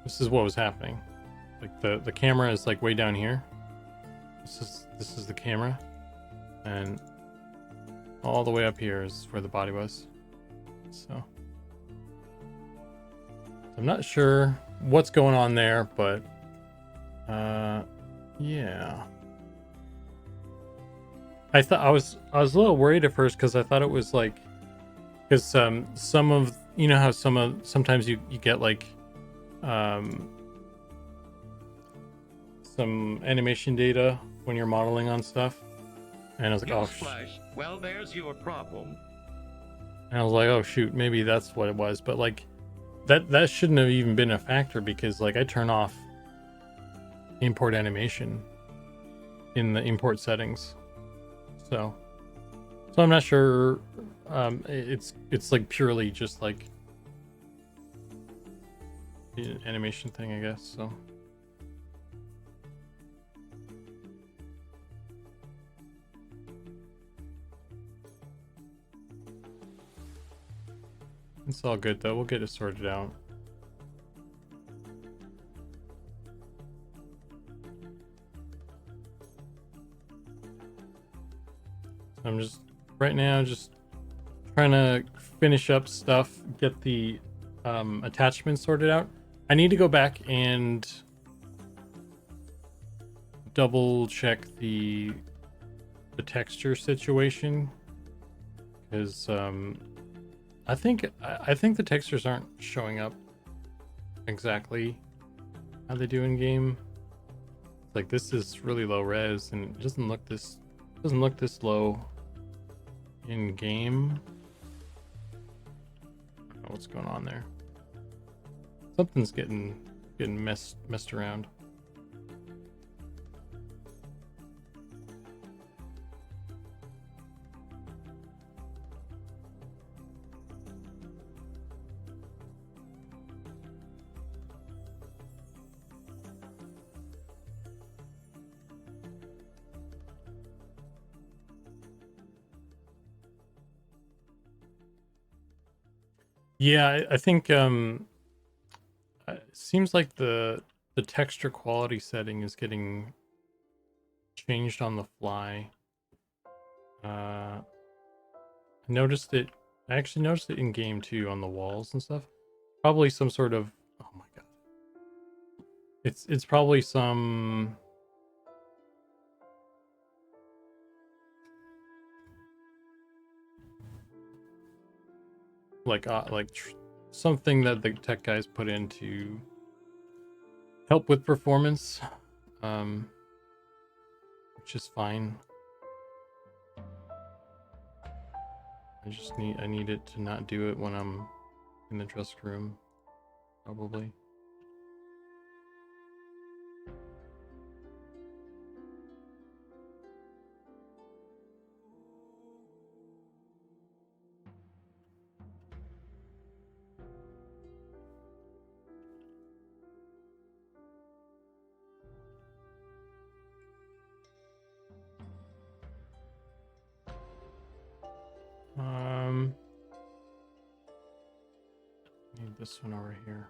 This is what was happening. Like the camera is like way down here. This is the camera, and all the way up here is where the body was. So I'm not sure what's going on there, but yeah. I was a little worried at first because I thought it was like, because some of, you know how sometimes you get like some animation data when you're modeling on stuff, and I was like, Flash. Well, there's your problem. And I was like, oh shoot, maybe that's what it was. But like that shouldn't have even been a factor, because like I turn off import animation in the import settings. So I'm not sure. It's like purely just like the animation thing, I guess. So it's all good though. We'll get it sorted out. I'm just right now just trying to finish up stuff, get the attachments sorted out. I need to go back and double check the texture situation, because I think the textures aren't showing up exactly how they do in game. Like this is really low res and it doesn't look this low in game. I don't know what's going on there. Something's getting messed around. Yeah, I think it seems like the texture quality setting is getting changed on the fly. I actually noticed it in game too, on the walls and stuff. Probably some sort of, oh my god. It's probably some something that the tech guys put in to help with performance, which is fine. I need it to not do it when I'm in the dress room, probably. Need this one over here.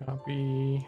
Copy.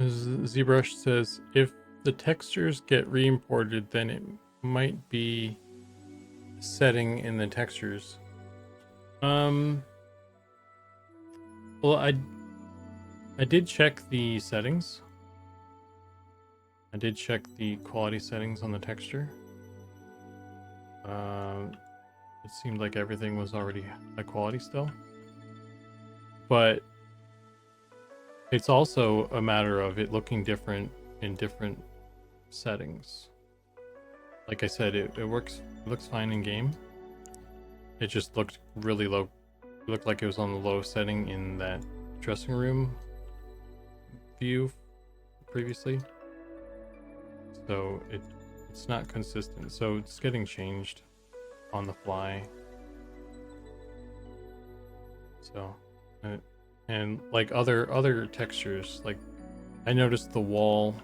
ZBrush says if the textures get re-imported, then it might be setting in the textures. Well, I did check the settings. I did check the quality settings on the texture. It seemed like everything was already high quality still. But it's also a matter of it looking different in different settings. Like I said, it looks fine in game. It just looked really low. It looked like it was on the low setting in that dressing room view previously. So it's not consistent. So it's getting changed on the fly. So and like other textures, like I noticed the wall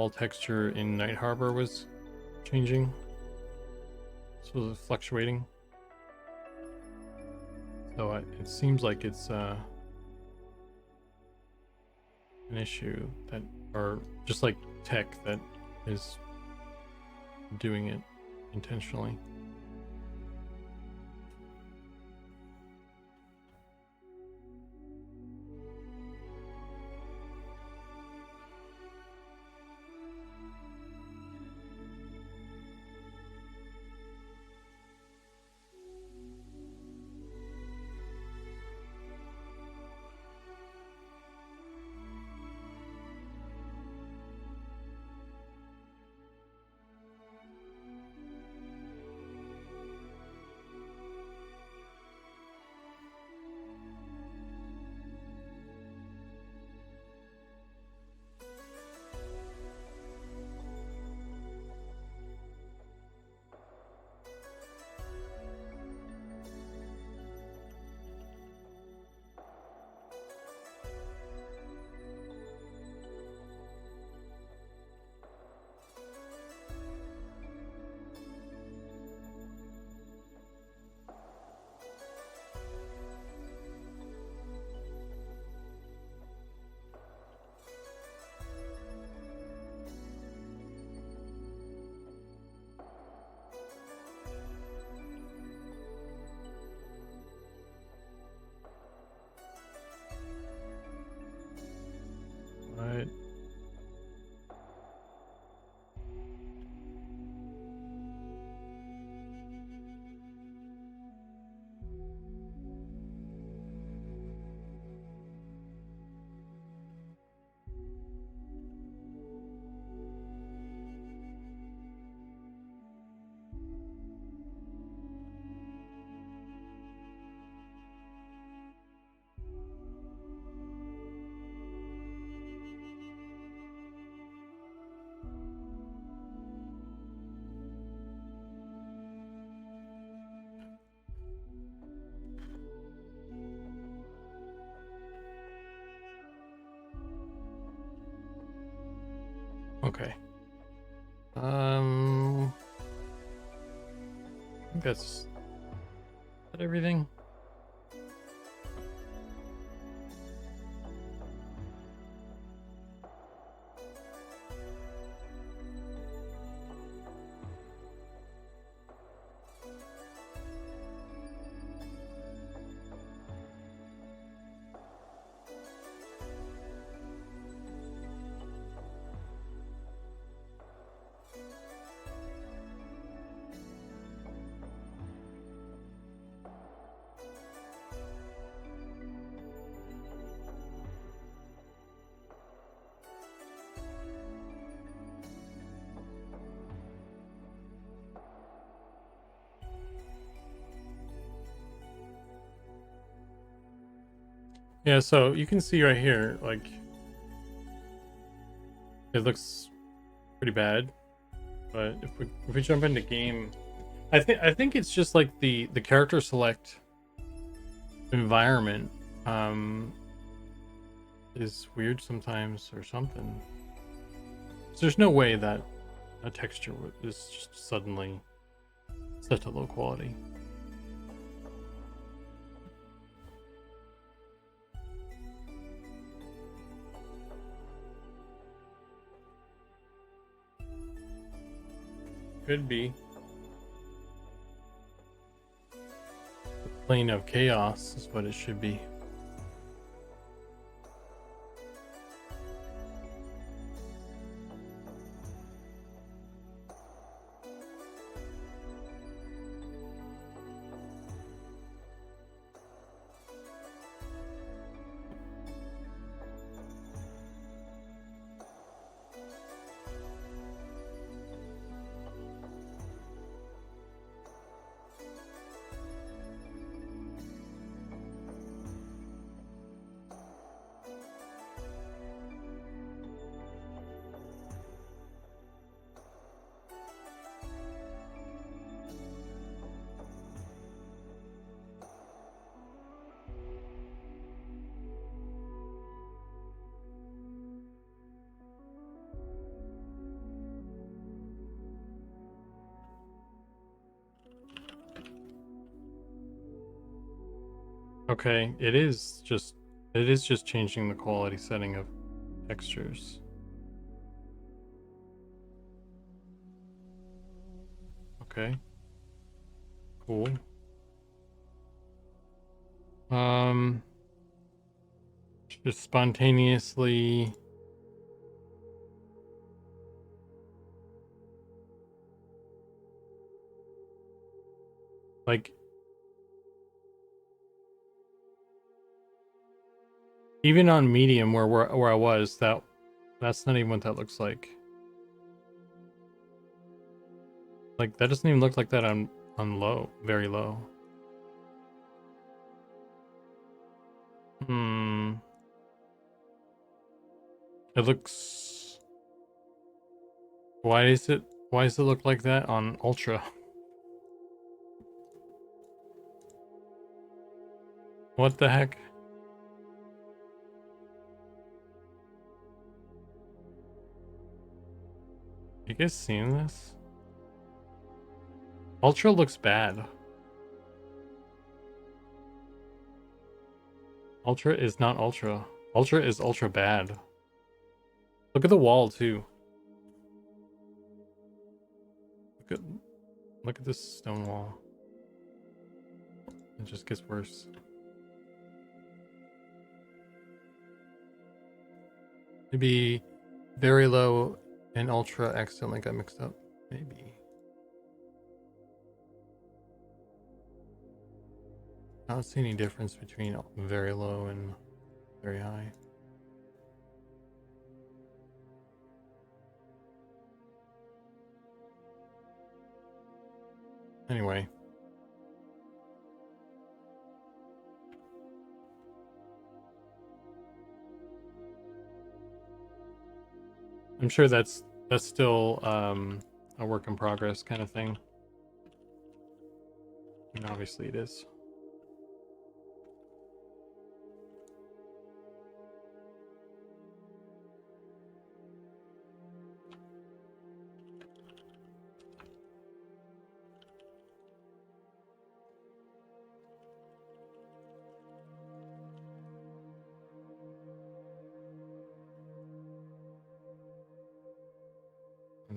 texture in Night Harbor was changing. So it was fluctuating. So it seems like it's an issue that, or just like tech that is doing it intentionally. Okay. I think that's everything. Yeah, so you can see right here, like, it looks pretty bad. But if we jump into game, I think it's just like the character select environment is weird sometimes or something. So there's no way that a texture is just suddenly set to low quality. Could be. The plane of chaos is what it should be. Okay, it is just changing the quality setting of textures. Okay. Cool. Just spontaneously like even on medium where I was, that's not even what that looks like. Like that doesn't even look like that on low, very low. It looks why does it look like that on ultra? What the heck? You guys seeing this? Ultra looks bad. Ultra is not ultra. Ultra is ultra bad. Look at the wall too. Look at this stone wall. It just gets worse. Maybe very low and ultra accidentally got mixed up. Maybe. I don't see any difference between very low and very high. Anyway. I'm sure that's still a work in progress kind of thing. And obviously it is.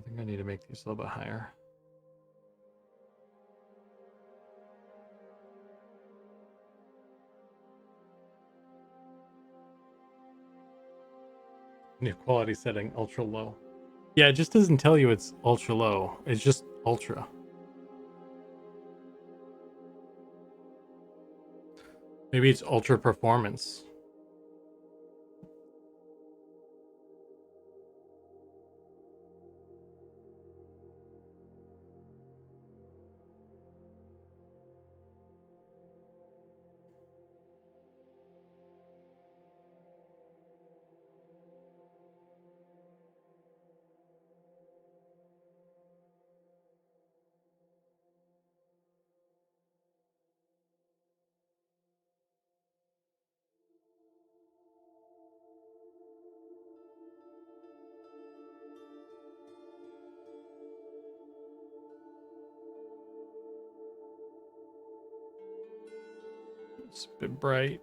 I think I need to make these a little bit higher. New quality setting, ultra low. Yeah, it just doesn't tell you it's ultra low. It's just ultra. Maybe it's ultra performance. It's a bit bright.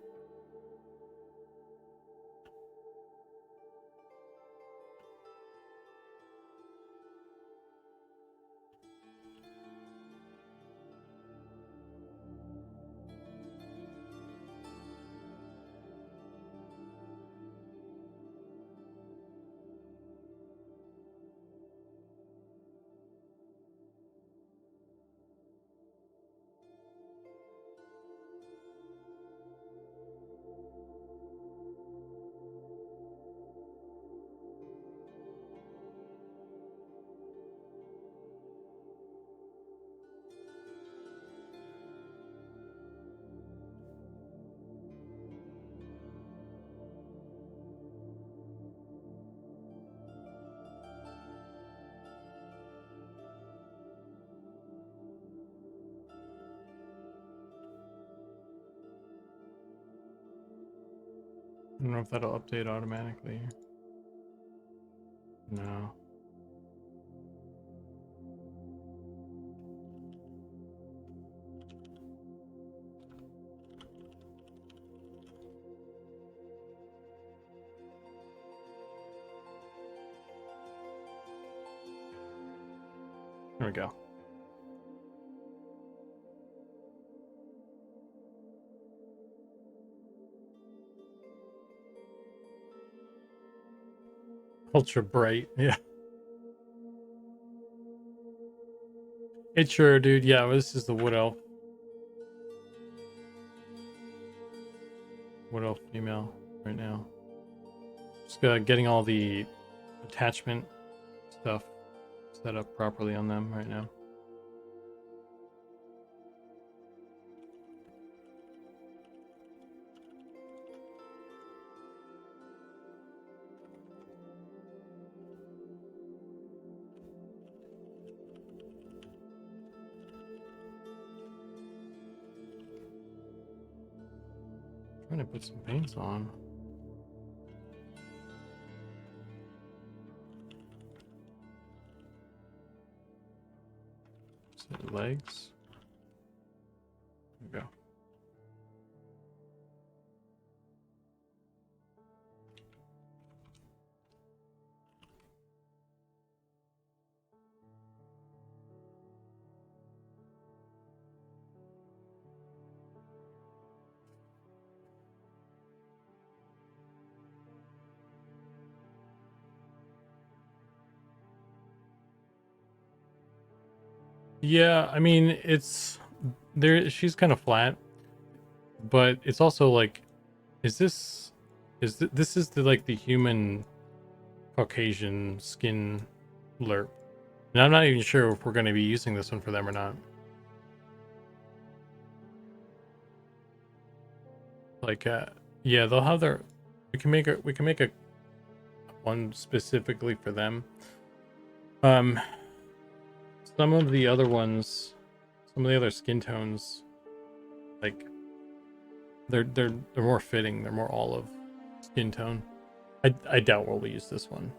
I don't know if that'll update automatically. No. There we go. Ultra bright, yeah. It's sure, dude. Yeah, well, this is the Wood Elf. Wood Elf female right now. Just getting all the attachment stuff set up properly on them right now. Trying to put some paints on. Set legs. There we go. Yeah, I mean, it's there. She's kind of flat, but it's also like, this is the like the human Caucasian skin lerp, and I'm not even sure if we're going to be using this one for them or not. Like, yeah, they'll have their. We can make a one specifically for them. Some of the other ones, some of the other skin tones, like they're more fitting. They're more olive skin tone. I doubt we'll use this one,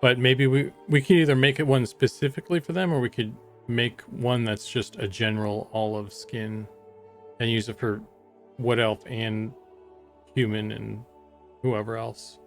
but maybe we could either make it one specifically for them, or we could make one that's just a general olive skin and use it for Wood Elf and human and whoever else.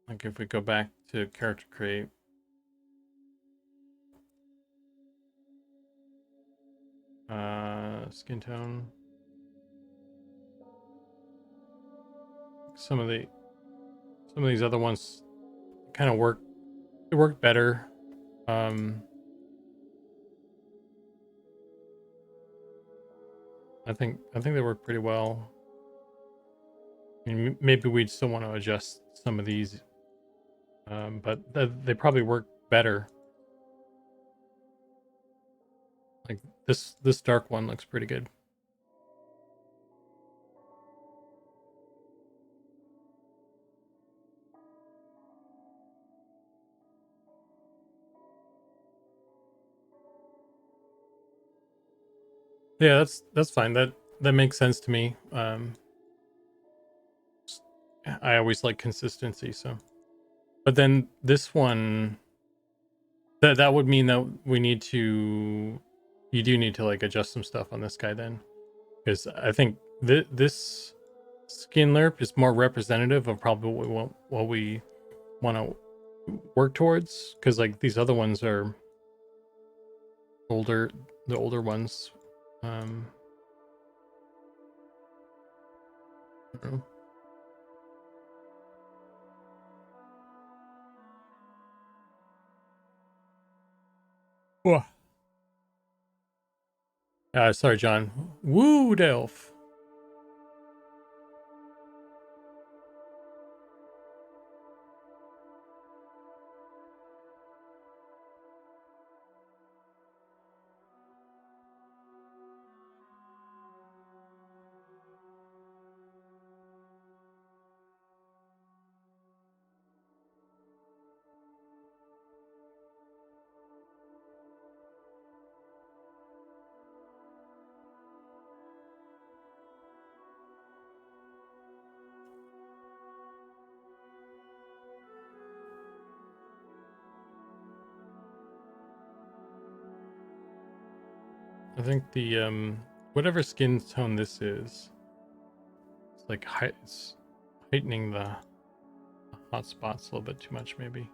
Like if we go back to character create. Skin tone. Some of these other ones kind of work. They work better. I think they work pretty well. I mean, maybe we'd still want to adjust some of these, but they probably work better. Like this dark one looks pretty good. Yeah, that's fine. That makes sense to me. I always like consistency, so. But then this one, that would mean that we need to, you do need to like adjust some stuff on this guy then, because I think this skin lerp is more representative of probably what we want to work towards, because like these other ones are older, the older ones. I don't know. Sorry, John. Woo, Elf. I think the whatever skin tone this is, it's like it's heightening the hot spots a little bit too much, maybe.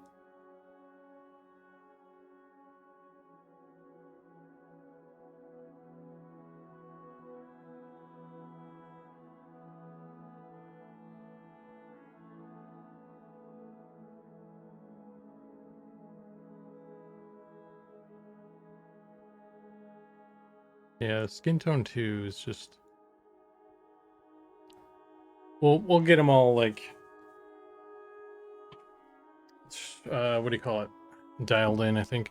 Yeah, skin tone 2 is just. We'll get them all like. What do you call it? Dialed in, I think.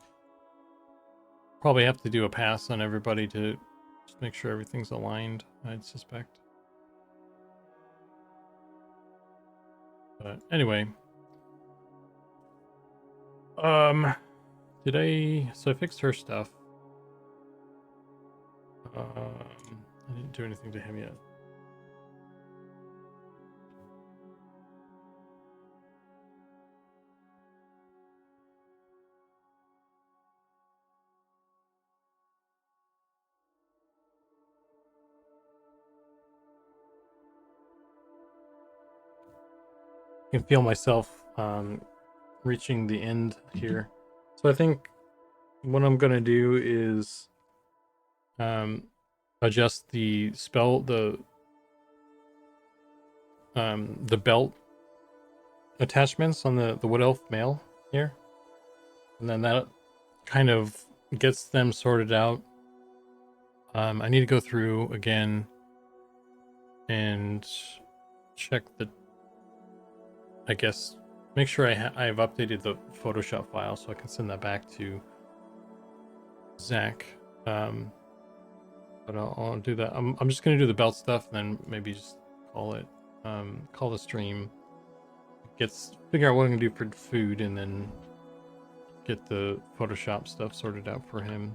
Probably have to do a pass on everybody to just make sure everything's aligned, I'd suspect. But anyway. So I fixed her stuff. I didn't do anything to him yet. I can feel myself reaching the end here. So I think what I'm gonna do is adjust the spell, the belt attachments on the wood elf male here, and then that kind of gets them sorted out. I need to go through again and check the, I guess, make sure I've updated the Photoshop file so I can send that back to Zach. But I'll do that. I'm just gonna do the belt stuff, and then maybe just call it, call the stream. Figure out what I'm gonna do for food, and then get the Photoshop stuff sorted out for him.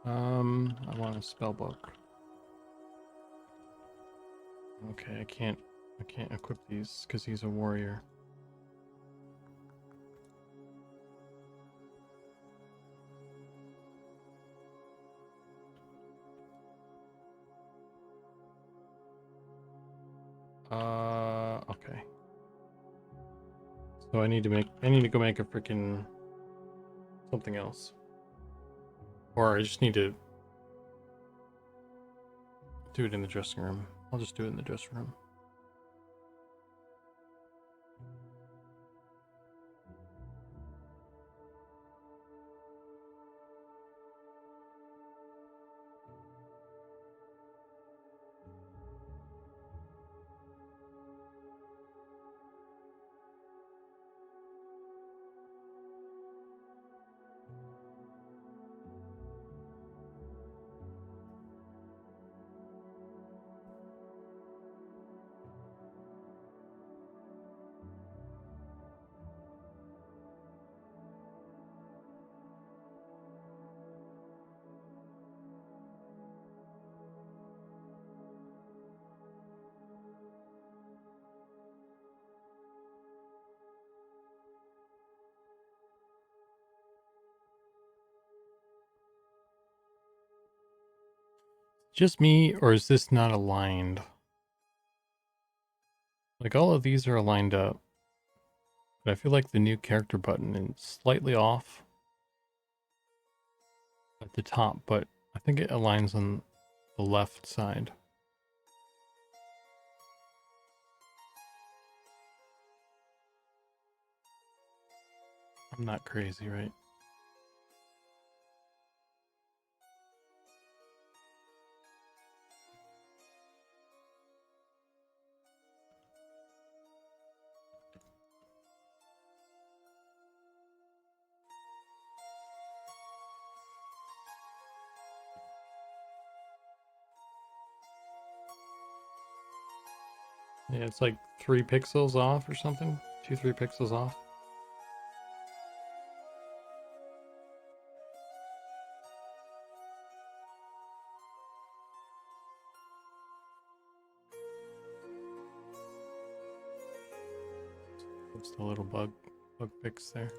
I want a spell book. Okay, I can't I can't equip these because he's a warrior. Okay. So I need to go make a freaking something else. Or I just need to do it in the dressing room. I'll just do it in the dressing room. Just me, or is this not aligned? Like all of these are aligned up, but I feel like the new character button is slightly off at the top, but I think it aligns on the left side. I'm not crazy, right? Yeah, it's like 3 pixels off or something. 2-3 pixels off. What's the little bug fix there?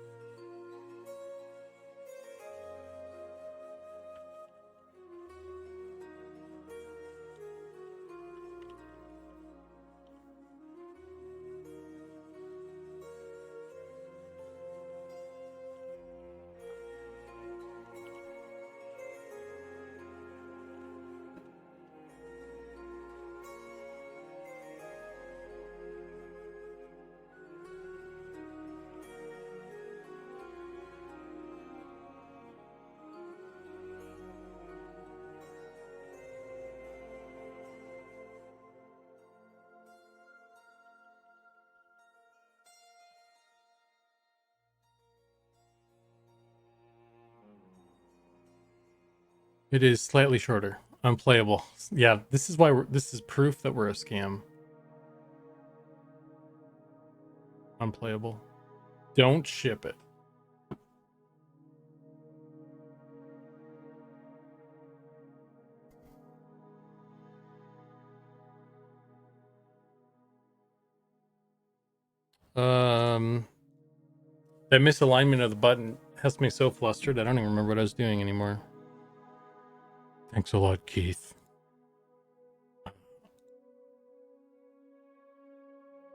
It is slightly shorter. Unplayable. Yeah, this is why this is proof that we're a scam. Unplayable. Don't ship it. That misalignment of the button has me so flustered. I don't even remember what I was doing anymore. Thanks a lot, Keith. I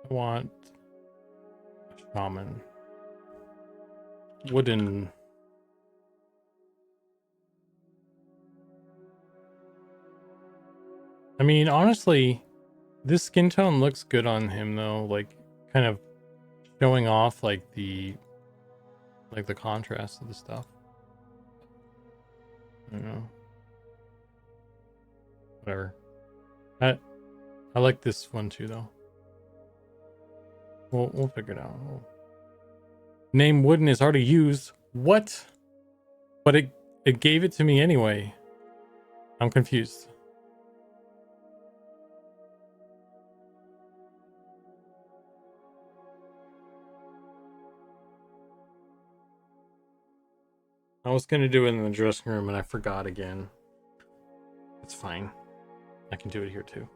want a shaman. Wooden. I mean, honestly, this skin tone looks good on him though, like kind of showing off like the contrast of the stuff. I don't know. Whatever. I like this one too though. We'll figure it out. Name wooden is already used. What? But it gave it to me anyway. I'm confused. I was gonna do it in the dressing room and I forgot again. It's fine. I can do it here too.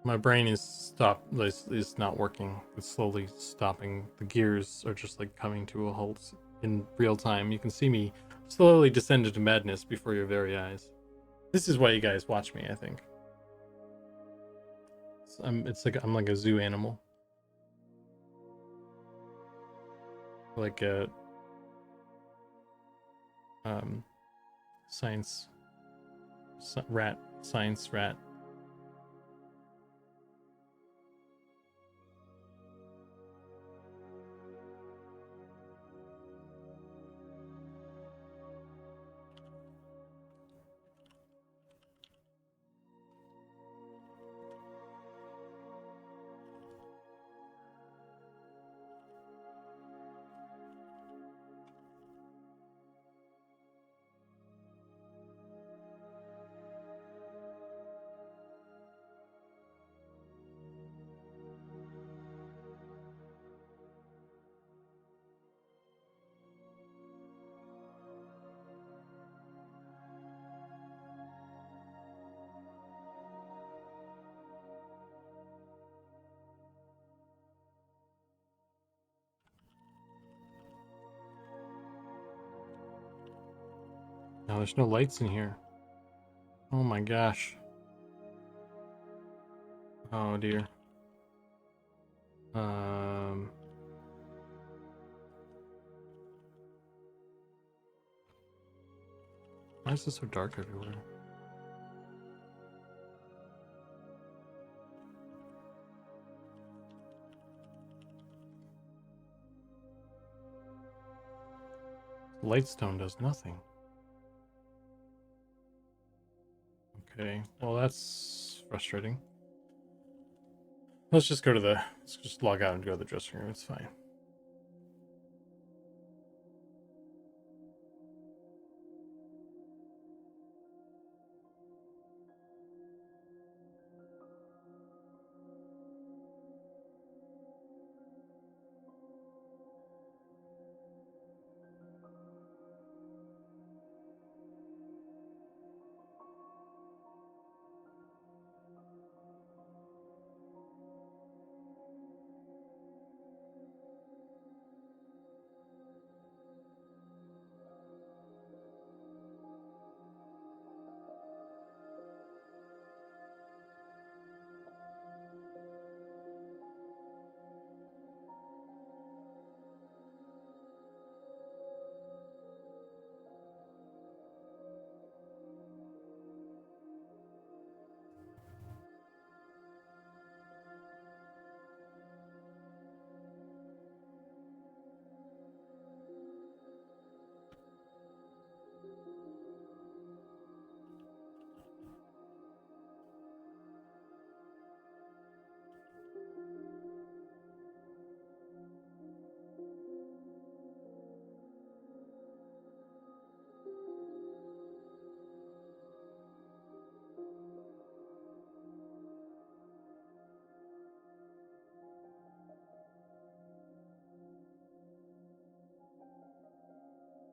My brain is not working. It's slowly stopping. The gears are just like coming to a halt in real time. You can see me slowly descend into madness before your very eyes. This is why you guys watch me, I think. It's like I'm like a zoo animal. Like a science rat, science rat. No, there's no lights in here. Oh my gosh. Oh dear. Why is it so dark everywhere? Lightstone does nothing. Okay, well that's frustrating. Let's just let's just log out and go to the dressing room. It's fine.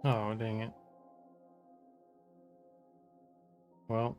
Oh, dang it. Well.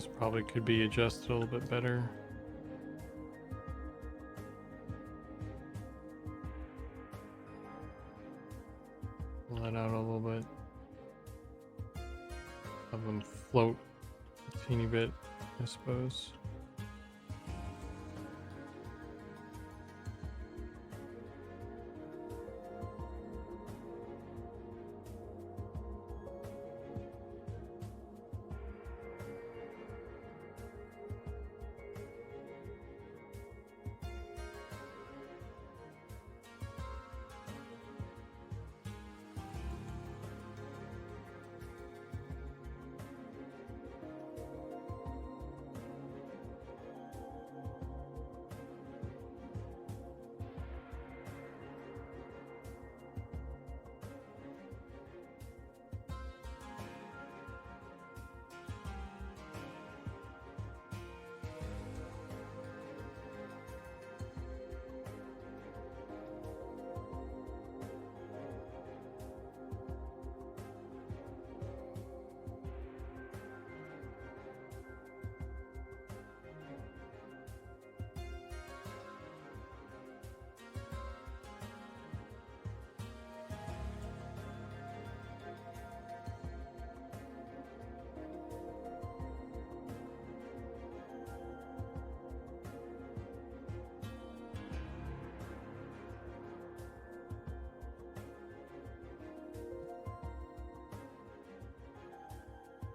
These probably could be adjusted a little bit better. Pull that out a little bit. Have them float a teeny bit, I suppose.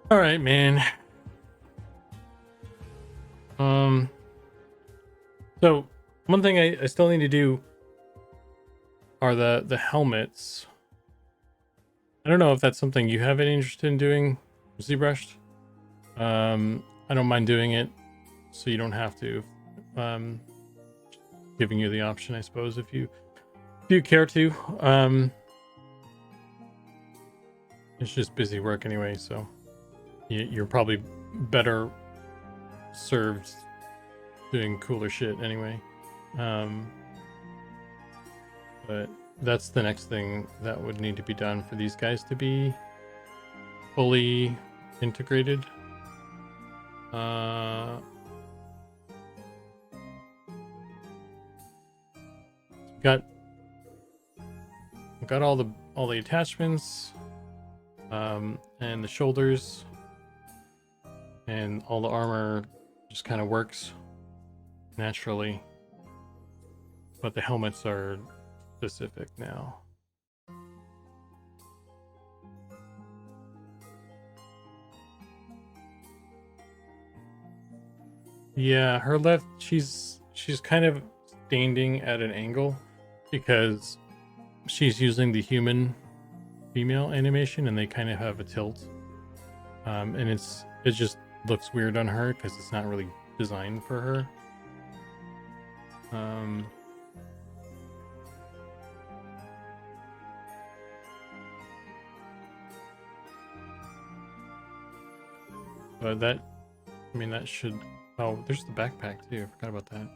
All right, man. So one thing I still need to do are the helmets. I don't know if that's something you have any interest in doing, ZBrushed. I don't mind doing it, so you don't have to. Giving you the option, I suppose, if you care to. It's just busy work anyway, so you're probably better served doing cooler shit anyway. But that's the next thing that would need to be done for these guys to be fully integrated. Got all the attachments, and the shoulders, and all the armor just kind of works naturally, but the helmets are specific now. Yeah, her left, she's kind of standing at an angle because she's using the human female animation and they kind of have a tilt. And it just looks weird on her because it's not really designed for her. But that, I mean, that should, oh, there's the backpack too, I forgot about that.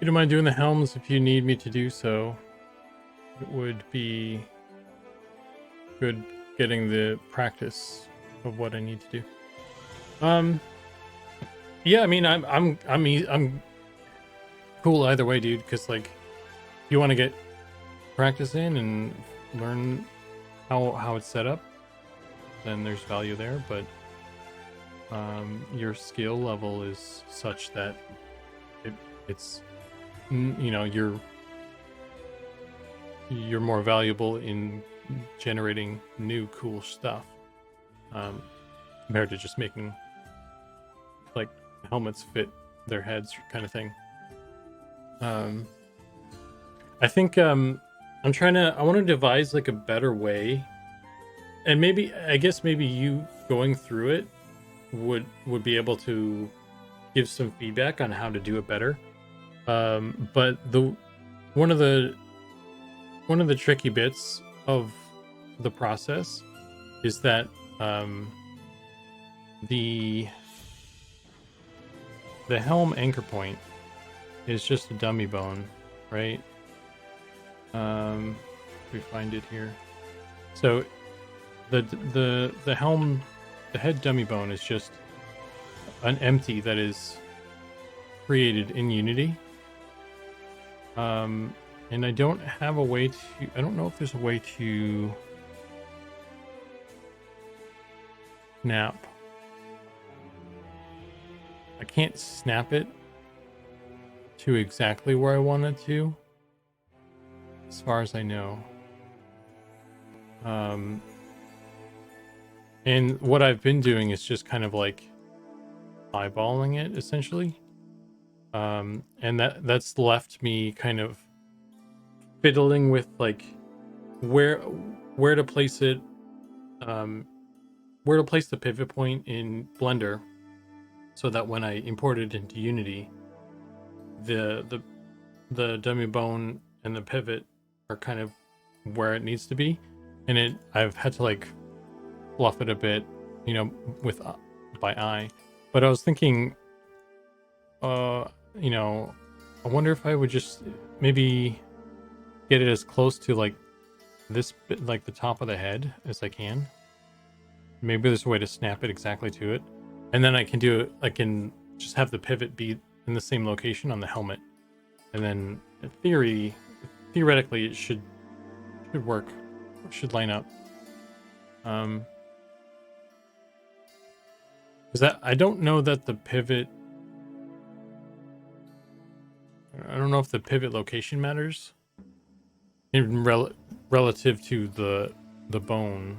don't mind doing the helms if you need me to do so. It would be good getting the practice of what I need to do. Yeah, I mean, I'm cool either way, dude. Because like, you want to get practice in and learn how it's set up, then there's value there. But your skill level is such that it's you know, you're more valuable in generating new cool stuff compared to just making like helmets fit their heads kind of thing. I think I want to devise like a better way, and maybe I guess maybe you going through it would be able to give some feedback on how to do it better. But one of the tricky bits of the process is that the helm anchor point is just a dummy bone, right? We find it here. So the helm, the head dummy bone is just an empty that is created in Unity. And I don't have a way to, I don't know if there's a way to snap. I can't snap it to exactly where I want it to, as far as I know. And what I've been doing is just kind of like eyeballing it essentially. And that's left me kind of fiddling with like where to place it, where to place the pivot point in Blender, so that when I import it into Unity, the dummy bone and the pivot are kind of where it needs to be. And I've had to like fluff it a bit, you know, with by eye. But I was thinking, you know, I wonder if I would just maybe get it as close to like this bit, like the top of the head as I can. Maybe there's a way to snap it exactly to it, and then I can just have the pivot be in the same location on the helmet, and then in theoretically it should work, should line up. Because that, I don't know that the pivot, I don't know if the pivot location matters in relative to the bone,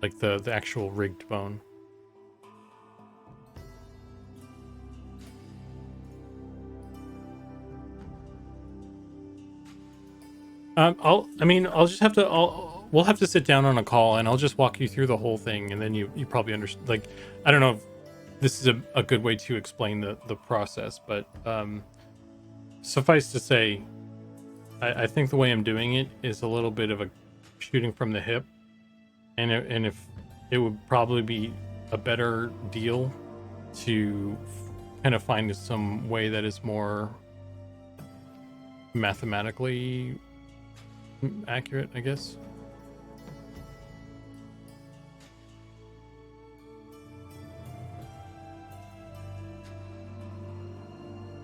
like the actual rigged bone. We'll have to sit down on a call and I'll just walk you through the whole thing, and then you probably understand. Like, I don't know if this is a good way to explain the process, but suffice to say, I think the way I'm doing it is a little bit of a shooting from the hip, and if it would probably be a better deal to kind of find some way that is more mathematically accurate, I guess.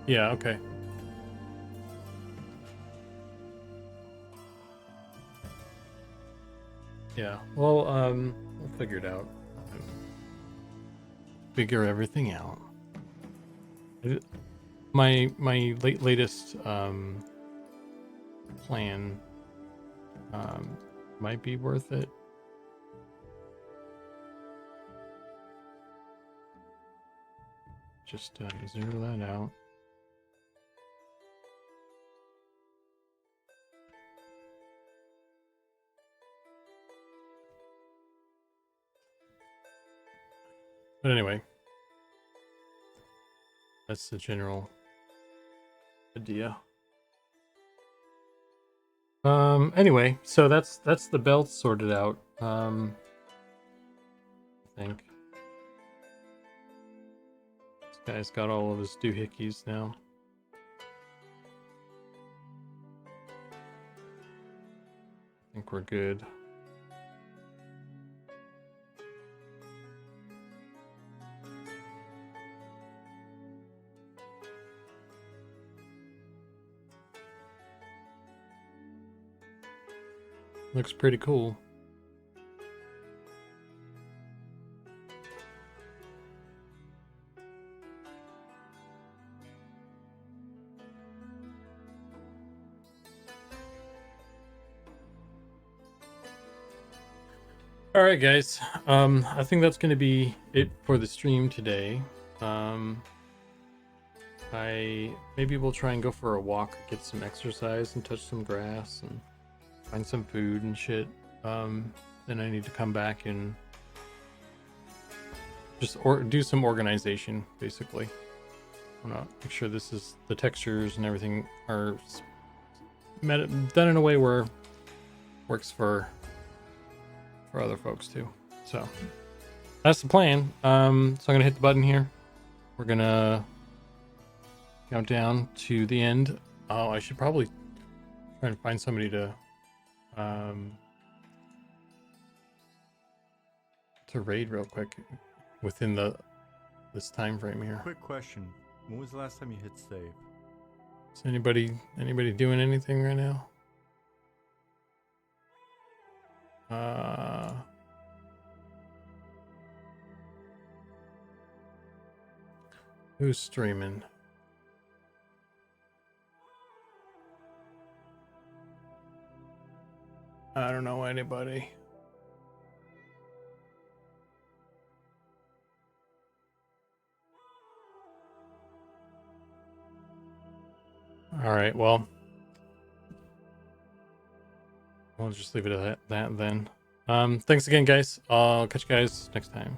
Yeah, okay. Yeah, well, we'll figure it out. Figure everything out. My latest plan might be worth it. Just zero that out. But anyway, that's the general idea. Anyway, so that's the belt sorted out. I think this guy's got all of his doohickeys now. think we're good. Looks pretty cool. All right, guys. I think that's going to be it for the stream today. Maybe we'll try and go for a walk, get some exercise, and touch some grass, and find some food and shit. Then I need to come back and just do some organization, basically. I want to make sure the textures and everything are done in a way where works for other folks too. So that's the plan. So I'm gonna hit the button here. We're gonna count down to the end. Oh, I should probably try and find somebody to raid real quick within this time frame here. Quick question. When was the last time you hit save? Is anybody doing anything right now? Who's streaming? I don't know anybody. All right, well, we'll just leave it at that then. Thanks again, guys. I'll catch you guys next time.